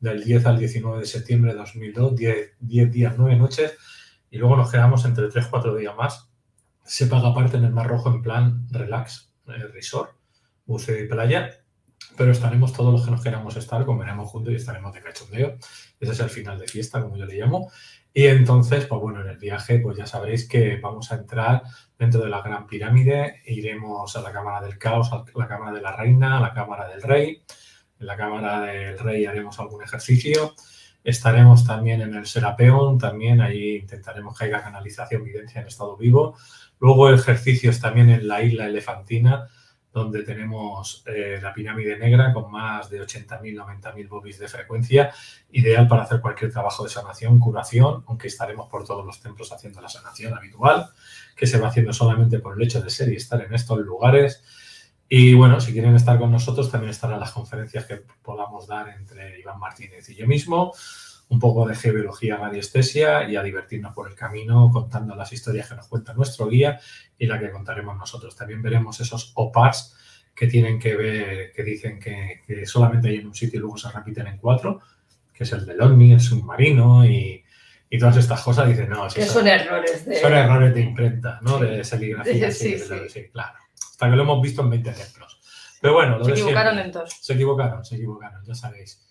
del 10 al 19 de septiembre de 2002, 10 días, 9 noches, y luego nos quedamos entre 3-4 días más. Se paga aparte en el Mar Rojo en plan relax, resort, buceo y playa, pero estaremos todos los que nos queramos estar, comeremos juntos y estaremos de cachondeo. Ese es el final de fiesta, como yo le llamo. Y entonces, pues bueno, en el viaje, pues ya sabréis que vamos a entrar dentro de la Gran Pirámide, iremos a la Cámara del Caos, a la Cámara de la Reina, a la Cámara del Rey. En la Cámara del Rey haremos algún ejercicio. Estaremos también en el Serapeón, también ahí intentaremos que haya canalización, vivencia en estado vivo. Luego ejercicios también en la isla Elefantina, donde tenemos la pirámide negra con más de 80.000, 90.000 bobis de frecuencia, ideal para hacer cualquier trabajo de sanación, curación, aunque estaremos por todos los templos haciendo la sanación habitual, que se va haciendo solamente por el hecho de ser y estar en estos lugares. Y bueno, si quieren estar con nosotros, también estarán las conferencias que podamos dar entre Iván Martínez y yo mismo, un poco de geología, radiestesia y a divertirnos por el camino contando las historias que nos cuenta nuestro guía y la que contaremos nosotros. También veremos esos OPARs que tienen que ver, que dicen que solamente hay en un sitio y luego se repiten en 4, que es el del OVNI, el submarino y todas estas cosas. Dicen, no, que son errores de imprenta, ¿no? Sí. De serigrafía, Sí. Sí, claro. Hasta que lo hemos visto en 20 ejemplos. Pero bueno, se equivocaron en dos. Se equivocaron, ya sabéis.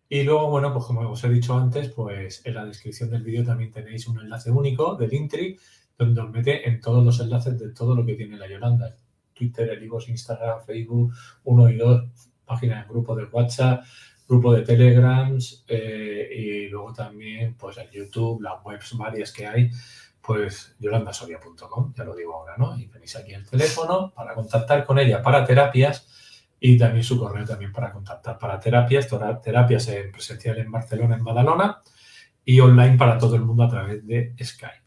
Y luego, bueno, pues como os he dicho antes, pues en la descripción del vídeo también tenéis un enlace único del Linktree, donde os mete en todos los enlaces de todo lo que tiene la Yolanda. Twitter, el iVoox, Instagram, Facebook, 1 y 2, páginas de grupo de WhatsApp, grupo de Telegrams y luego también pues en YouTube, las webs varias que hay, pues yolandasoria.com, ya lo digo ahora, ¿no? Y tenéis aquí el teléfono para contactar con ella para terapias y también su correo también para contactar para terapias en presencial en Barcelona, en Badalona y online para todo el mundo a través de Skype.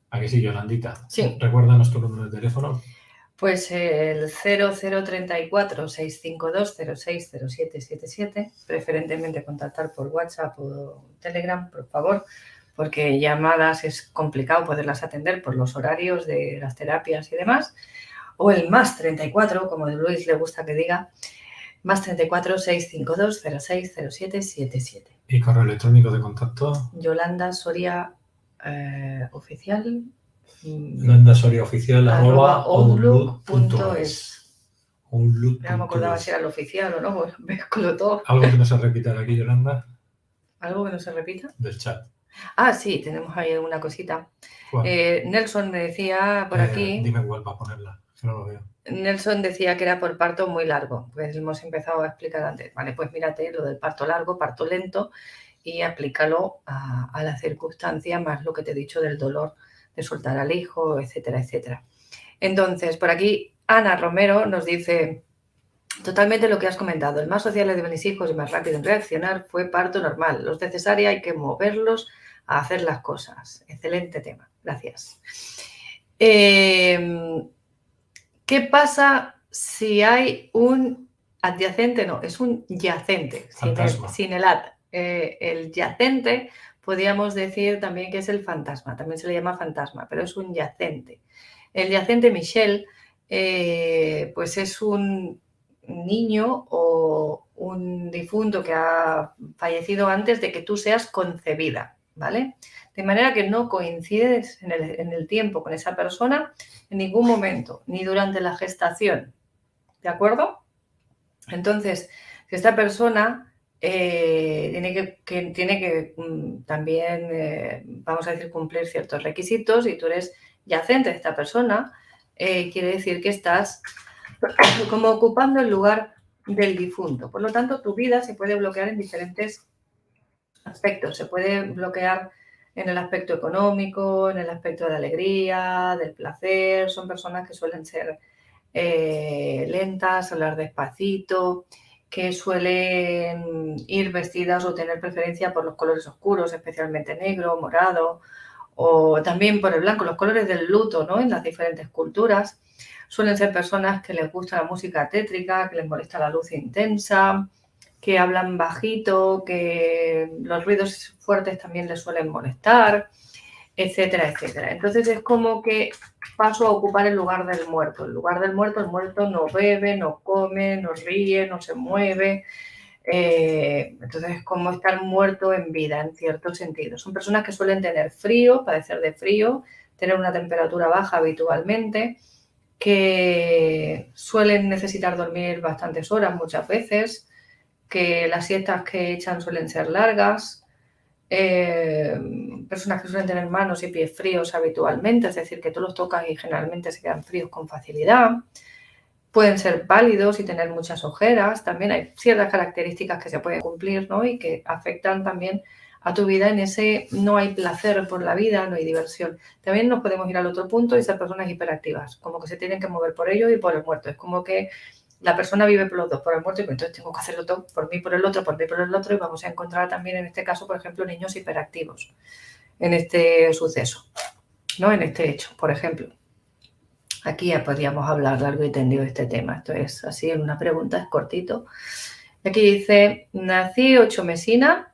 ¿A qué sí, Yolandita? Sí. Recuérdanos tu número de teléfono. Pues el 0034-652-060777, preferentemente contactar por WhatsApp o Telegram, por favor, porque llamadas es complicado poderlas atender por los horarios de las terapias y demás. O el más 34, como a Luis le gusta que diga, más 34-652-060777. ¿Y correo electrónico de contacto? Yolanda Soria oficial. @outlook.es. No me acordaba si era el oficial o no, pues mezclo todo. ¿Algo que no se repita de aquí, Yolanda? ¿Algo que no se repita? Del chat. Ah, sí, tenemos ahí alguna cosita. Nelson me decía por aquí... Dime cuál para ponerla, que no lo veo. Nelson decía que era por parto muy largo, pues hemos empezado a explicar antes. Vale, pues mírate lo del parto largo, parto lento y aplícalo a la circunstancia más lo que te he dicho del dolor de soltar al hijo, etcétera, etcétera. Entonces, por aquí Ana Romero nos dice totalmente lo que has comentado. El más sociable de mis hijos y más rápido en reaccionar fue parto normal. Los de cesárea hay que moverlos a hacer las cosas. Excelente tema. Gracias. ¿Qué pasa si hay un adyacente? No, es un yacente, sin el ad. El yacente, podríamos decir también que es el fantasma, también se le llama fantasma, pero es un yacente. El yacente Michelle, pues es un niño o un difunto que ha fallecido antes de que tú seas concebida, ¿vale? De manera que no coincides en el tiempo con esa persona en ningún momento, ni durante la gestación, ¿de acuerdo? Entonces, si esta persona tiene que también, vamos a decir, cumplir ciertos requisitos y tú eres yacente de esta persona, quiere decir que estás como ocupando el lugar del difunto. Por lo tanto, tu vida se puede bloquear en diferentes aspectos. Se puede bloquear en el aspecto económico, en el aspecto de alegría, del placer. Son personas que suelen ser lentas, hablar despacito, que suelen ir vestidas o tener preferencia por los colores oscuros, especialmente negro, morado, o también por el blanco, los colores del luto, ¿no? En las diferentes culturas. Suelen ser personas que les gusta la música tétrica, que les molesta la luz intensa, que hablan bajito, que los ruidos fuertes también les suelen molestar, etcétera, etcétera. Entonces es como que paso a ocupar el lugar del muerto. El lugar del muerto, el muerto no bebe, no come, no ríe, no se mueve. Entonces es como estar muerto en vida, en cierto sentido. Son personas que suelen tener frío, padecer de frío, tener una temperatura baja habitualmente, que suelen necesitar dormir bastantes horas muchas veces, que las siestas que echan suelen ser largas, personas que suelen tener manos y pies fríos habitualmente, es decir, que tú los tocas y generalmente se quedan fríos con facilidad. Pueden ser pálidos y tener muchas ojeras. También hay ciertas características que se pueden cumplir, ¿no? Y que afectan también a tu vida en ese no hay placer por la vida, no hay diversión. También nos podemos ir al otro punto y ser personas hiperactivas, como que se tienen que mover por ellos y por el muerto. Es como que la persona vive por los dos, por el muerto, y entonces tengo que hacerlo todo por mí, por el otro, y vamos a encontrar también en este caso, por ejemplo, niños hiperactivos en este suceso, ¿no? En este hecho, por ejemplo. Aquí ya podríamos hablar largo y tendido de este tema. Esto es así, en una pregunta, es cortito. Aquí dice, nací 8 mesina,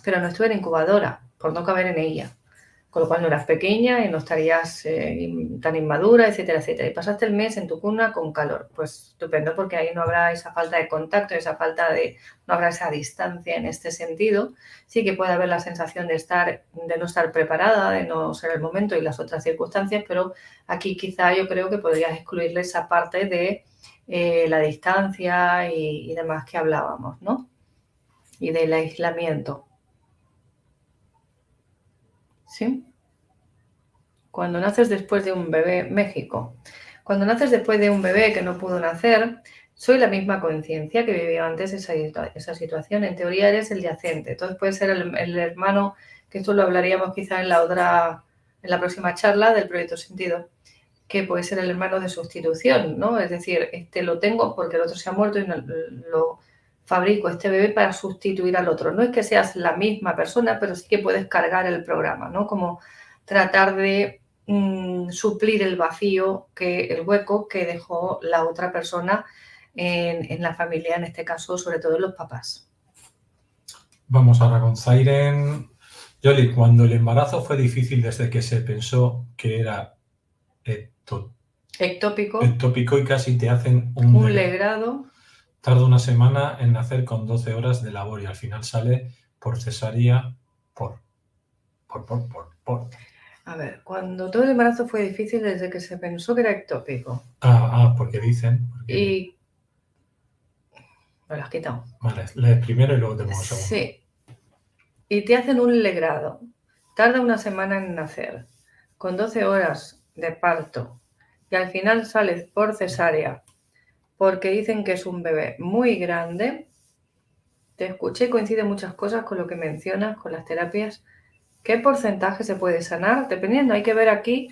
pero no estuve en incubadora, por no caber en ella. con lo cual no eras pequeña y no estarías tan inmadura, etcétera, etcétera. Y pasaste el mes en tu cuna con calor. Pues estupendo, porque ahí no habrá esa falta de contacto, no habrá esa distancia en este sentido. Sí que puede haber la sensación de no estar preparada, de no ser el momento y las otras circunstancias, pero aquí quizá yo creo que podrías excluirle esa parte de la distancia y demás que hablábamos, ¿no? Y del aislamiento. ¿Sí? Cuando naces después de un bebé, México. Cuando naces después de un bebé que no pudo nacer, soy la misma conciencia que vivió antes esa situación. En teoría eres el yacente. Entonces puede ser el hermano, que esto lo hablaríamos quizá en la próxima charla del proyecto Sentido, que puede ser el hermano de sustitución, ¿no? Es decir, este lo tengo porque el otro se ha muerto y lo fabrico este bebé para sustituir al otro. No es que seas la misma persona, pero sí que puedes cargar el programa, ¿no? Como tratar de suplir el vacío, el hueco que dejó la otra persona en la familia, en este caso, sobre todo los papás. Vamos ahora con Zairen. Yoli, cuando el embarazo fue difícil desde que se pensó que era ectópico y casi te hacen un legrado. Tarda una semana en nacer con 12 horas de labor y al final sale por cesárea por. A ver, cuando todo el embarazo fue difícil desde que se pensó que era ectópico. Porque dicen. Y me lo has quitado. Vale, lees primero y luego te pongo segundo. Sí. Y te hacen un legrado. Tarda una semana en nacer, con 12 horas de parto. Y al final sales por cesárea, porque dicen que es un bebé muy grande. Te escuché y coinciden muchas cosas con lo que mencionas, con las terapias. ¿Qué porcentaje se puede sanar? Dependiendo, hay que ver aquí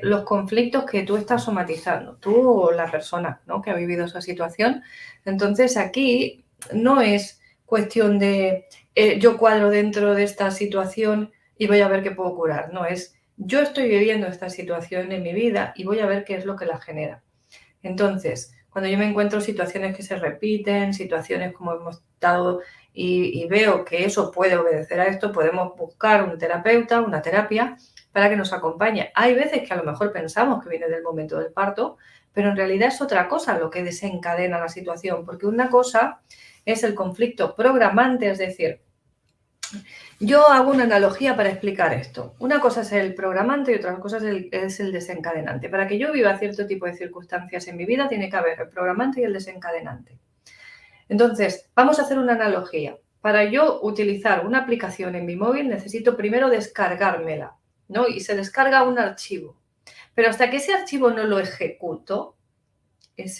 los conflictos que tú estás somatizando, tú o la persona, ¿no?, que ha vivido esa situación. Entonces aquí no es cuestión de yo cuadro dentro de esta situación y voy a ver qué puedo curar. No, es yo estoy viviendo esta situación en mi vida y voy a ver qué es lo que la genera. Entonces, cuando yo me encuentro situaciones que se repiten, situaciones como hemos estado y veo que eso puede obedecer a esto, podemos buscar un terapeuta, una terapia, para que nos acompañe. Hay veces que a lo mejor pensamos que viene del momento del parto, pero en realidad es otra cosa lo que desencadena la situación, porque una cosa es el conflicto programante, es decir, yo hago una analogía para explicar esto. Una cosa es el programante y otra cosa es el desencadenante. Para que yo viva cierto tipo de circunstancias en mi vida, tiene que haber el programante y el desencadenante. Entonces, vamos a hacer una analogía. Para yo utilizar una aplicación en mi móvil, necesito primero descargármela, ¿no? Y se descarga un archivo. Pero hasta que ese archivo no lo ejecuto,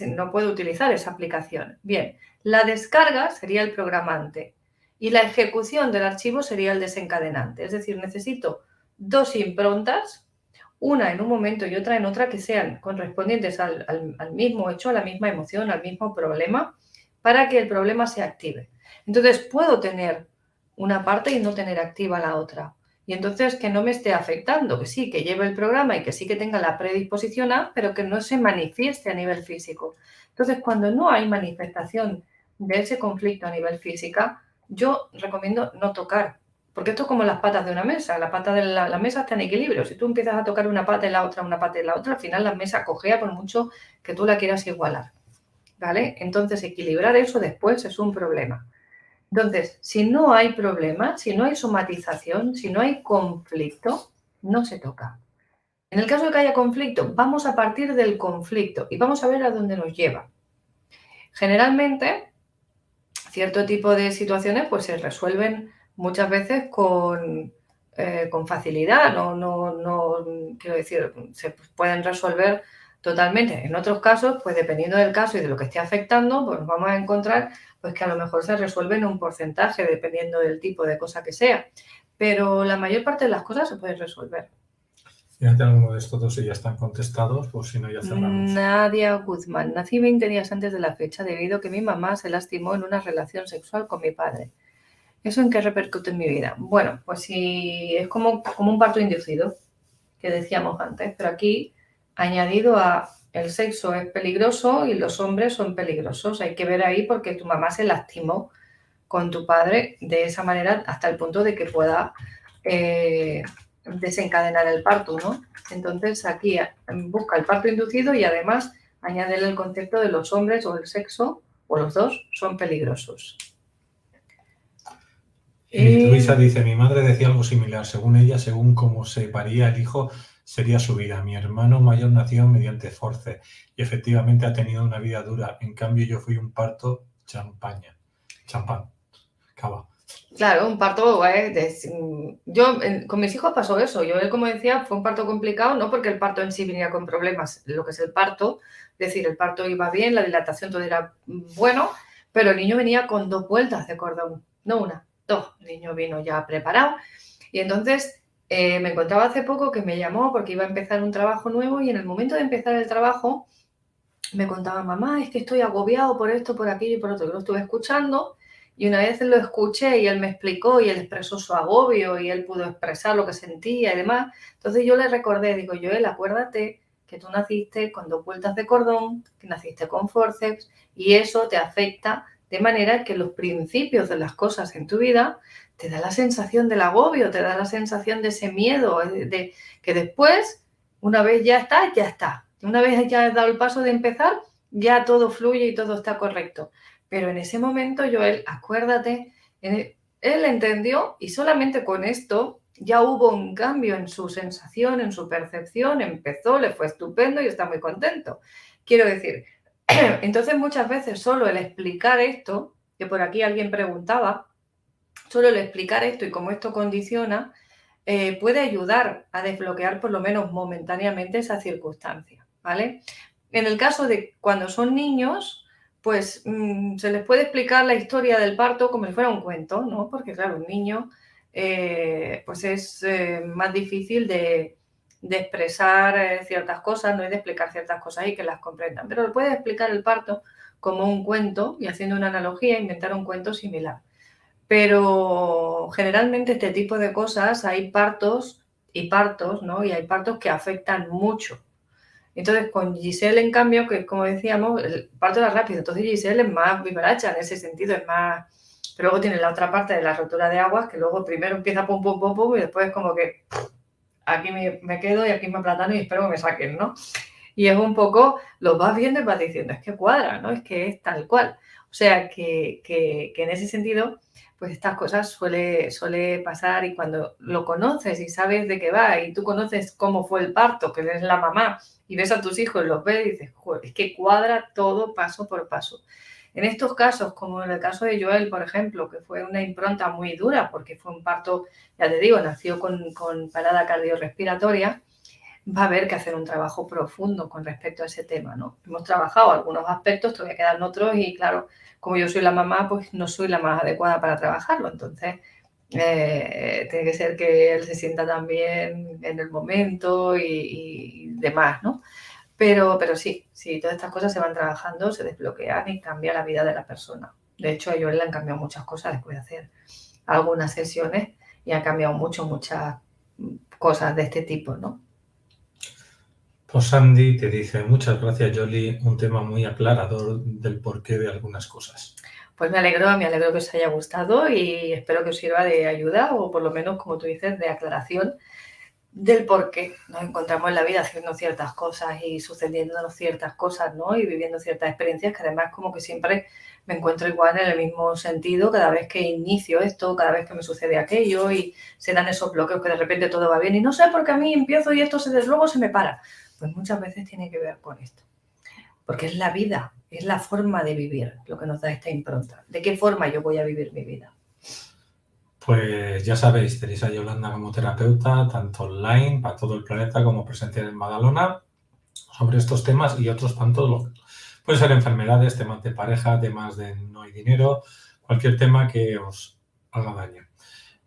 no puedo utilizar esa aplicación. Bien, la descarga sería el programante y la ejecución del archivo sería el desencadenante. Es decir, necesito dos improntas, una en un momento y otra en otra, que sean correspondientes al mismo hecho, a la misma emoción, al mismo problema, para que el problema se active. Entonces, puedo tener una parte y no tener activa la otra. Y entonces que no me esté afectando, que sí, que lleve el programa y que sí que tenga la predisposición a, pero que no se manifieste a nivel físico. Entonces, cuando no hay manifestación de ese conflicto a nivel física, yo recomiendo no tocar, porque esto es como las patas de una mesa. La pata de la mesa está en equilibrio. Si tú empiezas a tocar una pata y la otra, una pata y la otra, al final la mesa cojea por mucho que tú la quieras igualar, ¿vale? Entonces, equilibrar eso después es un problema. Entonces, si no hay problema, si no hay somatización, si no hay conflicto, no se toca. En el caso de que haya conflicto, vamos a partir del conflicto y vamos a ver a dónde nos lleva. Generalmente, cierto tipo de situaciones pues se resuelven muchas veces con facilidad, no quiero decir, se pueden resolver totalmente. En otros casos, pues dependiendo del caso y de lo que esté afectando, pues vamos a encontrar pues que a lo mejor se resuelve en un porcentaje, dependiendo del tipo de cosa que sea. Pero la mayor parte de las cosas se pueden resolver. Fíjate alguno de estos dos y ya están contestados, pues si no ya cerramos. Nadia Guzmán. Nací 20 días antes de la fecha debido a que mi mamá se lastimó en una relación sexual con mi padre. ¿Eso en qué repercute en mi vida? Bueno, pues si es como un parto inducido, que decíamos antes, pero aquí añadido a el sexo es peligroso y los hombres son peligrosos. Hay que ver ahí porque tu mamá se lastimó con tu padre de esa manera hasta el punto de que pueda desencadenar el parto, ¿no? Entonces aquí busca el parto inducido y además añádele el concepto de los hombres o el sexo, o los dos, son peligrosos. Y Luisa dice, mi madre decía algo similar, según ella, según cómo se paría el hijo, sería su vida. Mi hermano mayor nació mediante force y efectivamente ha tenido una vida dura. En cambio, yo fui un parto champán, cava. Claro, un parto, yo con mis hijos pasó eso. Yo, como decía, fue un parto complicado, no porque el parto en sí venía con problemas, lo que es el parto, es decir, el parto iba bien, la dilatación todo era bueno, pero el niño venía con 2 vueltas de cordón, no una, 2. El niño vino ya preparado y entonces me encontraba hace poco que me llamó porque iba a empezar un trabajo nuevo y en el momento de empezar el trabajo me contaba, mamá, es que estoy agobiado por esto, por aquello y por otro. Yo lo estuve escuchando y una vez lo escuché y él me explicó y él expresó su agobio y él pudo expresar lo que sentía y demás. Entonces yo le recordé, digo, Joel, acuérdate que tú naciste con 2 vueltas de cordón, que naciste con forceps y eso te afecta de manera que los principios de las cosas en tu vida te da la sensación del agobio, te da la sensación de ese miedo, de que después, una vez ya está, ya está. Una vez ya has dado el paso de empezar, ya todo fluye y todo está correcto. Pero en ese momento, Joel, acuérdate, él entendió y solamente con esto ya hubo un cambio en su sensación, en su percepción, empezó, le fue estupendo y está muy contento. Quiero decir, entonces muchas veces solo el explicar esto, que por aquí alguien preguntaba, solo el explicar esto y cómo esto condiciona, puede ayudar a desbloquear por lo menos momentáneamente esa circunstancia, ¿vale? En el caso de cuando son niños, pues se les puede explicar la historia del parto como si fuera un cuento, ¿no? Porque claro, un niño pues es más difícil de expresar ciertas cosas, no es de explicar ciertas cosas y que las comprendan, pero puede explicar el parto como un cuento y haciendo una analogía, inventar un cuento similar. Pero generalmente este tipo de cosas hay partos y partos, ¿no? Y hay partos que afectan mucho. Entonces, con Giselle, en cambio, que como decíamos, el parto era rápido. Entonces, Giselle es más vivaracha en ese sentido, es más... Pero luego tiene la otra parte de la rotura de aguas, que luego primero empieza pum, pum, pum, pum, y después como que aquí me quedo y aquí me aplatano y espero que me saquen, ¿no? Y es un poco, lo vas viendo y vas diciendo, es que cuadra, ¿no? Es que es tal cual. O sea, que en ese sentido, pues estas cosas suele pasar y cuando lo conoces y sabes de qué va y tú conoces cómo fue el parto, que eres la mamá y ves a tus hijos y los ves y dices, joder, es que cuadra todo paso por paso. En estos casos, como en el caso de Joel, por ejemplo, que fue una impronta muy dura porque fue un parto, ya te digo, nació con parada cardiorrespiratoria, va a haber que hacer un trabajo profundo con respecto a ese tema, ¿no? Hemos trabajado algunos aspectos, todavía quedan otros y claro, como yo soy la mamá, pues no soy la más adecuada para trabajarlo, entonces tiene que ser que él se sienta también en el momento y demás, ¿no? Pero sí, todas estas cosas se van trabajando, se desbloquean y cambia la vida de la persona. De hecho, a Joel le han cambiado muchas cosas después de hacer algunas sesiones y han cambiado muchas cosas de este tipo, ¿no? Pues Sandy te dice, muchas gracias Yoli, un tema muy aclarador del porqué de algunas cosas. Pues me alegro que os haya gustado y espero que os sirva de ayuda o por lo menos, como tú dices, de aclaración del por qué nos encontramos en la vida haciendo ciertas cosas y sucediéndonos ciertas cosas, ¿no? Y viviendo ciertas experiencias que además como que siempre me encuentro igual en el mismo sentido cada vez que inicio esto, cada vez que me sucede aquello y se dan esos bloqueos que de repente todo va bien y no sé por qué a mí empiezo y esto luego se me para. Pues muchas veces tiene que ver con esto. Porque es la vida, es la forma de vivir lo que nos da esta impronta. ¿De qué forma yo voy a vivir mi vida? Pues ya sabéis, tenéis a Yolanda como terapeuta, tanto online para todo el planeta como presencial en Badalona, sobre estos temas y otros tantos. Pueden ser enfermedades, temas de pareja, temas de no hay dinero, cualquier tema que os haga daño.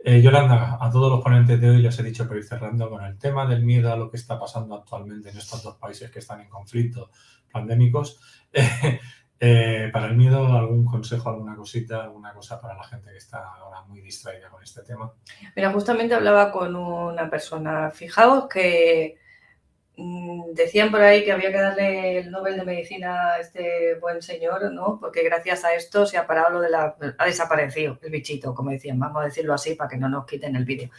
Yolanda, a todos los ponentes de hoy les he dicho para ir cerrando con el tema del miedo a lo que está pasando actualmente en estos 2 países que están en conflicto pandémicos. Para el miedo, ¿algún consejo, alguna cosita, alguna cosa para la gente que está ahora muy distraída con este tema? Mira, justamente hablaba con una persona. Fijaos que decían por ahí que había que darle el Nobel de Medicina a este buen señor, ¿no? Porque gracias a esto se ha parado lo de ha desaparecido el bichito, como decían, vamos a decirlo así para que no nos quiten el vídeo.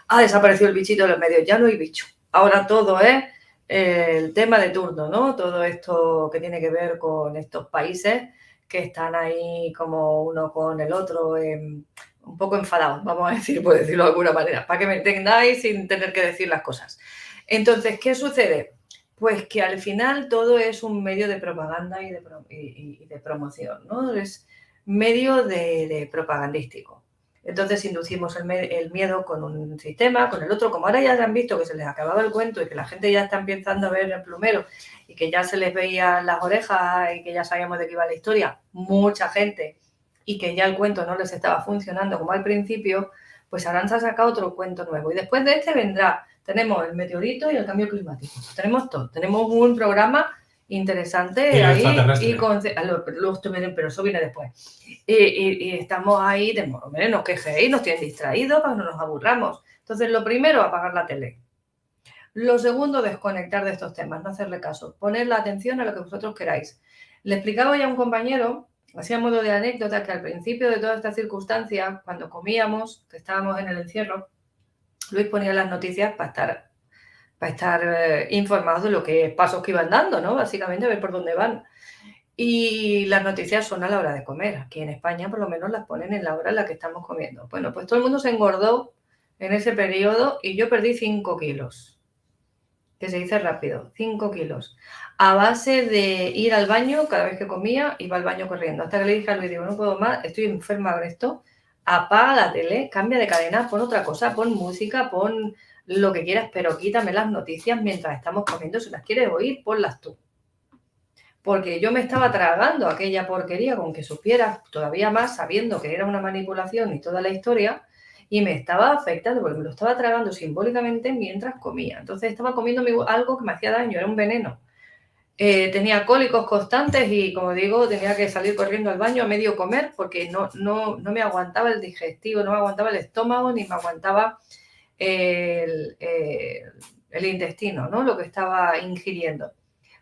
Ha desaparecido el bichito de los medios, ya no hay bicho. Ahora todo es el tema de turno, ¿no? Todo esto que tiene que ver con estos países que están ahí como uno con el otro, un poco enfadados, vamos a decir, por decirlo de alguna manera, para que me entendáis sin tener que decir las cosas. Entonces, ¿qué sucede? Pues que al final todo es un medio de propaganda y de promoción, ¿no? Es medio de propagandístico. Entonces inducimos el miedo con un sistema, con el otro. Como ahora ya han visto que se les acababa el cuento y que la gente ya está empezando a ver el plumero y que ya se les veían las orejas y que ya sabíamos de qué iba la historia, mucha gente, y que ya el cuento no les estaba funcionando como al principio, pues ahora se ha sacado otro cuento nuevo. Y después de este vendrá, tenemos el meteorito y el cambio climático. Tenemos todo. Tenemos un programa interesante ahí pero eso viene después. Y estamos ahí, no nos quejéis, nos tienen distraídos para que no nos aburramos. Entonces, lo primero, apagar la tele. Lo segundo, desconectar de estos temas, no hacerle caso, poner la atención a lo que vosotros queráis. Le explicaba ya a un compañero, hacía modo de anécdota, que al principio de toda esta circunstancia, cuando comíamos, que estábamos en el encierro, Luis ponía las noticias para estar informados de lo que pasos que iban dando, ¿no? Básicamente, a ver por dónde van. Y las noticias son a la hora de comer. Aquí en España, por lo menos, las ponen en la hora en la que estamos comiendo. Bueno, pues todo el mundo se engordó en ese periodo y yo perdí 5 kilos. Que se dice rápido, 5 kilos. A base de ir al baño, cada vez que comía, iba al baño corriendo. Hasta que le dije a Luis, digo, no puedo más, estoy enferma con esto. Apaga la tele, cambia de cadena, pon otra cosa, pon música, pon lo que quieras, pero quítame las noticias mientras estamos comiendo. Si las quieres oír, ponlas tú. Porque yo me estaba tragando aquella porquería con que supieras todavía más, sabiendo que era una manipulación y toda la historia, y me estaba afectando porque me lo estaba tragando simbólicamente mientras comía. Entonces estaba comiendo algo que me hacía daño, era un veneno. Tenía cólicos constantes y, como digo, tenía que salir corriendo al baño a medio comer porque no me aguantaba el digestivo, no me aguantaba el estómago ni me aguantaba el intestino, ¿no? Lo que estaba ingiriendo.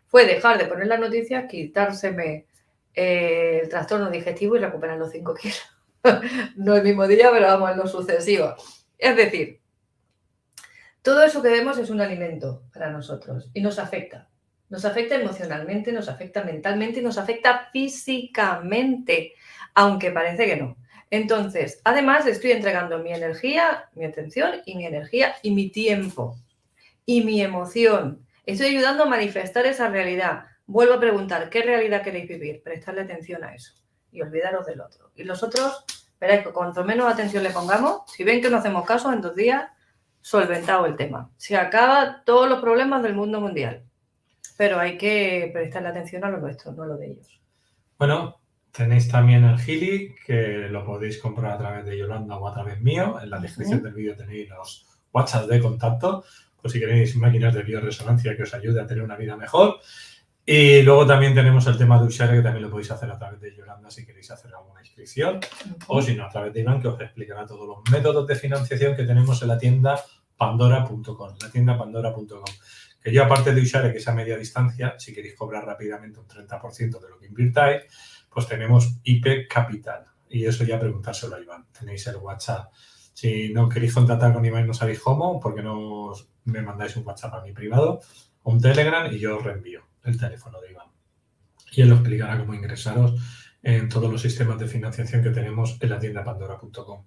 Fue dejar de poner las noticias, quitárseme el trastorno digestivo y recuperar los 5 kilos. No el mismo día, pero vamos, en lo sucesivo. Es decir, todo eso que vemos es un alimento para nosotros y nos afecta. Nos afecta emocionalmente, nos afecta mentalmente y nos afecta físicamente, aunque parece que no. Entonces, además, estoy entregando mi energía, mi atención y mi energía y mi tiempo y mi emoción. Estoy ayudando a manifestar esa realidad. Vuelvo a preguntar, ¿qué realidad queréis vivir? Prestarle atención a eso y olvidaros del otro. Y los otros, veréis que cuanto menos atención le pongamos, si ven que no hacemos caso, en 2 días, solventado el tema. Se acaba todos los problemas del mundo mundial. Pero hay que prestarle atención a lo nuestro, no a lo de ellos. Bueno, tenéis también el Healy, que lo podéis comprar a través de Yolanda o a través mío. En la descripción del vídeo tenéis los WhatsApp de contacto, por si queréis máquinas de bioresonancia que os ayude a tener una vida mejor. Y luego también tenemos el tema de Ushare, que también lo podéis hacer a través de Yolanda si queréis hacer alguna inscripción. O si no, a través de Iván, que os explicará todos los métodos de financiación que tenemos en la tienda pandora.com. La tienda pandora.com. Que yo, aparte de Ushare, que es a media distancia, si queréis cobrar rápidamente un 30% de lo que invirtáis, pues tenemos IP Capital. Y eso ya preguntárselo a Iván. Tenéis el WhatsApp. Si no queréis contactar con Iván y no sabéis cómo, ¿por qué no me mandáis un WhatsApp a mi privado o un Telegram y yo os reenvío el teléfono de Iván? Y él os explicará cómo ingresaros en todos los sistemas de financiación que tenemos en la tienda pandora.com.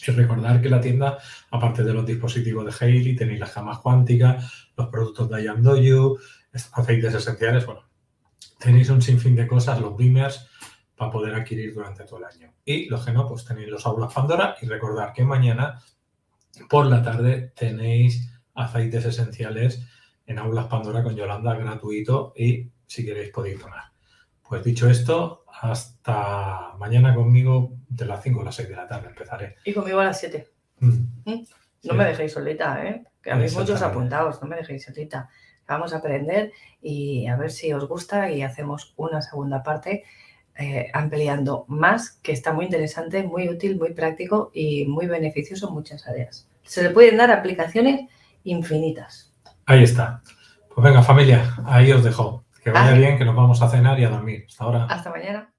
Y recordar que la tienda, aparte de los dispositivos de Healy, tenéis las camas cuánticas, los productos de I Am Doyu, aceites esenciales, bueno, tenéis un sinfín de cosas, los beamers, para poder adquirir durante todo el año. Y los que no, pues tenéis los aulas Pandora y recordar que mañana por la tarde tenéis aceites esenciales en aulas Pandora con Yolanda gratuito y si queréis podéis donar. Pues dicho esto, hasta mañana conmigo de las 5 a las 6 de la tarde empezaré. Y conmigo a las 7. No me dejéis solita, ¿eh? Que habéis muchos apuntados, no me dejéis solita. Vamos a aprender y a ver si os gusta y hacemos una segunda parte ampliando más, que está muy interesante, muy útil, muy práctico y muy beneficioso en muchas áreas. Se le pueden dar aplicaciones infinitas. Ahí está. Pues Pues venga, familia, ahí os dejo. Que vaya Ay. bien, que nos vamos a cenar y a dormir. Hasta ahora. Hasta mañana.